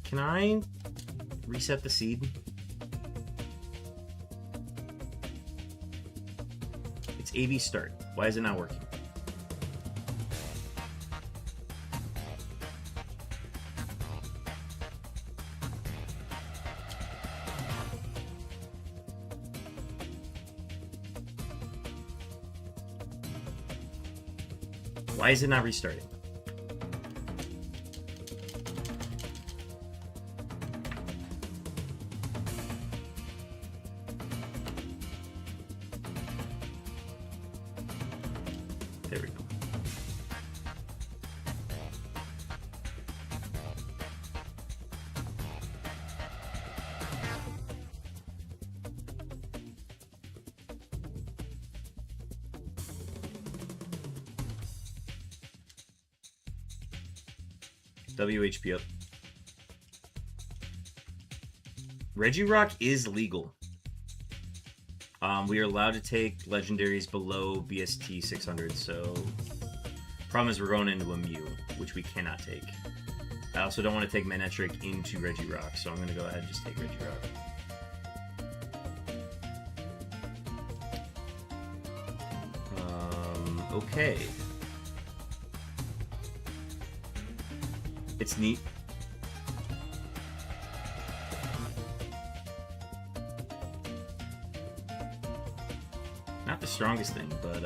Can I reset the seed? It's AV start. Why is it not working? Why is it not restarting? There we go. WHP up. Regirock is legal. We are allowed to take legendaries below BST 600, so problem is we're going into a Mew, which we cannot take. I also don't want to take Manectric into Regirock, so I'm going to go ahead and just take Regirock. Okay. It's neat. Not the strongest thing, but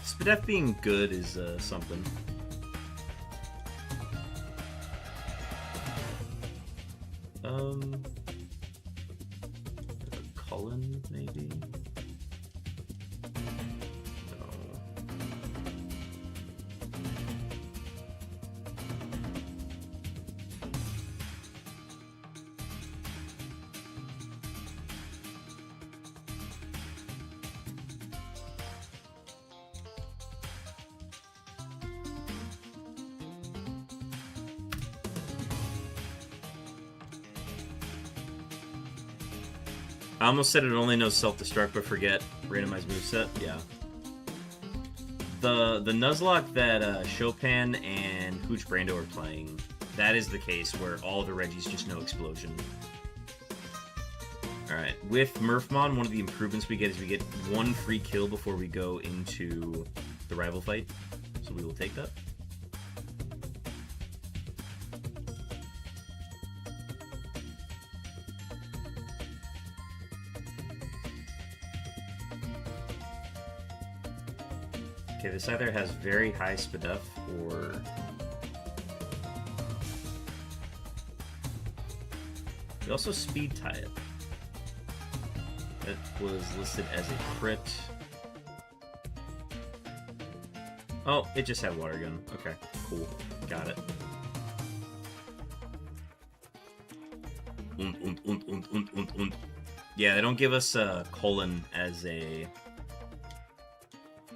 Spadef being good is something. Cullen, maybe? No. I almost said it only knows self-destruct, but forget randomized moveset. Yeah. The Nuzlocke that Chopin and Hooch Brando are playing, that is the case where all the Reggies just know explosion. Alright, with Murphmon, one of the improvements we get is we get one free kill before we go into the rival fight. So we will take that. Okay, this either has very high SPDF or... We also speed tie it. It was listed as a crit. Oh, it just had water gun. Okay, cool. Got it. Yeah, they don't give us colon as a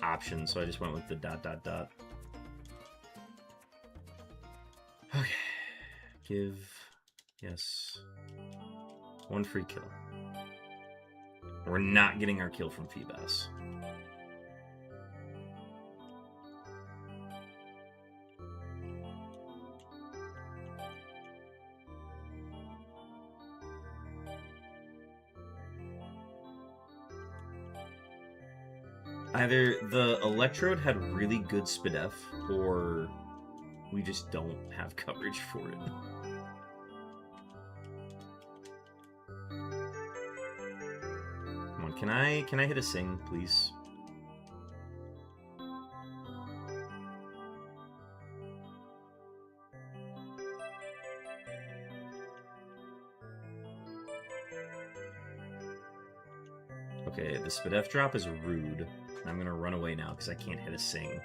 option, so I just went with the ... Okay. Give... Yes. One free kill. We're not getting our kill from Feebas. Either the Electrode had really good SPDF, or we just don't have coverage for it. Come on, can I hit a sing, please? Okay, the SPDF drop is rude. I'm gonna run away now because I can't hit a sing.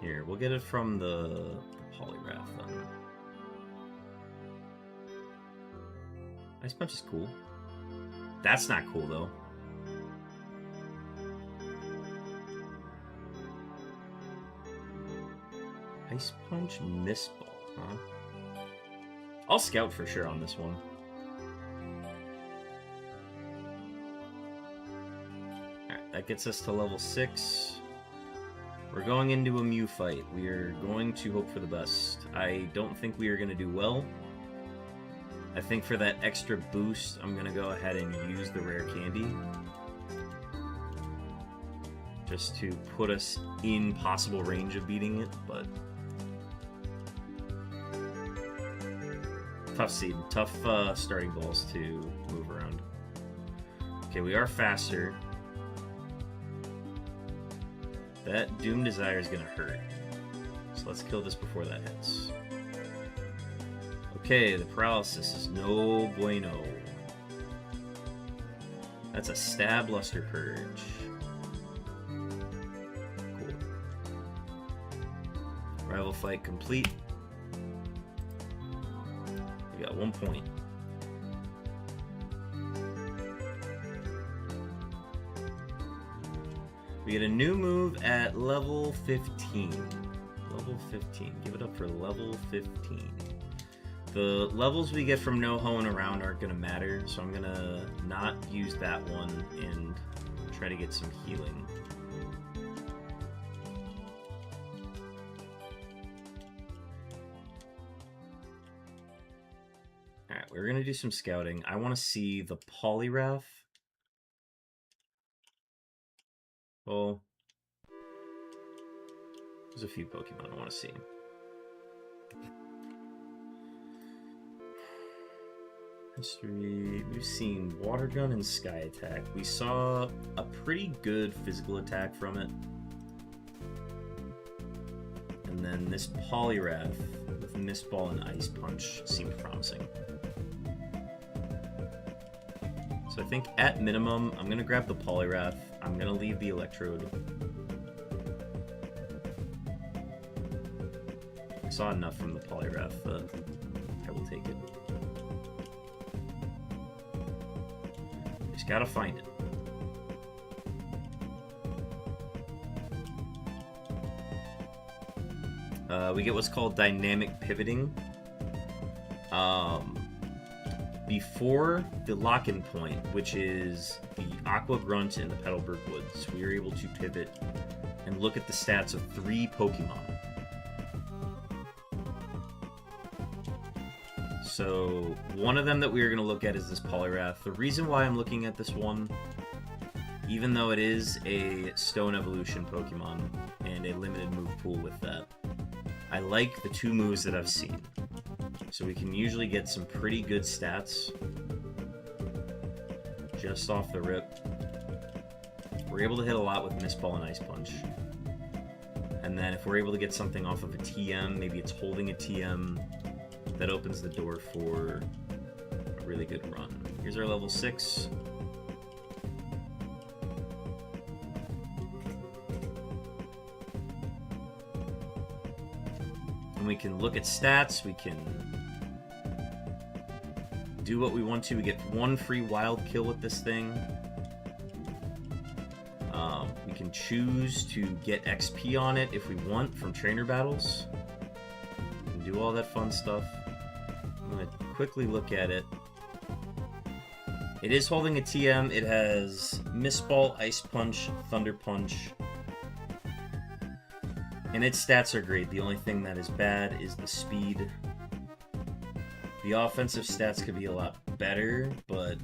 Here, we'll get it from the Polygraph then. Ice Punch is cool. That's not cool though. Ice Punch, Miss Ball, huh? I'll scout for sure on this one. Alright, that gets us to level 6. We're going into a Mew fight. We are going to hope for the best. I don't think we are going to do well. I think for that extra boost, I'm going to go ahead and use the rare candy. Just to put us in possible range of beating it, but... Tough seed. Tough starting balls to move around. Okay, we are faster. That Doom Desire is going to hurt. So let's kill this before that hits. Okay, the paralysis is no bueno. That's a Stab Luster Purge. Cool. Rival fight complete. We got 1 point. We get a new move at level 15. Level 15. Give it up for level 15. The levels we get from no-ho and around aren't going to matter, so I'm going to not use that one and try to get some healing. Alright, we're going to do some scouting. I want to see the Poliwrath. Well, there's a few Pokemon I want to see. History, we've seen Water Gun and Sky Attack. We saw a pretty good physical attack from it. And then this Poliwrath with Mist Ball and Ice Punch seemed promising. So I think at minimum, I'm going to grab the Poliwrath. I'm going to leave the Electrode. I saw enough from the Poliwrath that I will take it. Just gotta find it. We get what's called dynamic pivoting. Before the lock-in point, which is the Aqua Grunt and the Petalburg Woods, we are able to pivot and look at the stats of 3 Pokemon. So, one of them that we are going to look at is this Poliwrath. The reason why I'm looking at this one, even though it is a Stone Evolution Pokemon and a limited move pool with that, I like the 2 moves that I've seen. So we can usually get some pretty good stats just off the rip. We're able to hit a lot with Mist Ball and Ice Punch. And then if we're able to get something off of a TM, maybe it's holding a TM, that opens the door for a really good run. Here's our level 6. And we can look at stats, we can do what we want to. We get 1 free wild kill with this thing. We can choose to get XP on it if we want from trainer battles. We can do all that fun stuff. I'm going to quickly look at it. It is holding a TM. It has Mist Ball, Ice Punch, Thunder Punch. And its stats are great. The only thing that is bad is the speed. The offensive stats could be a lot better, but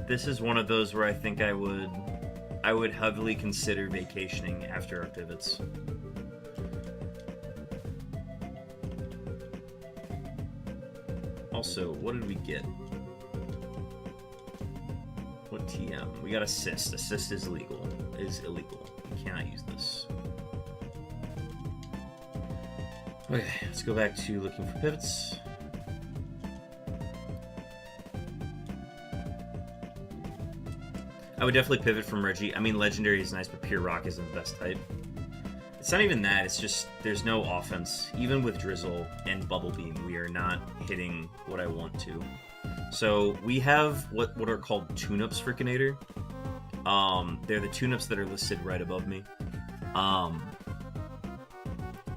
this is one of those where I think I would heavily consider vacationing after our pivots. Also, what did we get? What TM? We got Assist. Assist is illegal. We cannot use this. Okay, let's go back to looking for pivots. I would definitely pivot from Reggie. I mean, Legendary is nice, but Pure Rock isn't the best type. It's not even that, it's just there's no offense. Even with Drizzle and Bubble Beam, we are not hitting what I want to. So we have what are called tune-ups for Kanator. They're the tune-ups that are listed right above me.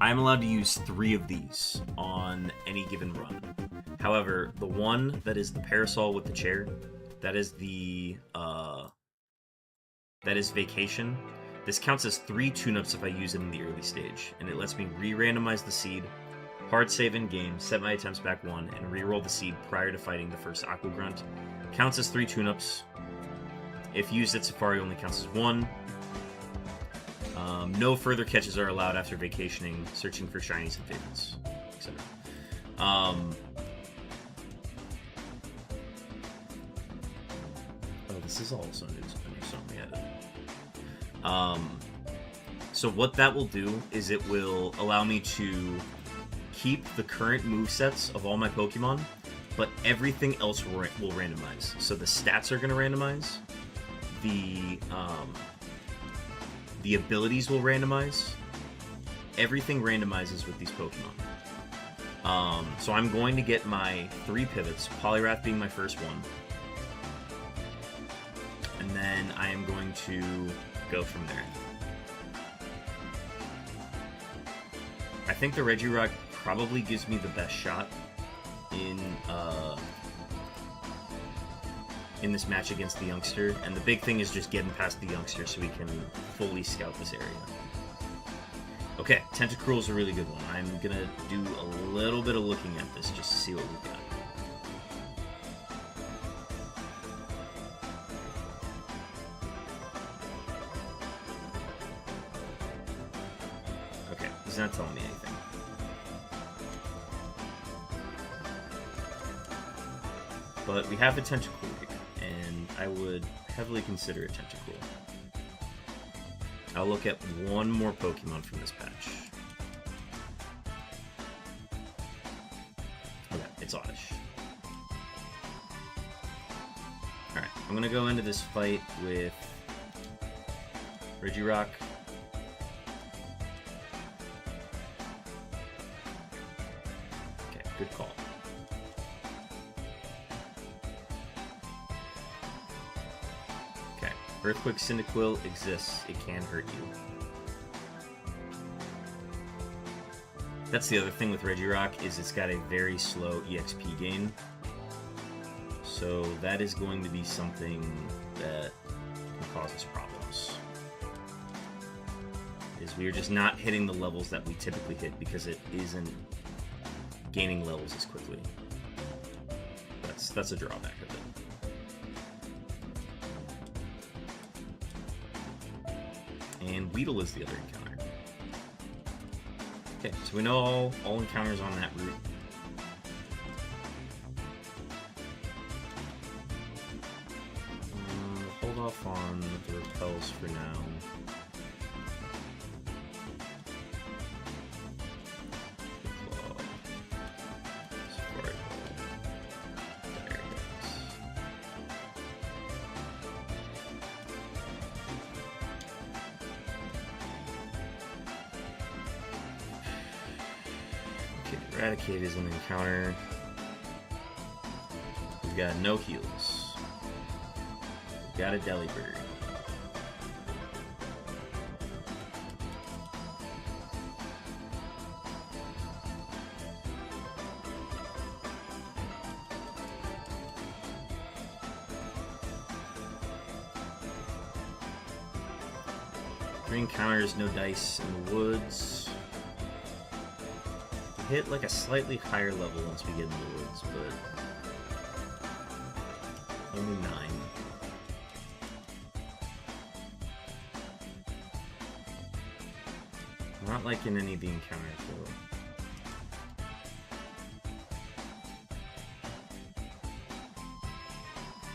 I'm allowed to use 3 of these on any given run. However, the one that is the Parasol with the chair, that is the that is Vacation. This counts as 3 tune-ups if I use it in the early stage, and it lets me re-randomize the seed, hard save in game, set my attempts back 1, and re-roll the seed prior to fighting the first Aqua Grunt. Counts as 3 tune-ups. If used at Safari, only counts as 1. No further catches are allowed after vacationing, searching for shinies and favorites, etc. Oh, this is also a new song we added. So what that will do is it will allow me to keep the current movesets of all my Pokemon, but everything else will randomize. So the stats are going to randomize. The abilities will randomize. Everything randomizes with these Pokemon. So I'm going to get my 3 pivots, Poliwrath being my first one. And then I am going to go from there. I think the Regirock probably gives me the best shot in this match against the youngster, and the big thing is just getting past the youngster so we can fully scout this area. Okay, Tentacruel is a really good one. I'm gonna do a little bit of looking at this just to see what we've got. Okay, he's not telling me anything. But we have a Tentacool here, and I would heavily consider a Tentacool. I'll look at one more Pokemon from this patch. Okay, it's Oddish. Alright, I'm gonna go into this fight with Regirock. Okay, good call. Okay, Earthquake Cyndaquil exists. It can hurt you. That's the other thing with Regirock, is it's got a very slow EXP gain. So that is going to be something that can cause us problems. Is we are just not hitting the levels that we typically hit because it isn't gaining levels as quickly. That's a drawback of it. And Weedle is the other encounter. Okay, so we know all encounters on that route. Hold off on the repels for now. Eradicate is an encounter. We've got no heals. We've got a Delibird. Three encounters, no dice in the woods. Hit like a slightly higher level once we get in the woods, but only 9. Not like in any of the encounters though.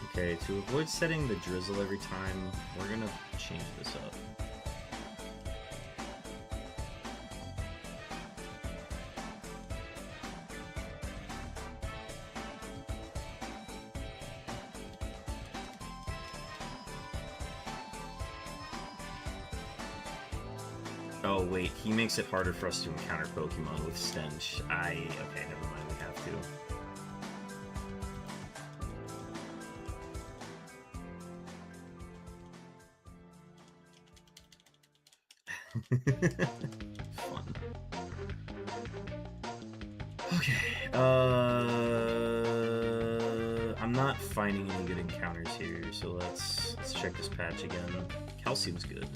Okay, to avoid setting the drizzle every time, we're gonna change this up. Oh wait, he makes it harder for us to encounter Pokemon with Stench. Okay, never mind, we have to. Fun. Okay, I'm not finding any good encounters here, so let's check this patch again. Calcium's good.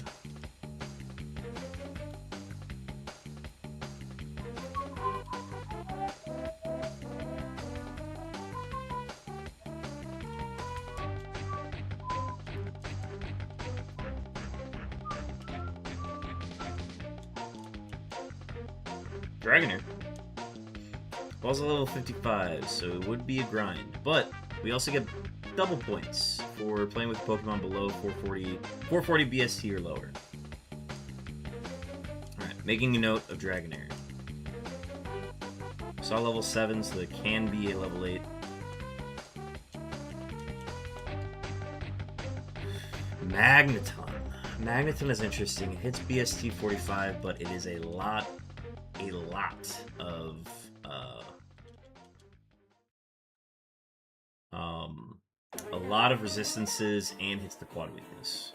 Dragonair. Ball's a level 55, so it would be a grind. But we also get double points for playing with Pokemon below 440 BST or lower. Alright, making a note of Dragonair. Saw level 7, so it can be a level 8. Magneton. Magneton is interesting. It hits BST 45, but it is a lot of resistances and hits the quad weakness.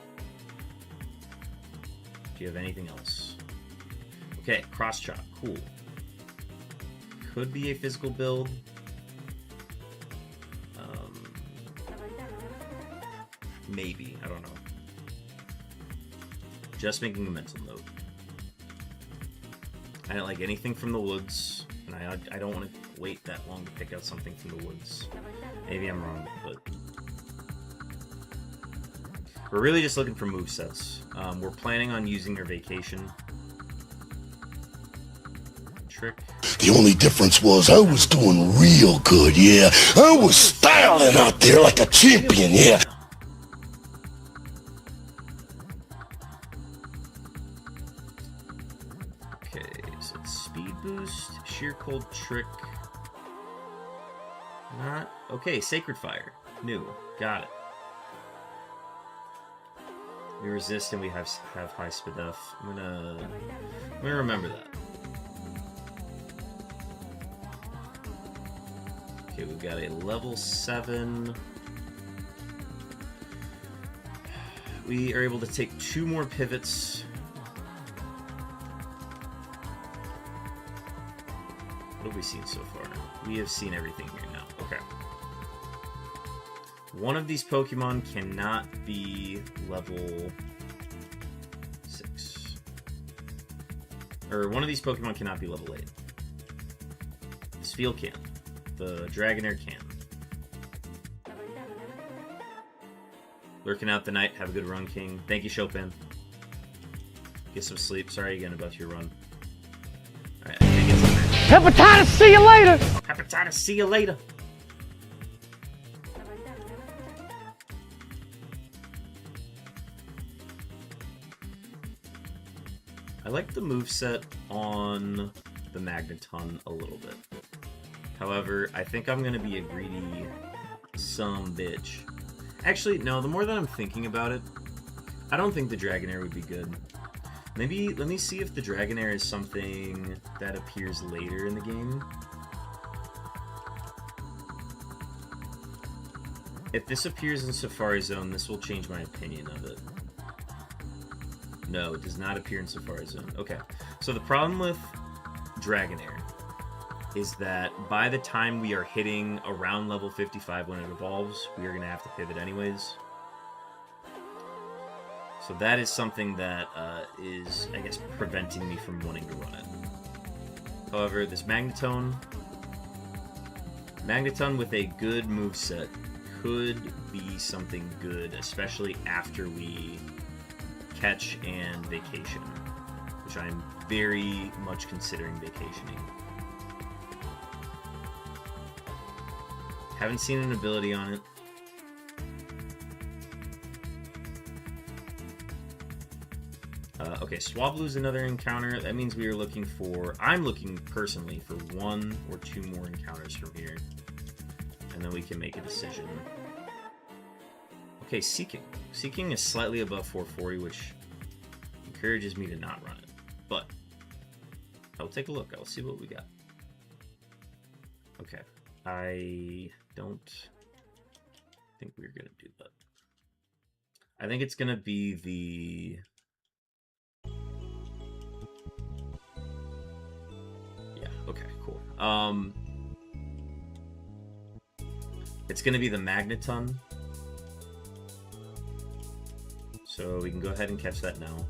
Do you have anything else? Okay, Cross Chop, cool. Could be a physical build. Maybe, I don't know. Just making a mental note. I don't like anything from the woods, and I don't want to wait that long to pick out something from the woods. Maybe I'm wrong, but we're really just looking for movesets. We're planning on using our vacation. Trick. The only difference was I was doing real good, yeah. I was styling out there like a champion, yeah. Okay, so it's speed boost, sheer cold trick. Not okay. Sacred fire, new, got it. We resist and we have high speed def. I'm gonna remember that. Okay, we've got a level 7. We are able to take 2 more pivots. What have we seen so far? We have seen everything here now. Okay. One of these Pokemon cannot be level 6. Or one of these Pokemon cannot be level 8. The Spheal can. The Dragonair can. Lurking out the night. Have a good run, King. Thank you, Chopin. Get some sleep. Sorry again about your run. Alright, I think it's in there. Hepatitis, see you later! Hepatitis, see you later! I like the moveset on the Magneton a little bit. However, I think I'm gonna be a greedy bitch. Actually, no, the more that I'm thinking about it, I don't think the Dragonair would be good. Maybe, let me see if the Dragonair is something that appears later in the game. If this appears in Safari Zone, this will change my opinion of it. No, it does not appear in Safari Zone. Okay, so the problem with Dragonair is that by the time we are hitting around level 55 when it evolves, we are going to have to pivot anyways. So that is something that is, I guess, preventing me from wanting to run it. However, this Magneton with a good moveset could be something good, especially after we catch and vacation, which I'm very much considering vacationing. Haven't seen an ability on it. Okay, Swablu's another encounter. That means we are looking for... I'm looking, personally, for 1 or 2 more encounters from here. And then we can make a decision. Okay, Seeking. Seeking is slightly above 440, which encourages me to not run it. But I'll take a look. I'll see what we got. Okay. I don't think we're going to do that. I think it's going to be the... Yeah, okay, cool. It's going to be the Magneton. So we can go ahead and catch that now.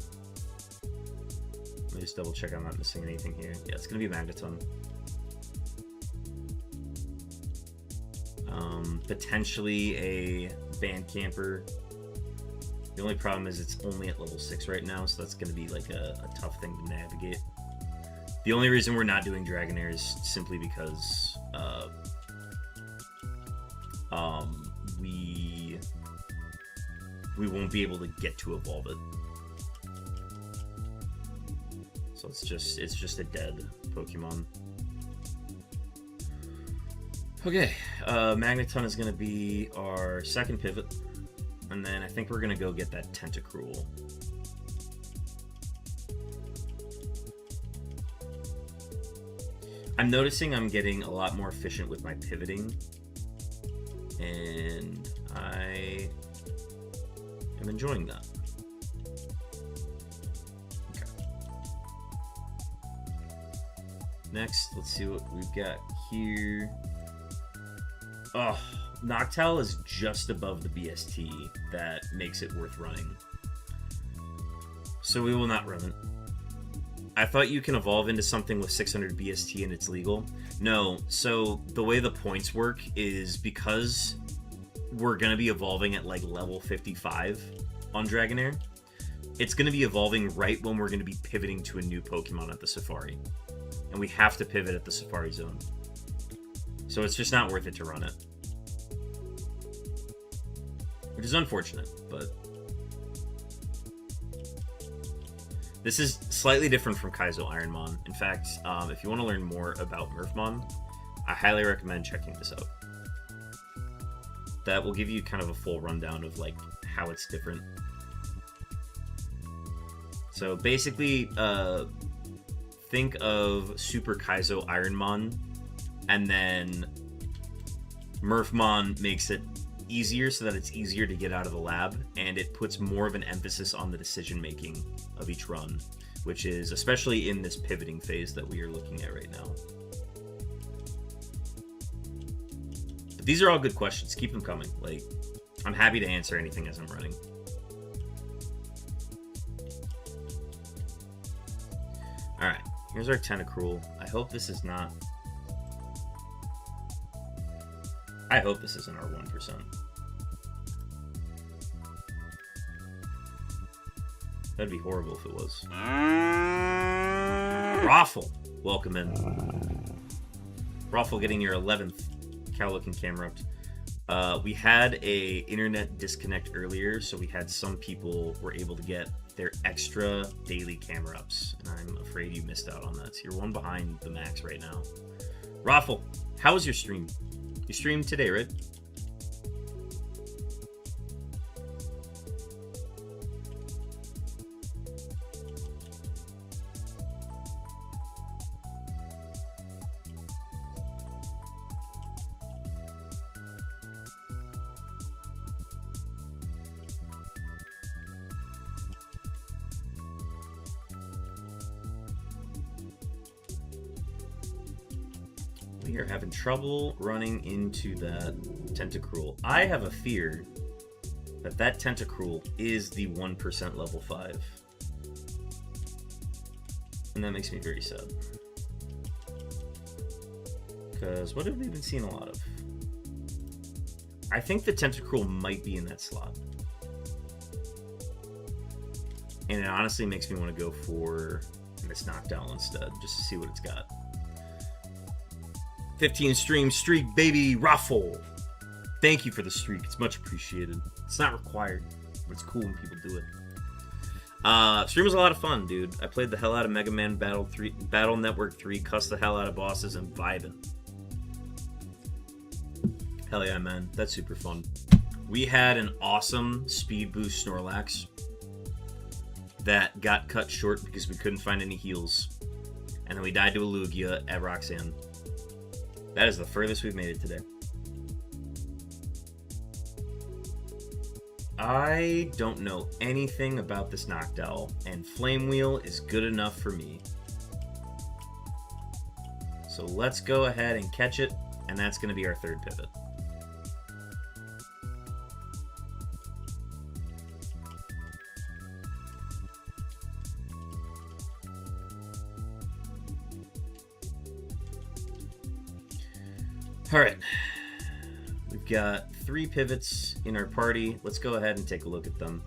Let me just double check I'm not missing anything here. Yeah, it's going to be Magneton. Potentially a Band Camper. The only problem is it's only at level 6 right now, so that's going to be like a tough thing to navigate. The only reason we're not doing Dragonair is simply because we won't be able to get to evolve it. So it's just a dead Pokemon. Okay, Magneton is going to be our second pivot, and then I think we're going to go get that Tentacruel. I'm noticing I'm getting a lot more efficient with my pivoting, and I am enjoying that. Okay. Next, let's see what we've got here. Oh, Noctowl is just above the BST. That makes it worth running. So we will not run it. I thought you can evolve into something with 600 BST and it's legal. No, so the way the points work is because we're going to be evolving at like level 55 on Dragonair, it's going to be evolving right when we're going to be pivoting to a new Pokemon at the Safari. and we have to pivot at the Safari Zone. So it's just not worth it to run it. Which is unfortunate, but... This is slightly different from Kaizo Ironmon. In fact, if you want to learn more about Murphmon, I highly recommend checking this out. That will give you kind of a full rundown of like how it's different. So basically, think of Super Kaizo Ironmon, and then Murphmon makes it easier so that it's easier to get out of the lab, and it puts more of an emphasis on the decision making of each run, which is especially in this pivoting phase that we are looking at right now. But these are all good questions. Keep them coming. Like, I'm happy to answer anything as I'm running. Alright, here's our Tentacruel. I hope this is not... I hope this isn't our 1%. That'd be horrible if it was. Raffle, welcome in. Raffle getting your 11th cow-looking camera up. We had a internet disconnect earlier, so we had some people were able to get their extra daily camera ups, and I'm afraid you missed out on that. So you're one behind the max right now. Raffle, how was your stream? You streamed today, right? We are having trouble running into that Tentacruel. I have a fear that that Tentacruel is the 1% level 5. And that makes me very sad. Because what have we been seeing a lot of? I think the Tentacruel might be in that slot. And it honestly makes me want to go for this Knockdown instead, just to see what it's got. 15 stream streak, baby. Raffle. Thank you for the streak. It's much appreciated. It's not required, but it's cool when people do it. Stream was a lot of fun, dude. I played the hell out of Mega Man Battle Network 3, cussed the hell out of bosses, and vibing. Hell yeah, man. That's super fun. We had an awesome speed boost Snorlax that got cut short because we couldn't find any heals. And then we died to a Lugia at Roxanne. That is the furthest we've made it today. I don't know anything about this Noctowl, and Flame Wheel is good enough for me. So let's go ahead and catch it, and that's going to be our third pivot. Alright, we've got 3 pivots in our party. Let's go ahead and take a look at them.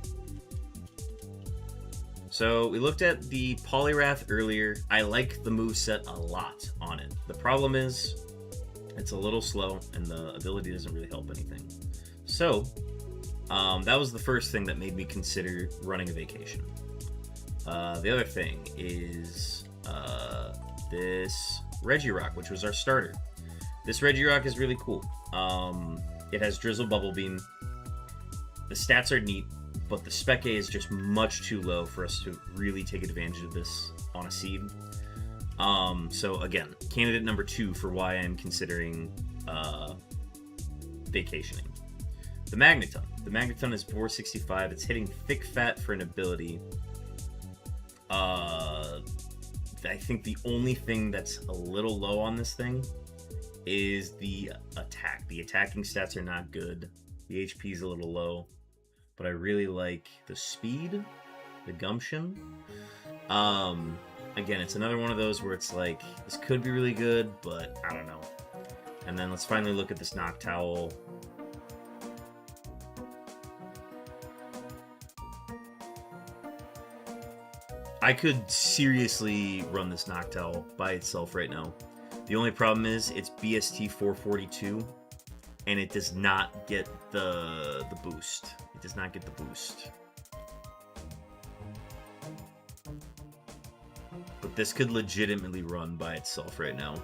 So we looked at the Poliwrath earlier. I like the moveset a lot on it. The problem is it's a little slow and the ability doesn't really help anything. So that was the first thing that made me consider running a vacation. The other thing is this Regirock, which was our starter. This Regirock is really cool. It has Drizzle Bubble Beam. The stats are neat, but the Spec A is just much too low for us to really take advantage of this on a seed. So again, candidate number 2 for why I'm considering vacationing. The Magneton. The Magneton is 465. It's hitting Thick Fat for an ability. I think the only thing that's a little low on this thing is the attack. The attacking stats are not good. The HP is a little low, but I really like the speed, the gumption. Again, it's another one of those where it's like, this could be really good, but I don't know. And then let's finally look at this Noctowl. I could seriously run this Noctowl by itself right now. The only problem is it's BST 442, and it does not get the boost. It does not get the boost. But this could legitimately run by itself right now.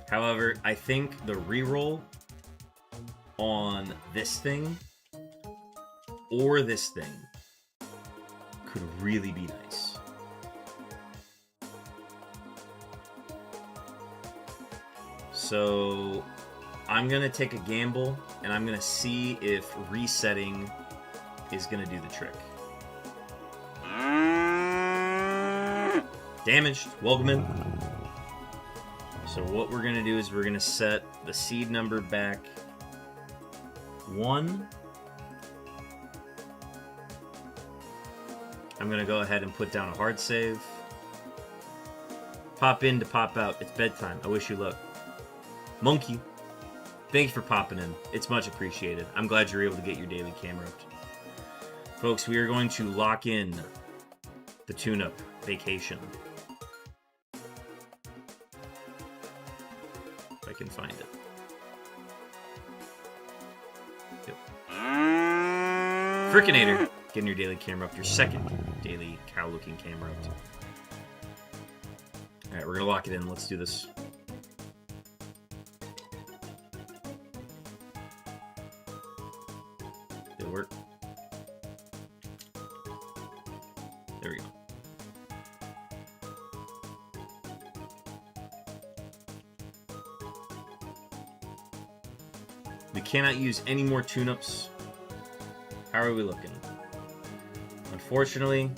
However, I think the reroll on this thing or this thing could really be nice. So I'm going to take a gamble, and I'm going to see if resetting is going to do the trick. Damaged. Welcome in. So what we're going to do is we're going to set the seed number back 1. I'm going to go ahead and put down a hard save. Pop in to pop out. It's bedtime. I wish you luck. Monkey, thank you for popping in. It's much appreciated. I'm glad you're able to get your daily camera up. Folks, we are going to lock in the tune-up vacation. If I can find it. Yep. Frickinator, getting your daily camera up. Your second daily cow-looking camera up. Alright, we're going to lock it in. Let's do this. Work. There we go. We cannot use any more tune-ups. How are we looking? Unfortunately,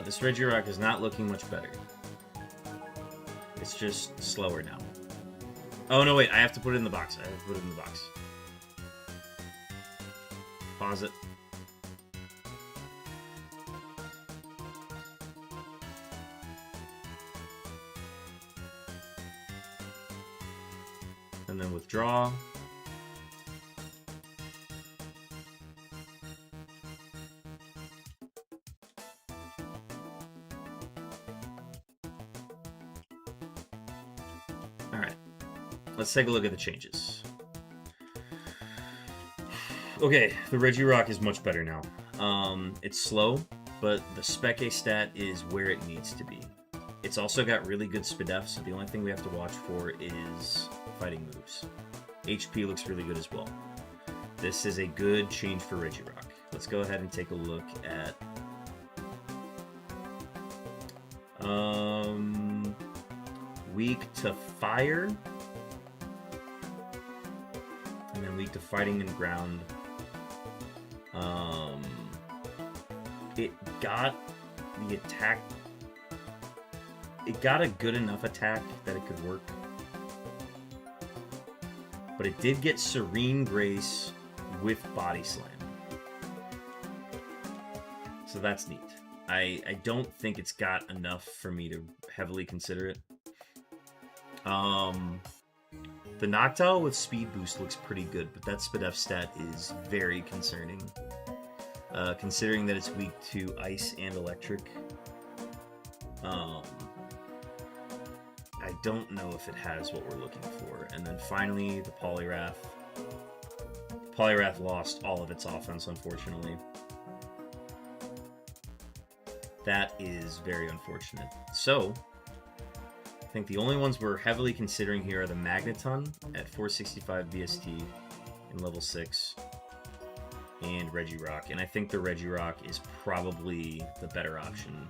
this Regirock is not looking much better. It's just slower now. Oh, no, wait. I have to put it in the box. I have to put it in the box. Pause it. And then withdraw. All right. Let's take a look at the changes. Okay, the Regirock is much better now. It's slow, but the Spec A stat is where it needs to be. It's also got really good SPDF, so the only thing we have to watch for is fighting moves. HP looks really good as well. This is a good change for Regirock. Let's go ahead and take a look at weak to fire, and then weak to fighting and ground. It got the attack. It got a good enough attack that it could work. But it did get Serene Grace with Body Slam. So that's neat. I don't think it's got enough for me to heavily consider it. The Noctowl with Speed Boost looks pretty good, but that SPDF stat is very concerning. Considering that it's weak to Ice and Electric. I don't know if it has what we're looking for. And then finally, the Poliwrath. Poliwrath lost all of its offense, unfortunately. That is very unfortunate. So, I think the only ones we're heavily considering here are the Magneton at 465 VST in level 6 and Regirock. And I think the Regirock is probably the better option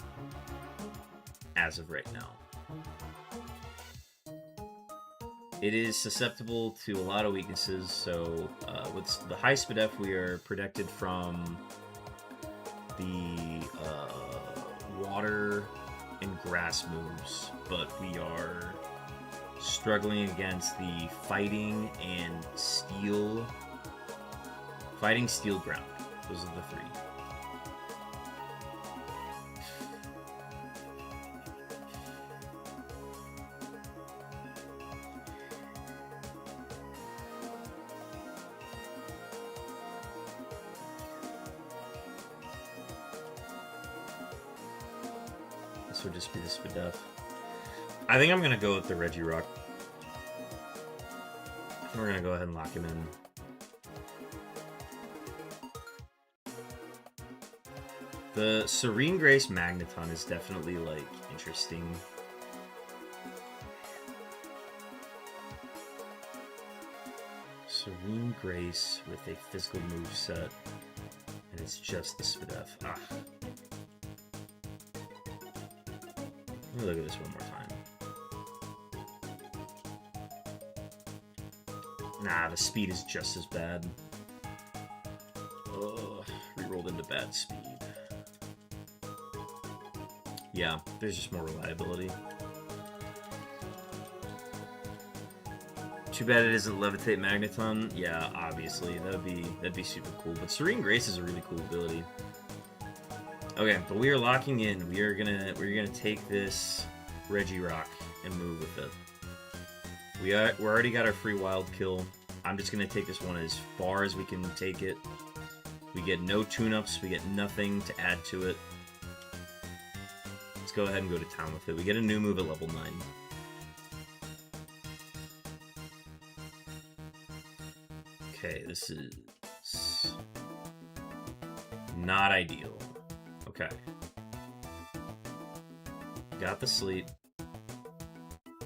as of right now. It is susceptible to a lot of weaknesses, so with the high SPDF, we are protected from the water and grass moves, but we are struggling against the fighting and steel. Fighting, steel, ground. Those are the three. This would just be the Spadef. I think I'm gonna go with the Regirock. We're gonna go ahead and lock him in. The Serene Grace Magneton is definitely, like, interesting. Serene Grace with a physical moveset, and it's just the Spadef. Ah. Let me look at this one more time. Nah, the speed is just as bad. Ugh, rerolled into bad speed. Yeah, there's just more reliability. Too bad it isn't Levitate Magneton. Yeah, obviously that'd be super cool. But Serene Grace is a really cool ability. Okay, but we are locking in. We're gonna take this Regirock and move with it. We already got our free wild kill. I'm just gonna take this one as far as we can take it. We get no tune-ups. We get nothing to add to it. Let's go ahead and go to town with it. We get a new move at level 9. Okay, this is not ideal. Okay. Got the sleep.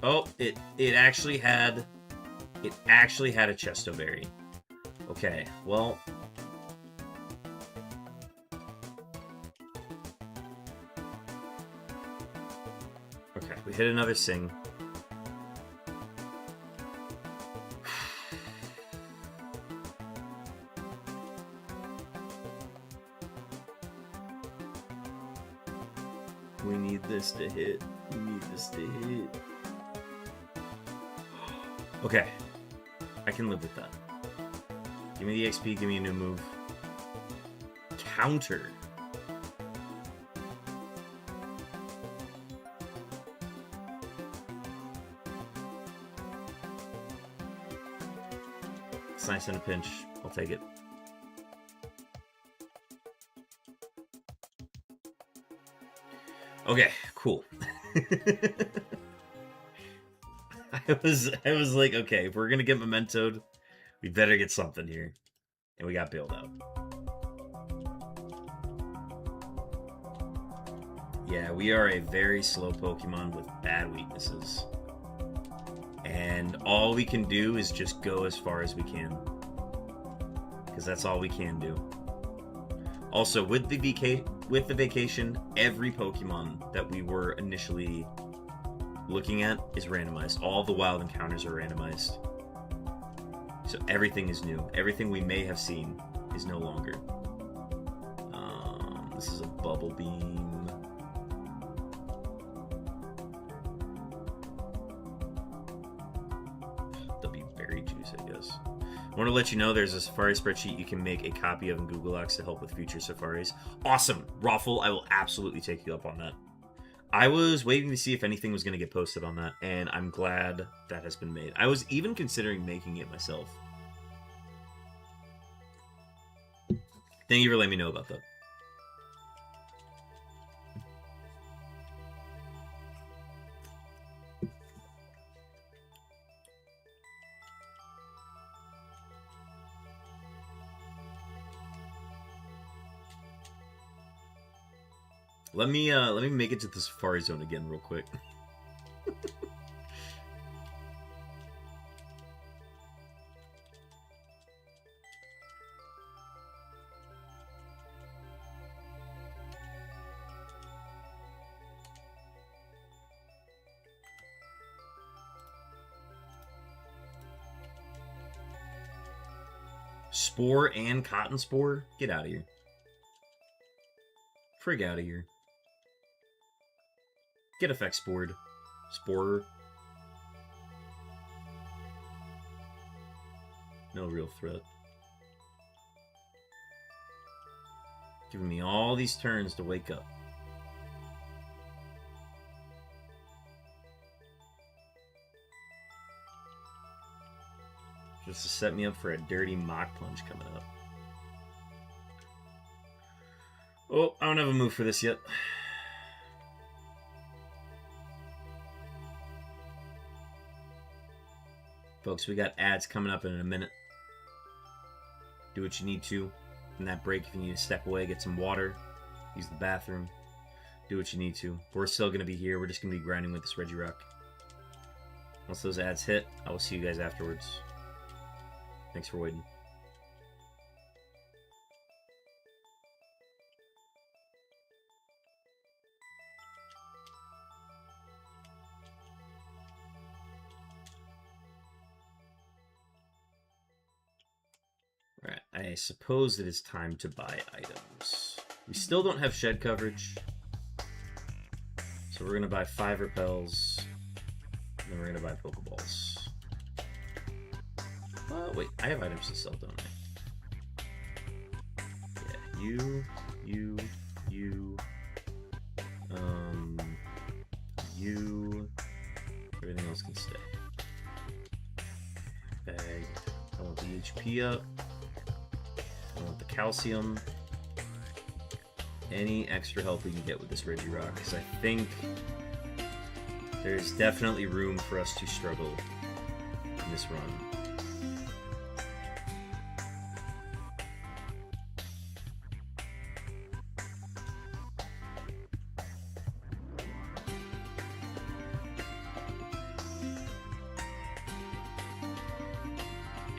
Oh, it actually had a Chesto Berry. Okay, well, okay, we hit another Sing. We need this to hit. We need this to hit. Okay. I can live with that. Give me the XP, give me a new move. Counter. It's nice in a pinch. I'll take it. Okay, cool. I was like, okay, if we're gonna get mementoed, we better get something here. And we got bailed out. Yeah, we are a very slow Pokemon with bad weaknesses. And all we can do is just go as far as we can. Because that's all we can do. Also, with the vacation, every Pokemon that we were initially looking at is randomized. All the wild encounters are randomized. So everything is new. Everything we may have seen is no longer. This is a Bubble Beam. That'll be Berry Juice, I guess. I want to let you know there's a Safari spreadsheet you can make a copy of in Google Docs to help with future Safaris. Awesome! Raffle, I will absolutely take you up on that. I was waiting to see if anything was going to get posted on that, and I'm glad that has been made. I was even considering making it myself. Thank you for letting me know about that. Let me make it to the Safari Zone again real quick. Spore and Cotton Spore? Get out of here. Frig out of here. Get effect spored. Sporer. No real threat. Giving me all these turns to wake up. Just to set me up for a dirty Mach Plunge coming up. Oh, I don't have a move for this yet. Folks, we got ads coming up in a minute. Do what you need to. In that break, if you need to step away, get some water, use the bathroom, do what you need to. We're still going to be here. We're just going to be grinding with this Regirock. Once those ads hit, I will see you guys afterwards. Thanks for waiting. Right, I suppose it is time to buy items. We still don't have shed coverage. So we're going to buy 5 repels. And then we're going to buy Pokeballs. Wait, I have items to sell, don't I? Yeah, you. Everything else can stay. Bag. I want the HP up. I want the calcium. Any extra help we can get with this Regirock, because I think there's definitely room for us to struggle in this run.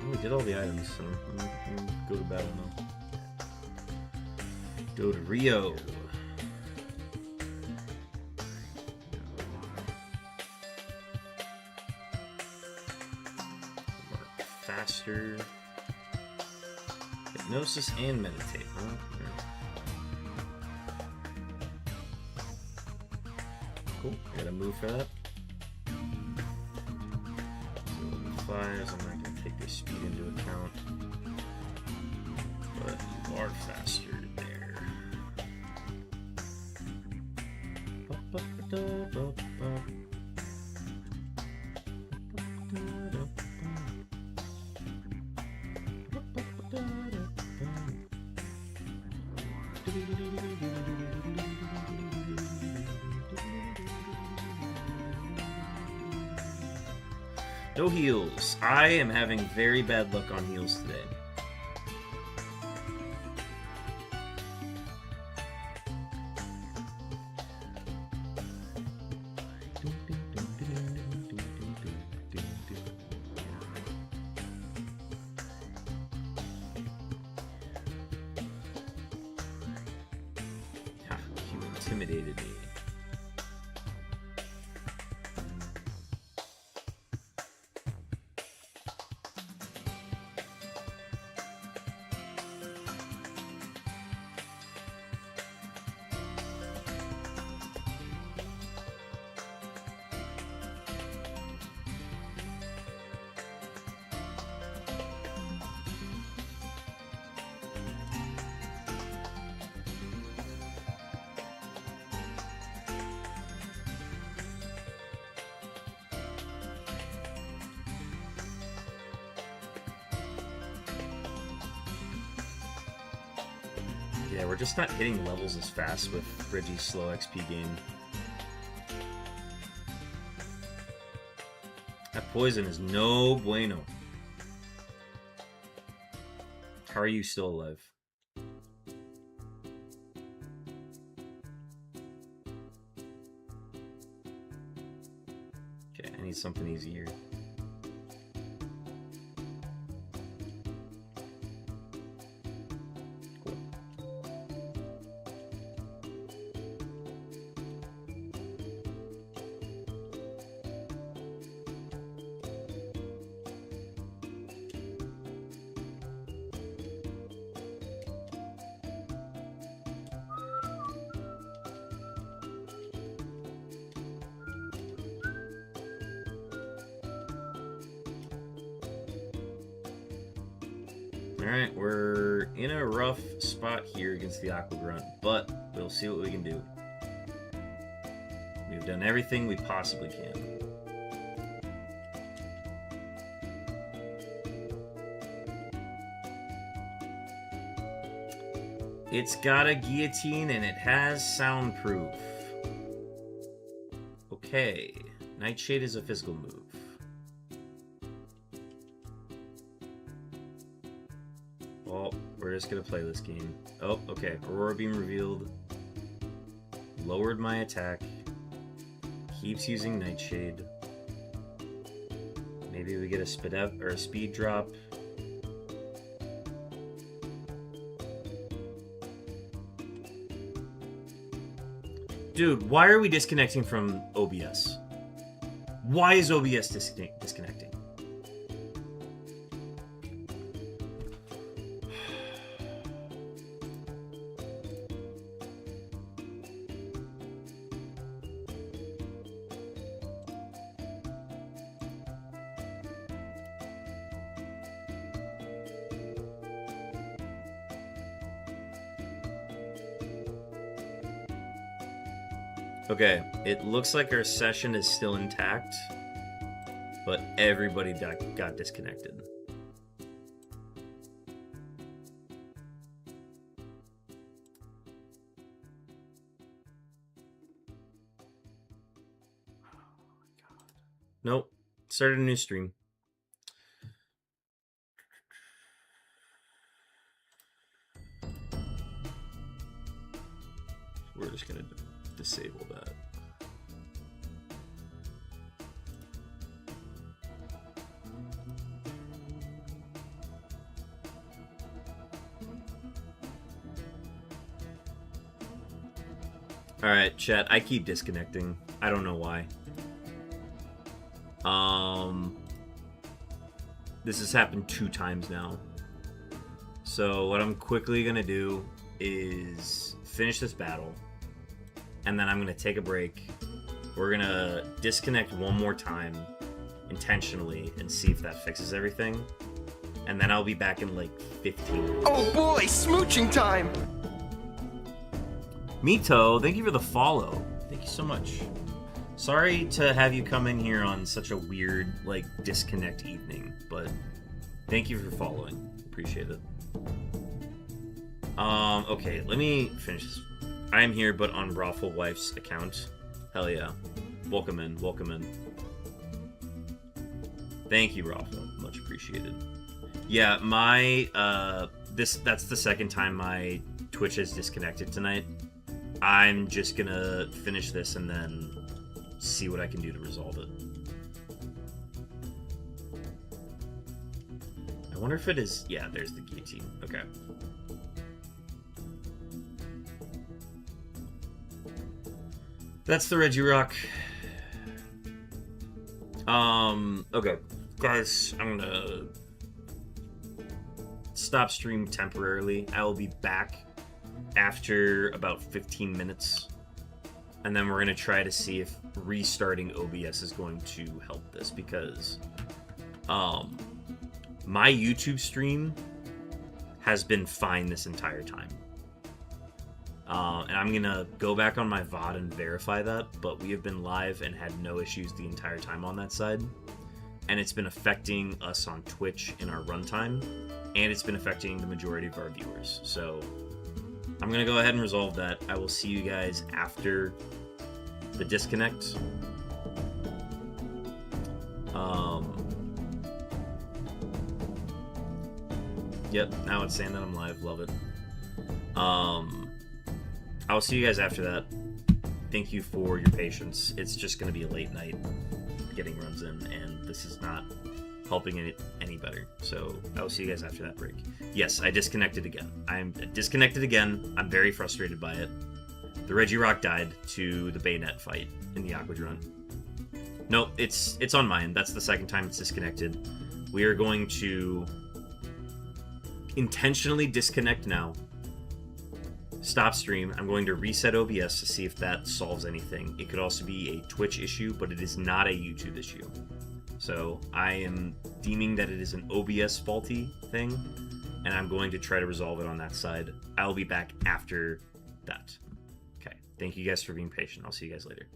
Oh, we did all the items, so we'll go to battle now. Go to Rio. Mark faster. Hypnosis and meditate, huh? Cool. I gotta move for that. So level 5, so I'm not gonna take your speed into account. But you are faster there. No heals. I am having very bad luck on heals today. Ha, you intimidated me. Yeah, we're just not hitting levels as fast with Reggie's slow XP game. That poison is no bueno. How are you still alive? Okay, I need something easier. Alright, we're in a rough spot here against the Aqua Grunt, but we'll see what we can do. We've done everything we possibly can. It's got a guillotine and it has soundproof. Okay, Nightshade is a physical move. Well, we're just gonna play this game. Oh, okay. Aurora Beam revealed. Lowered my attack. Keeps using Nightshade. Maybe we get a speed drop. Dude, why are we disconnecting from OBS? Why is OBS disconnecting? Okay, it looks like our session is still intact, but everybody got disconnected. Nope. Started a new stream. We're just gonna disable that. Alright, chat, I keep disconnecting. I don't know why. This has happened 2 times now. So what I'm quickly gonna do is finish this battle, and then I'm gonna take a break. We're gonna disconnect one more time intentionally and see if that fixes everything. And then I'll be back in like 15 minutes. Oh boy, smooching time! Mito, thank you for the follow. Thank you so much. Sorry to have you come in here on such a weird, like, disconnect evening, but thank you for following. Appreciate it. Okay, let me finish this. I am here, but on Raffle Wife's account. Hell yeah. Welcome in, welcome in. Thank you, Raffle. Much appreciated. Yeah, my, that's the second time my Twitch has disconnected tonight. I'm just gonna finish this and then see what I can do to resolve it. I wonder if it is... Yeah, there's the guillotine. Okay. That's the Regirock. Okay. Guys, I'm gonna stop stream temporarily. I will be back after about 15 minutes. And then we're going to try to see if restarting OBS is going to help this, because my YouTube stream has been fine this entire time. And I'm going to go back on my VOD and verify that, but we have been live and had no issues the entire time on that side. And it's been affecting us on Twitch in our runtime, and it's been affecting the majority of our viewers. So I'm going to go ahead and resolve that. I will see you guys after the disconnect. Yep, now it's saying that I'm live. Love it. I will see you guys after that. Thank you for your patience. It's just going to be a late night getting runs in, and this is not helping it any better. So I will see you guys after that break. Yes, I disconnected again. I'm disconnected again. I'm very frustrated by it. The Regirock died to the Bayonet fight in the Aquadron. No, it's on mine. That's the second time it's disconnected. We are going to intentionally disconnect now. Stop stream. I'm going to reset OBS to see if that solves anything. It could also be a Twitch issue, but it is not a YouTube issue. So I am deeming that it is an OBS faulty thing, and I'm going to try to resolve it on that side. I'll be back after that. Okay. Thank you guys for being patient. I'll see you guys later.